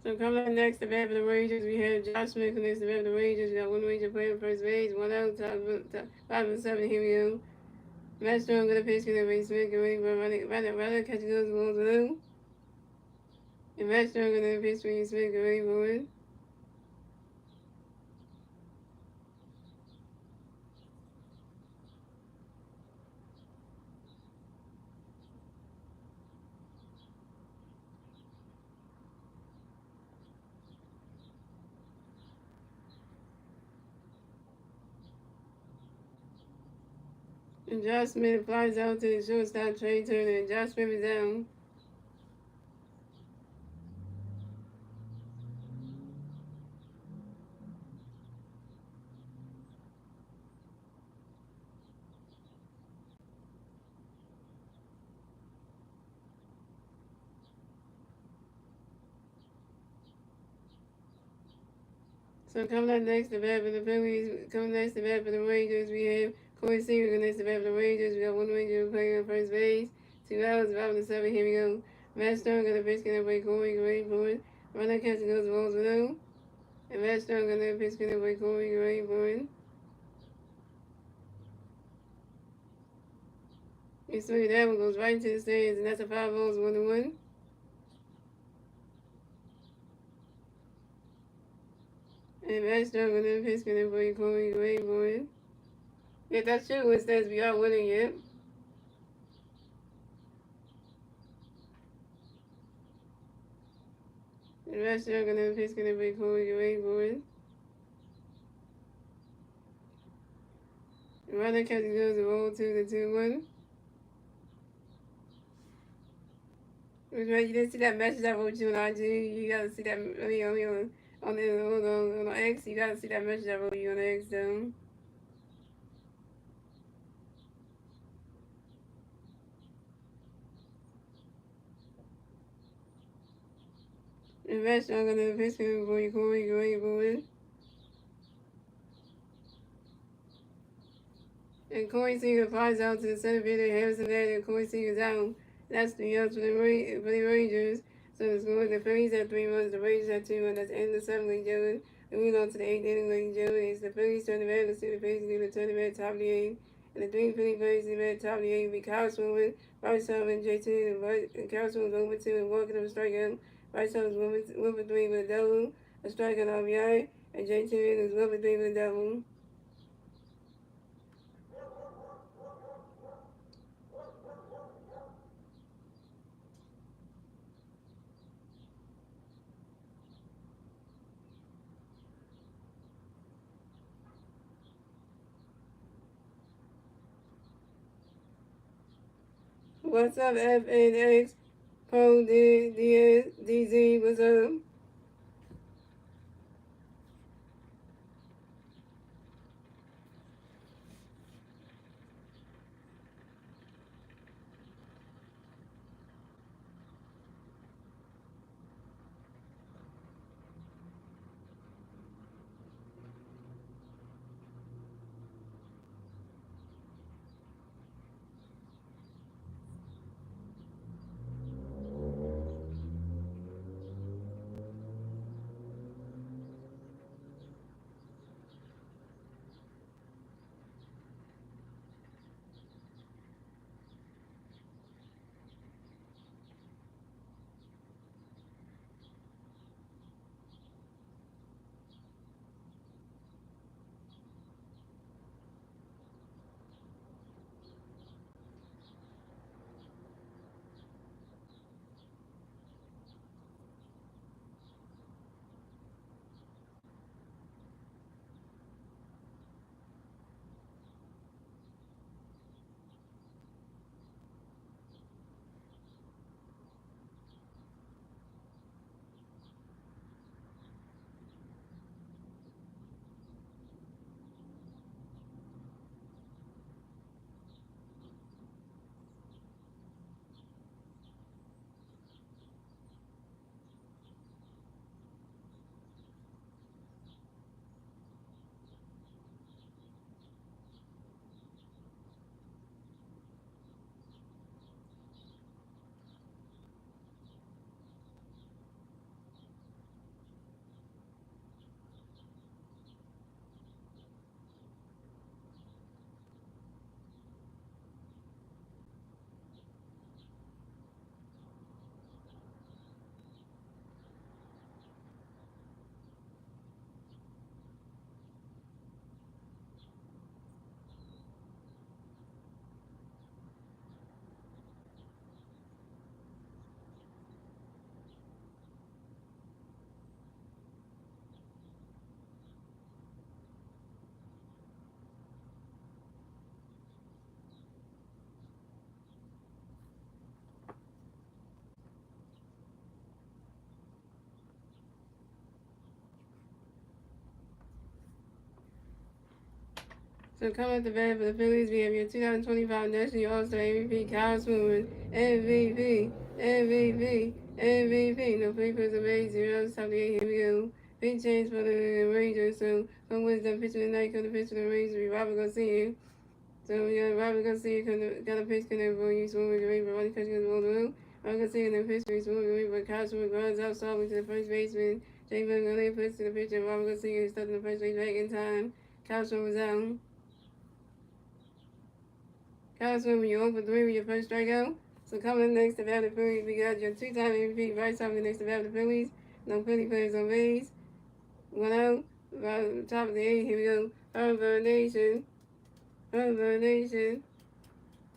So coming up next, the bat for the Rangers, we have Josh Smith next to the bat for the Rangers. We got one Ranger playing first base, 1 out, 5-7. Here we go. Matt Strong got a pitch to the base. Smith getting ready for running catch goes balls below. And Matt Strong got a pitch for Smith getting ready for it. And Josh Smith flies out to the shortstop Trey Turner. And Josh Smith is down. So coming up next, the bat for the Phillies. Coming next, the bat for the Rangers. We have Corey Seager next, the bat for the Rangers. We got one Ranger playing on first base. 2 outs, 5-7. Here we go. Matt Stone got a pitch gonna play Corey Gray for it. Runner catch goes balls below. And Matt Stone got a pitch gonna play Corey Gray for it. You swing that one goes right into the stands, and that's a 5 balls 1-1. And Matt Stone got a pitch gonna play Corey Gray for it. Yeah, that's true. It says we are winning it. The rest are gonna pitch gonna be Corey Wayboard. The runner catches goes the roll to the 2-1. You didn't see that message I wrote you on IG. You gotta see that. I mean, on X. You gotta see that message I wrote you on X though. The rest are gonna pitch gonna be Corey Wayboard. And Corey Seager flies out to the center field and Harrison Bader and Corey Seager's out. That's 3 outs for the Rangers. So the score, the Phillies have 3 runs, the Rangers have 2 runs. That's the end of the 7th, ladies and gentlemen. We move on to the 8th inning, ladies and gentlemen. It's the Phillies turn the red. Let's see the Phillies do the turn the red top of the 8th. And the three Phillies in the red top of the 8th will be Kyle Swimmer, Bryce Sullivan, JT, and Kyle Swimmer's over 2 and walking up a strikeout. Bryce Sullivan's 1 for 3 with a double, a strikeout RBI, and JT is 1 for 3 with a double. What's up, FNX? Paul DZ, what's up? So coming at the bat for the Phillies, we have your 2025 National All-Star MVP, Kyle Swimmer, MVP, MVP, MVP. No papers are made, 0 top of the 8, here we go. Big change for the Rangers, so some wisdom pitching tonight, come to pitch for the Rangers, we Robert Garcia. So we got Robert Garcia, got a pitch, can everyone use Swimmer, great, but Ronnie Country goes on the room. Robert Garcia in the pitch, Swimmer, great, but Kyle Swimmer runs out, softly to the first baseman. Jay Van Gundy puts to the pitch, and Robert Garcia is stuck in the first base back in time. Kyle Swimmer's out. Congressman, when you're 0 for 3 with your first strikeout. So coming next to bat the Phillies, we got your two-time MVP, Bryce Sullivan next to bat the Phillies. No Philly players on base. 1 out. Right top of the 8th, here we go. Third Nation. Nation.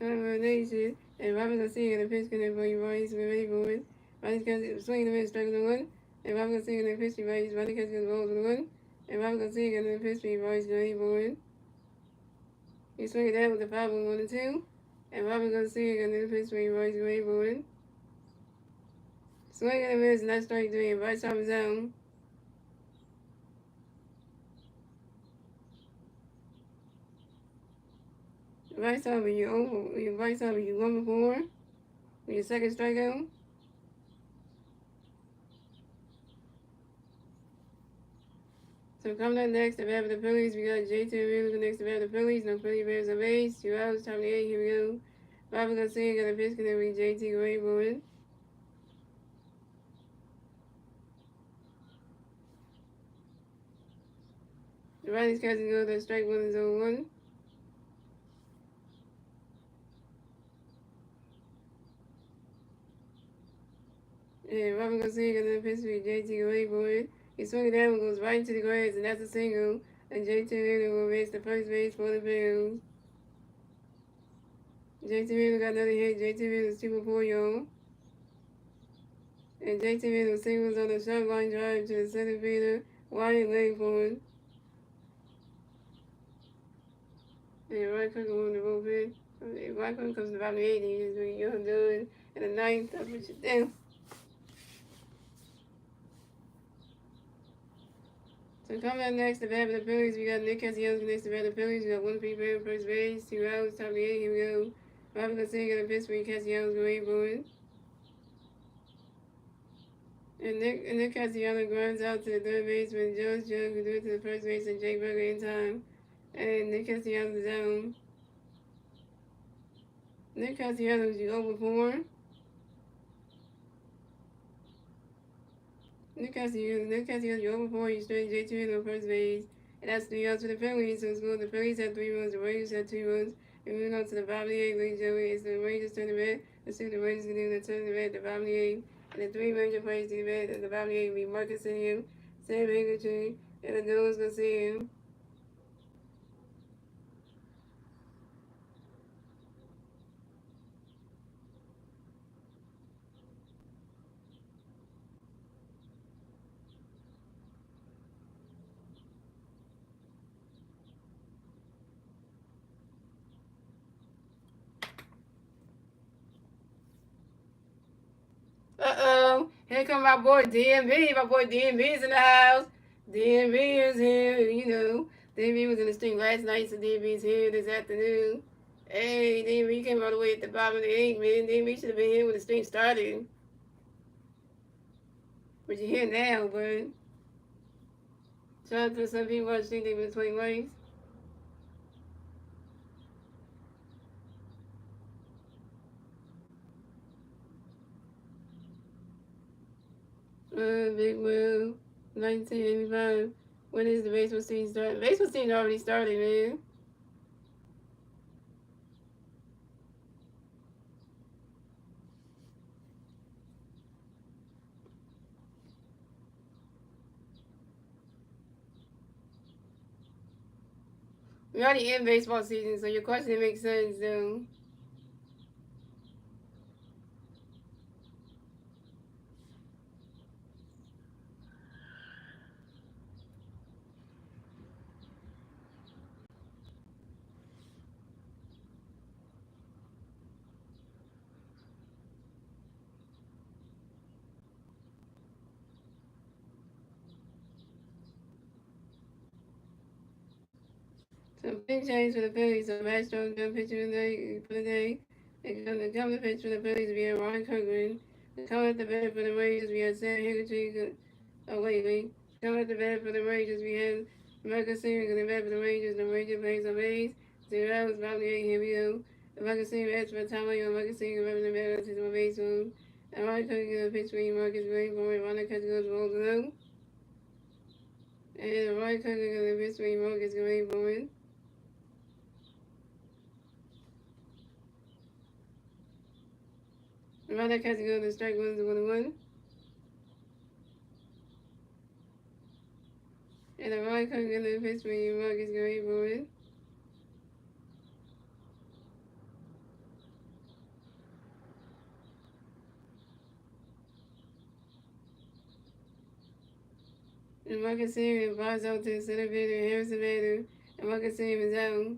Nation. And Robert Garcia and the pitch connect for you, Royce, with ready for it. Ronnie Cousins swinging the miss, striking the one. And Robert Garcia and the pitch, Royce, Ronnie Cousins rolls with the one. And Robert Garcia and the pitch, Royce, ready for it. He swung it down with the 5-1 and 2. And Robert Garcia and the pitch, Royce, ready for it. Swing and a miss, not strike three, and Bryce Harper's down. Bryce Harper, you over. Bryce Harper, you 1 for 4. With your second strikeout. So coming up next, the bat for the Phillies, we got J.T. Realmuto next to bat for the Phillies. No Philly Bears on base. 2 outs, top of the 8. Here we go. Robert Garcia got a pitch connect with J.T. Wade for it. The righty's catching go to strike 1 and 0-1. And Robert Garcia got a pitch with J.T. Wade for it. He swung it down and goes right into the grass, and that's a single. And J.T. Realmuto will race the first base for the Bills. J.T. Realmuto got another hit. J.T. Realmuto's 2 for 4, y'all. And J.T. Realmuto singles on a short line drive to the center fielder. Wide leg forward. And right quick on the bullpen. Right quick comes to about the 80s. You're doing in the ninth. That's what you do. So coming up next, the bat for the Phillies, we got Nick Castellanos next to bat for the Phillies. We got 1 free batter first base, 2 outs, top of the 8. Here we go. Robert Garcia got a pitch for Castellanos going for it. And Nick Castellanos grinds out to the third baseman, Joe Judge, who threw it to the first base, and Jake Burger in time. And Nick Castellanos is down. Nick Castellanos, you over 4. Nick Castellanos, you over 4. You straight J2 on first base. And that's 3 outs for the Phillies. So it's good. The Phillies had 3 runs, the Rangers had 2 runs. And moving on to the bottom of the 8th, ladies and gentlemen, it's the Rangers turn the bat. Let's see what the Rangers can do. They turn the bat, the bottom of the 8th. And the 3 Ranger players to the bat at the bottom of the 8th will be Marcus Simeon, Sam Haggerty, and the Noah's going to see him. Uh-oh. Here come my boy DMV. My boy DMV is in the house. DMV is here. You know, DMV was in the stream last night, so DMV is here this afternoon. Hey, DMV came all the way at the bottom of the 8th, man. DMV should have been here when the stream started. But you're here now, but shout out to some people watching they were 20 likes. Big Will, 1985. When is the baseball season starting? Baseball season already started, man. We're already in baseball season, so your question makes sense, though. So big change for the Phillies. So Matt Strong done pitching for the day. The coming pitch for the Phillies will be Ron Cochran. The coming at the bat for the Rangers we had Sam Higginson. Oh wait. Coming at the bat for the Rangers we had Marcus Singer and the bat for the Rangers. The Rangers plays on base. 0 outs, bottom of the 8th. Here we go. The Marcus Singer bats for Tom Young. Marcus Singer rubbing the bat to the base home. And Ron Cochran pitch for Marcus Green for Ron Cochran goes rolls low. And Ron Cochran pitch for Marcus Green for it. Runner catching on the strike 1-1. And the right comes in the pitch for you, Marcus going for it. And Marcus Simeon flies out to the center fielder, Harrison Bader, and Marcus Simeon is out.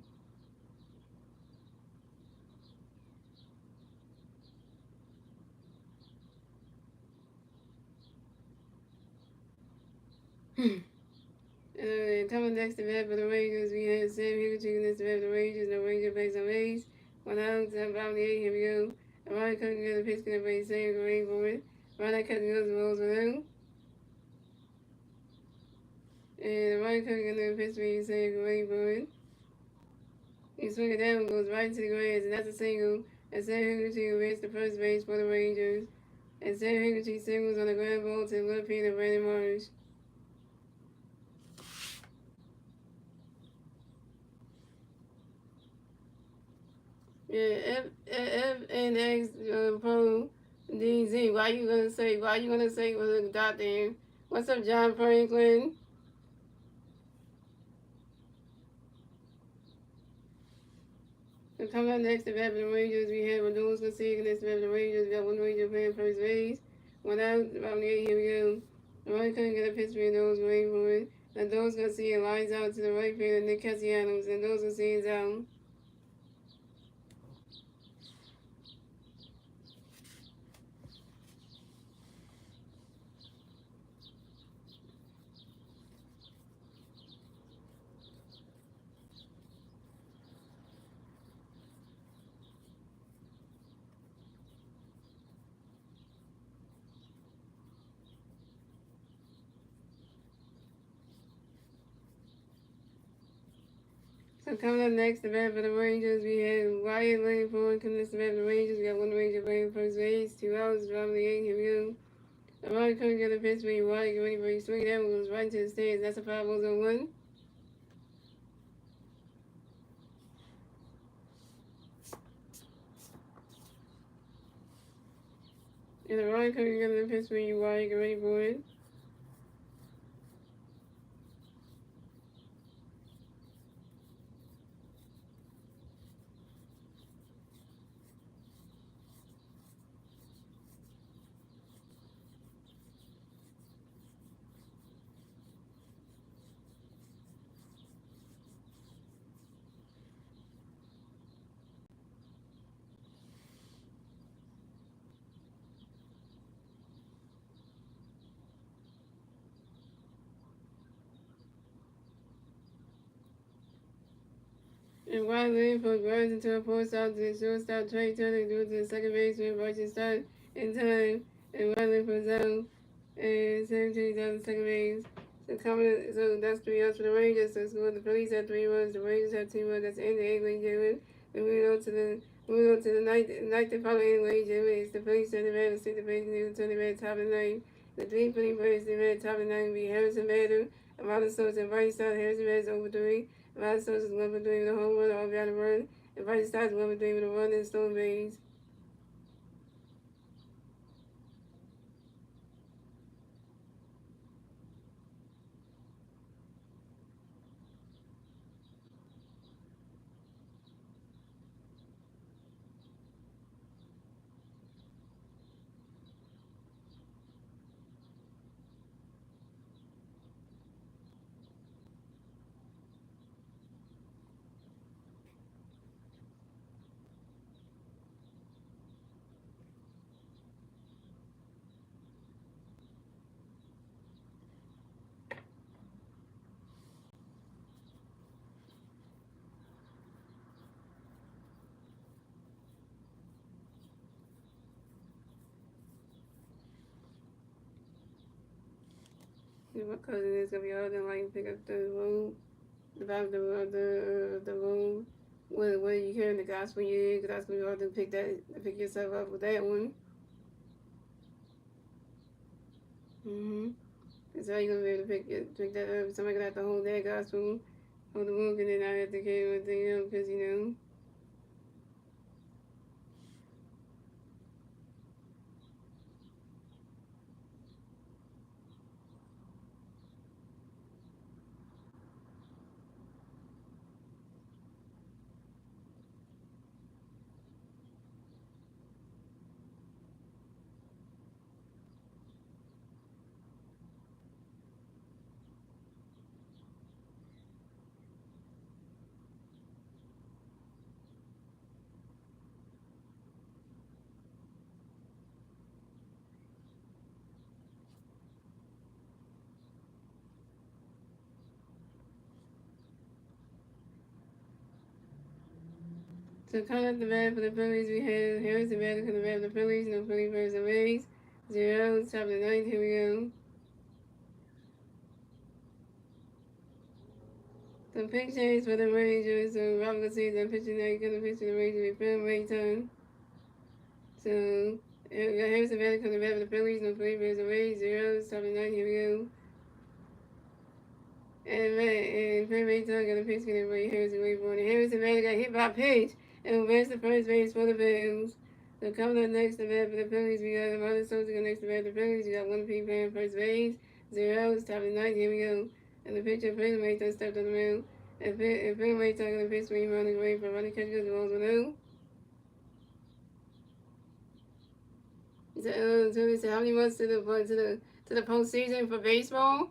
Coming next to bat for the Rangers, we have Sam Hickerson next to bat for the Rangers. No Ranger plays on base. 1 out, 7 here we go. And Ryan Cook got a pitch to the save the rain for it. Ryan Cook goes the balls around. And Ryan Cook got a pitch to save the rain for it. He swung it down and goes right into the grass, and that's a single. And Sam Hickerson reaches the first base for the Rangers. And Sam Hickerson singles on the ground ball to the left field of Brandon Marsh. Yeah, F and X Pro DZ. Why you gonna say? Why you gonna say was a dot there? What's up, John Franklin? So coming up next to bat for the Rangers, we have Reynolds conceding next to bat for the Rangers. We got one Ranger playing first base. 1 out, about the 8. Here we go. Ryan couldn't get a pitch for Reynolds, waiting for it. And those gonna see it lines out to the right field, and Nick Castellanos, and those gonna see it's out. So coming up next, the bat for the Rangers, we have Wyatt laying forward. Coming next to bat for the Rangers, we got one Ranger playing first base. 2 outs, bottom the 8. Here we go. Wyatt couldn't get a pitch, but Wyatt get ready for his swing. That one goes right into the stands. That's a 5-0-1. And the Wyatt couldn't get a pitch, but Wyatt get ready for it. And Wyatt Langford grounds into a post out to the shortstop Trey Turner due to the second baseman Bryson start in time. And Wyatt Langford's out. And 17 down the second base. So that's 3 outs for the Rangers. So score the Phillies had 3 runs. The Rangers had 2 runs. That's the end of the 8th inning. Then moving on to the ninth and final inning. It's the Phillies turn the bat and stick the base and turn the bat top of the ninth. The 3 Phillies players the bat top of the ninth will be Harrison Bader, Ronald Stokes, and Bryce Stott. Harrison Bader is over 3. Ronald Stokes is 1 for 3 with a home run, all got a run. And Bryce Stott is 1 for 3 with a run and stolen base. And my cousin is gonna be out there like pick up the room, about the room. When you hearing the gospel, you because that's gonna be hard to pick yourself up with that one. That's how you gonna be able to pick that up. Somebody gonna have to hold that gospel, hold the book, and then I have to carry everything else because you know. So coming up the bat for the Phillies, we have Harrison batting for the bat for the Phillies. No Philly versus the Rays. 0, top of the ninth. Here we go. The pick change for the Rangers. So Robert Garcia pitching now. He's going to pitch for the Rangers. We film Ray turn. So Harrison batting for the bat for the Phillies. No Philly versus the Rays. 0, top of the ninth. Here we go. And Ray turn got a pitch for the Ray Harrison way for it. Harrison batting got hit by a pitch and advanced the first base for the Bills. So coming up next to bat for the Phillies, we got Marlon Sosa next to bat for the Phillies. We got 1 P playing first base. 0, top of the ninth. Here we go. And the pitcher Philly Mayton stepped on the mound. And Philly Mayton got a pitch for him running away from running catch goes the balls 1-0. So they said how many months to the postseason for baseball?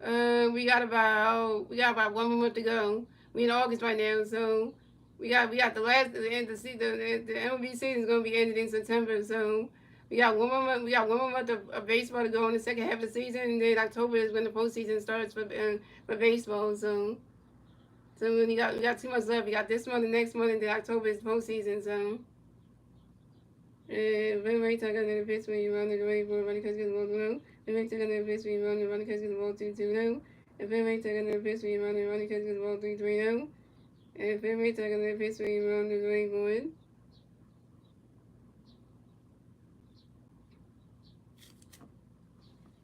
We got about 1 more month to go. We in August right now, so we got the end of the season. The MLB season is gonna be ended in September, so we got 1 more month. We got 1 more month of baseball to go in the second half of the season, and then October is when the postseason starts for baseball. So we got 2 months left. We got this month, the next month, and then October is postseason. So. Very right talk on the pitch when you run the way for running catch the ball below. Very right talk on the pitch when you run the running catch the ball 2-2-0. And very right talk on the pitch when you run the running catch the ball 3-3-0. And very right talk on the pitch when you run the way for it.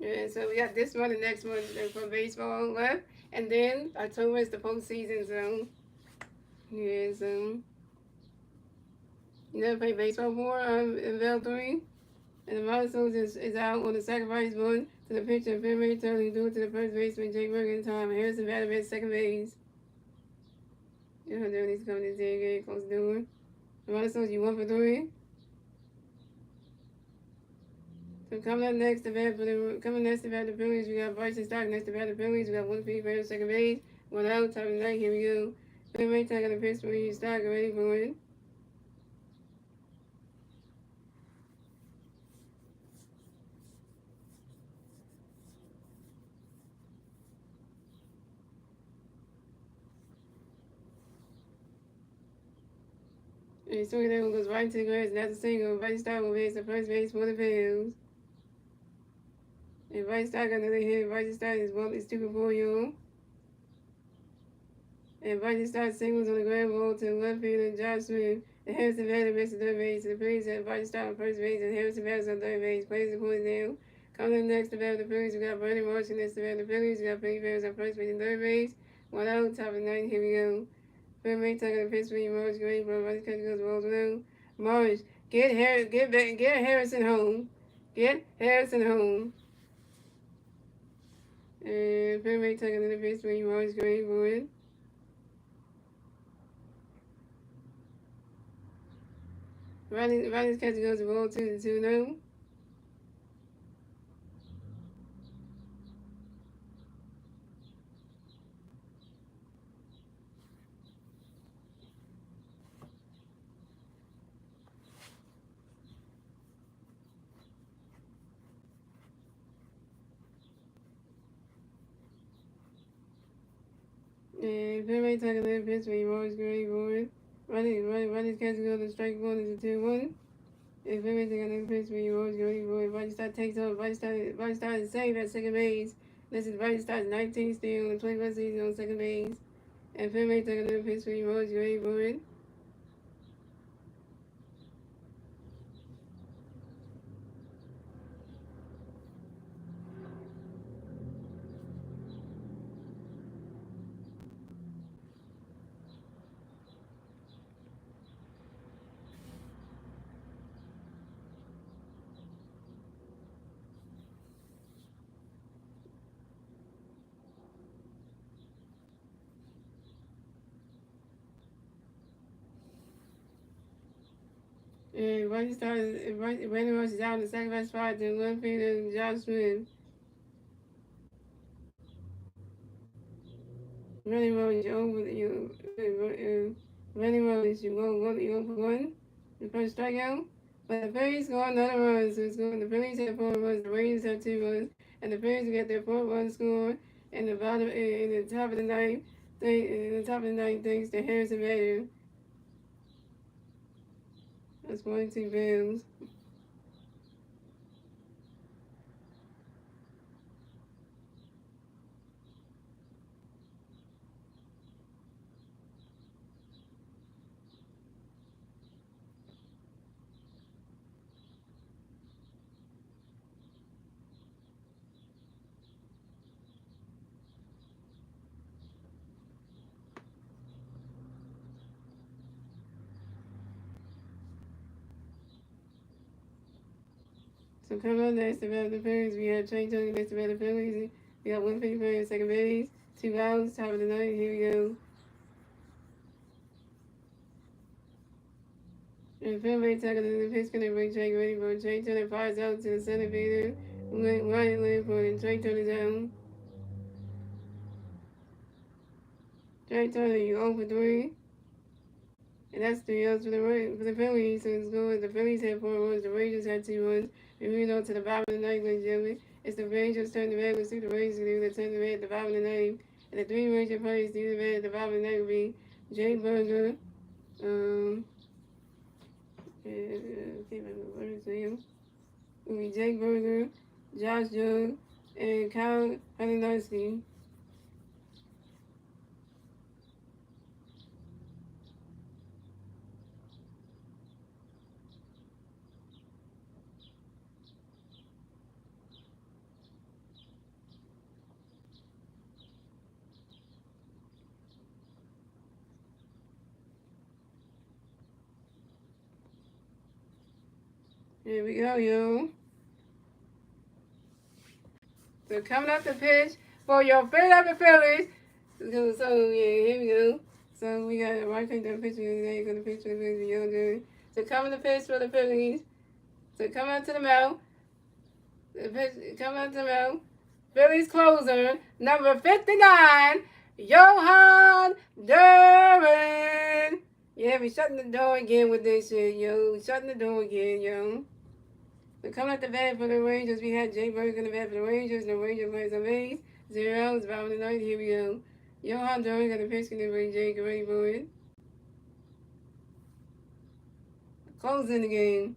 Yeah, so we got this month and next month for baseball left. And then October is the postseason, so yeah, so you never played baseball before in Val 3? And the milestone is out on the sacrifice bunt to the pitcher, Finley turning due to the first baseman, Jake Berger in time. Harrison batted at second base. You know, doing these coming to get close to doing. The milestones, you 1 for 3. So coming up next to bat the Phillies, we got Bryson Stock next to bat the Phillies. We got 1 for second base, 1 out, top of the night. Here we go. Finley taking the pitch for you, Stock ready for it. And so that one goes right into the grass, and that's a single. Bryce Stock will base the first base for the Bills. And Bryce Stock got another hit. Bryce Stock is 2 for 4, y'all. And Bryce Stock singles on the ground ball to the left fielder, Josh Smith. And Harrison Bader makes the third base. And the Phillies have Bryce Stock on first base, and Harrison Bader's on third base. Plays the points down. Coming up next to bat the Phillies, we got Bernie Marshall next to bat the Phillies. We got Philly Bears on first base and third base. 1 out, top of the ninth. Here we go. Finley taking the pitch for you, Morris. Great, bro. Bryce catch goes the balls down. Morris, get Harrison home. Get Harrison home. And Finley taking the pitch for you, Morris. Great, bro. Riley's catch goes the ball 2-2 now. And Finley taking the pitch for you, Morris. Great, bro. Riley's catch goes to strike one is a 2-1. If everything on the pitch for you, Morris. Great, bro. Riley Stott takes off. Riley Stott is safe at second base. This is Riley Stott's 19th steal in the 21st season on second base. And Finley taking the pitch for you, Morris. Great, bro. And Brandon Rush is out in the sacrifice spot to left fielder Josh Smith. Running Rose, Running Rose, you go for one. The first strikeout. But the Phillies score another run, so it's going. The Phillies have 4 runs, the Rangers have 2 runs, and the Phillies get their 4th run score in the top of the ninth. In the top of the ninth, thanks to Harrison Bader. That's 42 pounds. So coming up next about the Phillies, we have Trey Turner next about the Phillies. We got 155 second base, 2 outs, top of the ninth. Here we go. And Phil May tackle the pitch gonna bring Jake ready for Trey Turner fires out to the center fielder. Right left for it. Trey Turner down. Trey Turner, you 0 for 3. And that's 3 outs for the Phillies. So it's good. The Phillies had 4 runs. The Rangers had 2 runs. And we know to the bottom of the ninth, ladies and gentlemen. It's the Rangers turn the red. Let's see the Rangers do. They turn the red at the bottom of the ninth. And the 3 Ranger players do the red at the bottom of the ninth will be Jay Berger. Will be Jake Berger, Josh Young, and Kyle Halinowski. Here we go, yo. So coming up the pitch for your Philadelphia Phillies. So yeah, here we go. So we got right thing the pitch today. Going to pitch for the Phillies. Young. So coming to pitch for the Phillies. So coming up to the mound. The pitch coming up to the mound. Phillies closer, number 59, Johan Duran. Yeah, we shutting the door again with this shit, yo. We shutting the door again, yo. So coming at the bat for the Rangers, we had Jay Berger in the bat for the Rangers. The Rangers plays on base. 0 outs, bottom of the ninth. Here we go. Johan Duran got the pitch, going to bring Jake ready for it. Closing the game.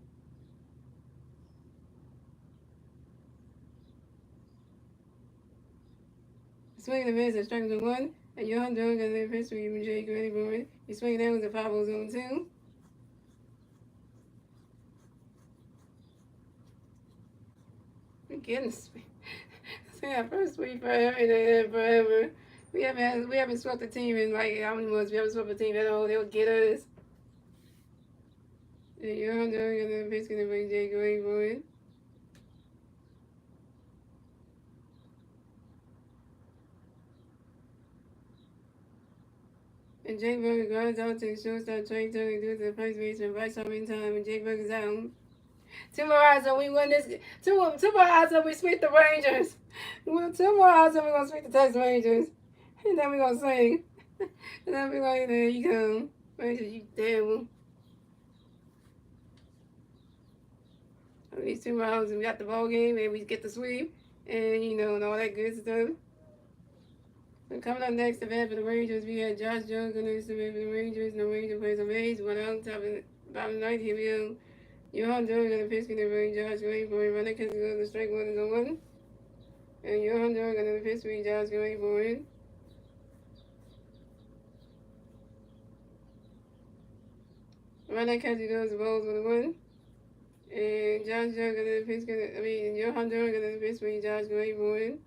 Swinging the miss and striking the 1. And Johan Duran got the pitch, bring Jake ready for it. He's swinging down with the 5-0 zone 2. Goodness. Yeah, first week forever and forever. We haven't swept the team in like how many months? We haven't swept the team at all. They'll get us. And you're on there, and then basically gonna bring Jay Gray for it. And Jake Berger grounds out to the shortstop. Trey Turner due to the first baseman right time in time, and Jake Berger's out. 2 more odds and we win this. Two more odds and we sweep the Rangers. 2 more odds and we're gonna sweep the Texas Rangers. And then we're gonna sing. And then we're like, there you go. Rangers, you devil. These 2 rounds and we got the ball game and we get the sweep. And you know, and all that good stuff. And coming up next, the bat for the Rangers, we had Josh Young going to the bat for the Rangers. No Ranger plays on base. 1 out, top of the bottom of the ninth. Here we go. Johan Duran got a pitch going to bring Josh Gray for it. Running because the strike 1 is on 1. And Johan Duran got a pitch for Josh Gray for it. Running catches goes the balls with a 1. And Josh Young got a pitch Johan Duran got a pitch for Josh Gray for it.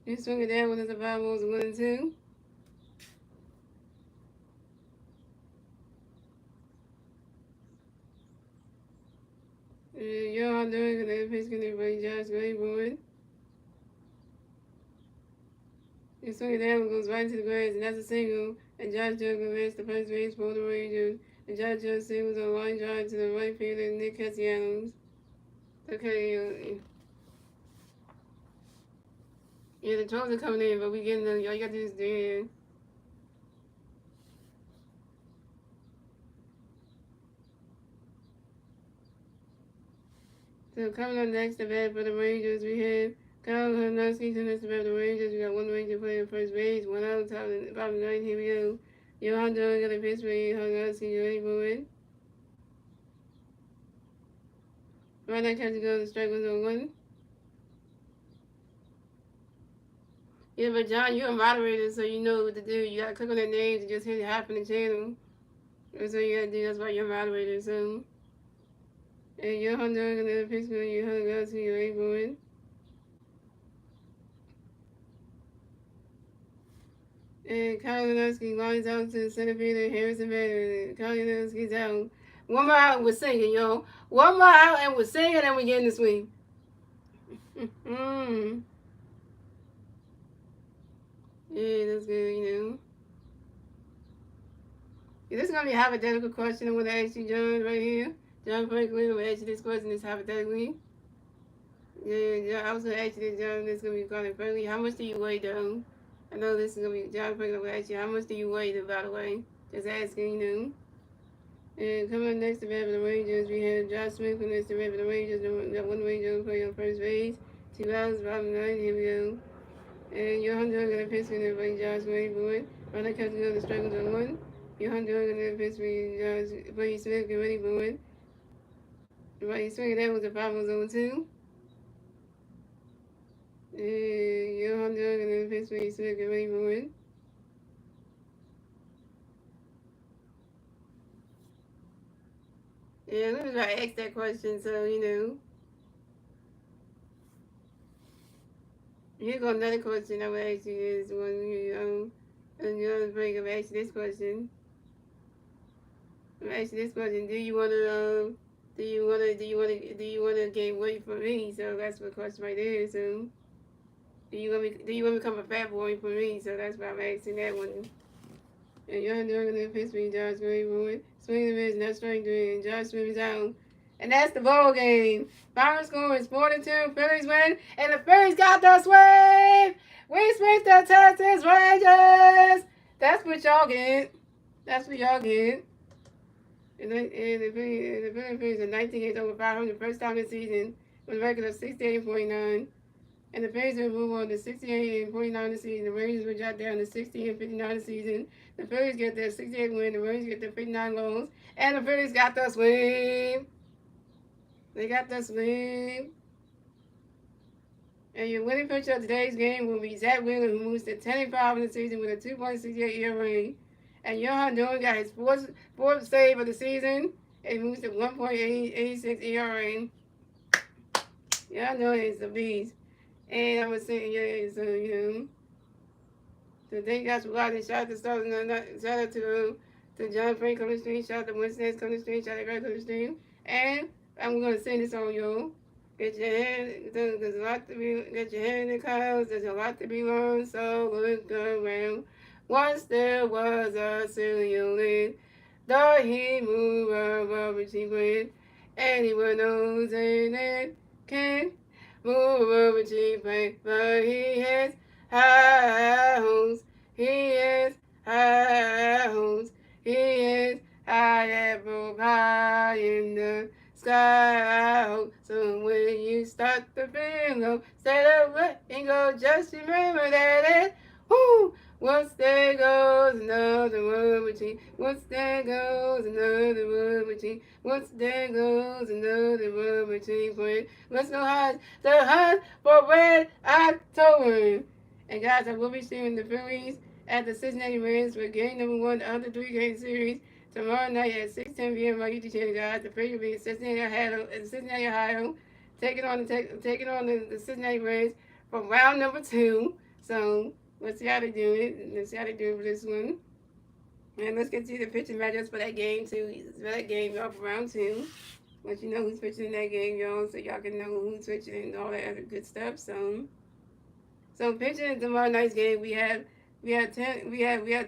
You swing it down when it's a 5 balls, 1 and 2. And Johan Duran got a pitch going to bring Josh Gray for it. You swing it down, it goes right into the grass, and that's a single. And Josh Judge advanced the first base for the Rangers. And Josh Judge singles on a line drive to the right fielder, Nick Castellanos. Okay, yeah, the trolls are coming in, but we getting them. All you gotta do is do it. So coming up next, the bat for the Rangers, we have Kyle Hanowski to the bat for the Rangers. We got one Ranger playing first base, one out, top of the ninth. Here we go. Johan Dunn got a pitch for Hanowski. You ready for it? Right now, catch to go. The strike was on one. Yeah, but John, you're a moderator, so you know what to do. You gotta click on their names and just hit half on the channel. That's what you gotta do. That's why you're a moderator. So, and Johan Dunn got a pitch for Hanowski. You ready for it? And Kalinowski lines out to center fielder Harrison Bader. Kalinowski's out. One more out and we're singing, yo. One more out and we're singing and we're getting the swing. Yeah, that's good, you know. Yeah, this is going to be a hypothetical question I'm going to ask you, John, right here. John Franklin, I'm going to ask you this question. It's hypothetically. Yeah, I was going to ask you this, John. This is going to be kind of friendly. How much do you weigh, though? I know this is going to be John Franklin. I'm going to ask you, how much do you weigh, by the way? Just asking, you know. And coming up next to bat for the Rangers, we have Josh Smith who next to bat for the Rangers. We got one Ranger playing on first base. 2 outs, bottom 9. Here we go. And Johan Dunn got a pitch for the Josh Wade for it. Runner comes to go, the strike was on one. Johan Dunn got a pitch for Josh Smith. Get ready for it. Right swing, that was a 5 was on 2. And Johan Dunn got a pitch for Smith. Get ready for it. Yeah, let me try to ask that question so, you know. Here go another question I would ask you is when another break of ask you this question. I'm asking this question. Do you wanna gain weight for me? So that's the question right there. So do you want to become a fat boy for me? So that's why I'm asking that one. And you're doing the pitch me, Josh Green for it. Swing the miss, not strike three, and Josh Smith is out. And that's the ball game. Final score is 4-2. Phillies win, and the Phillies got the sweep. We sweep the Texas Rangers. That's what y'all get. That's what y'all get. And the Phillies are 19 games over 500, first time this season, with a record of 68.9. And the Phillies will move on to 68-49 this season. The Rangers will drop down to 60-59 this season. The Phillies get their 68 win. The Rangers get their 59 loss. And the Phillies got the sweep. They got the sweep. And your winning pitcher of today's game will be Zach Wheeler, who moves to 10-5 in the season with a 2.68 ERA. And Johan Dunn got his fourth save of the season. And moves to 1.86 ERA. Y'all know he's the beast. And I was saying, yeah, so, you know. So thank you guys for watching. Shout out to Stars, shout out to John Frank on the stream. Shout out to Winston on the stream. Shout out to Greg on the stream. And I'm going to sing this on y'all. Get your hand, there's a lot to be, get your hand in the clouds. There's a lot to be learned, so look around. Once there was a ceiling, though he moved a rubber cheap with. Anyone knows in it can move a rubber cheap plane, but he has high hopes. He has high hopes. He has high apple pie in the sky. So when you start to feel low, instead of letting go, just remember that it, whoo, once there goes another word between, once there goes another word between, once there goes another word between, let's go hunt the hunt for Red October. And guys, I will be seeing the Phillies at the Cincinnati Reds for game number 1 of the 3-game series tomorrow night at 6:10 p.m. on YouTube channel, guys. The Phillies will be in Cincinnati, Ohio, taking on the Cincinnati Reds for round number 2. So let's see how they do it. Let's see how they do it for this one. And let's get to the pitching matchups for that game too. For that game, y'all, for round 2. Let you know who's pitching in that game, y'all, so y'all can know who's pitching and all that other good stuff. So pitching in tomorrow night's game, we have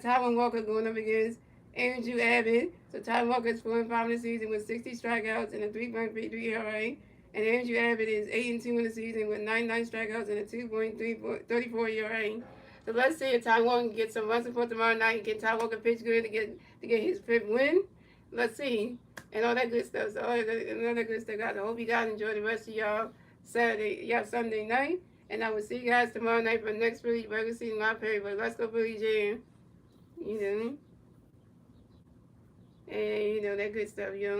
Taiwan Walker going up against Andrew Abbott. So Taiwan Walker is 4-5 in the season with 60 strikeouts and a 3.33 ERA. And Andrew Abbott is 8-2 in the season with 99 strikeouts and a 2.34 ERA. So let's see if Taiwan Walker can get some run support tomorrow night and get Taiwan Walker pitch good to get his 5th win. Let's see. and all that good stuff. So all that good stuff, guys. I hope you guys enjoy the rest of y'all Sunday night. And I will see you guys tomorrow night for the next Phillies regular season live period. But let's go Phillies, Jam. You know. And you know that good stuff, you know.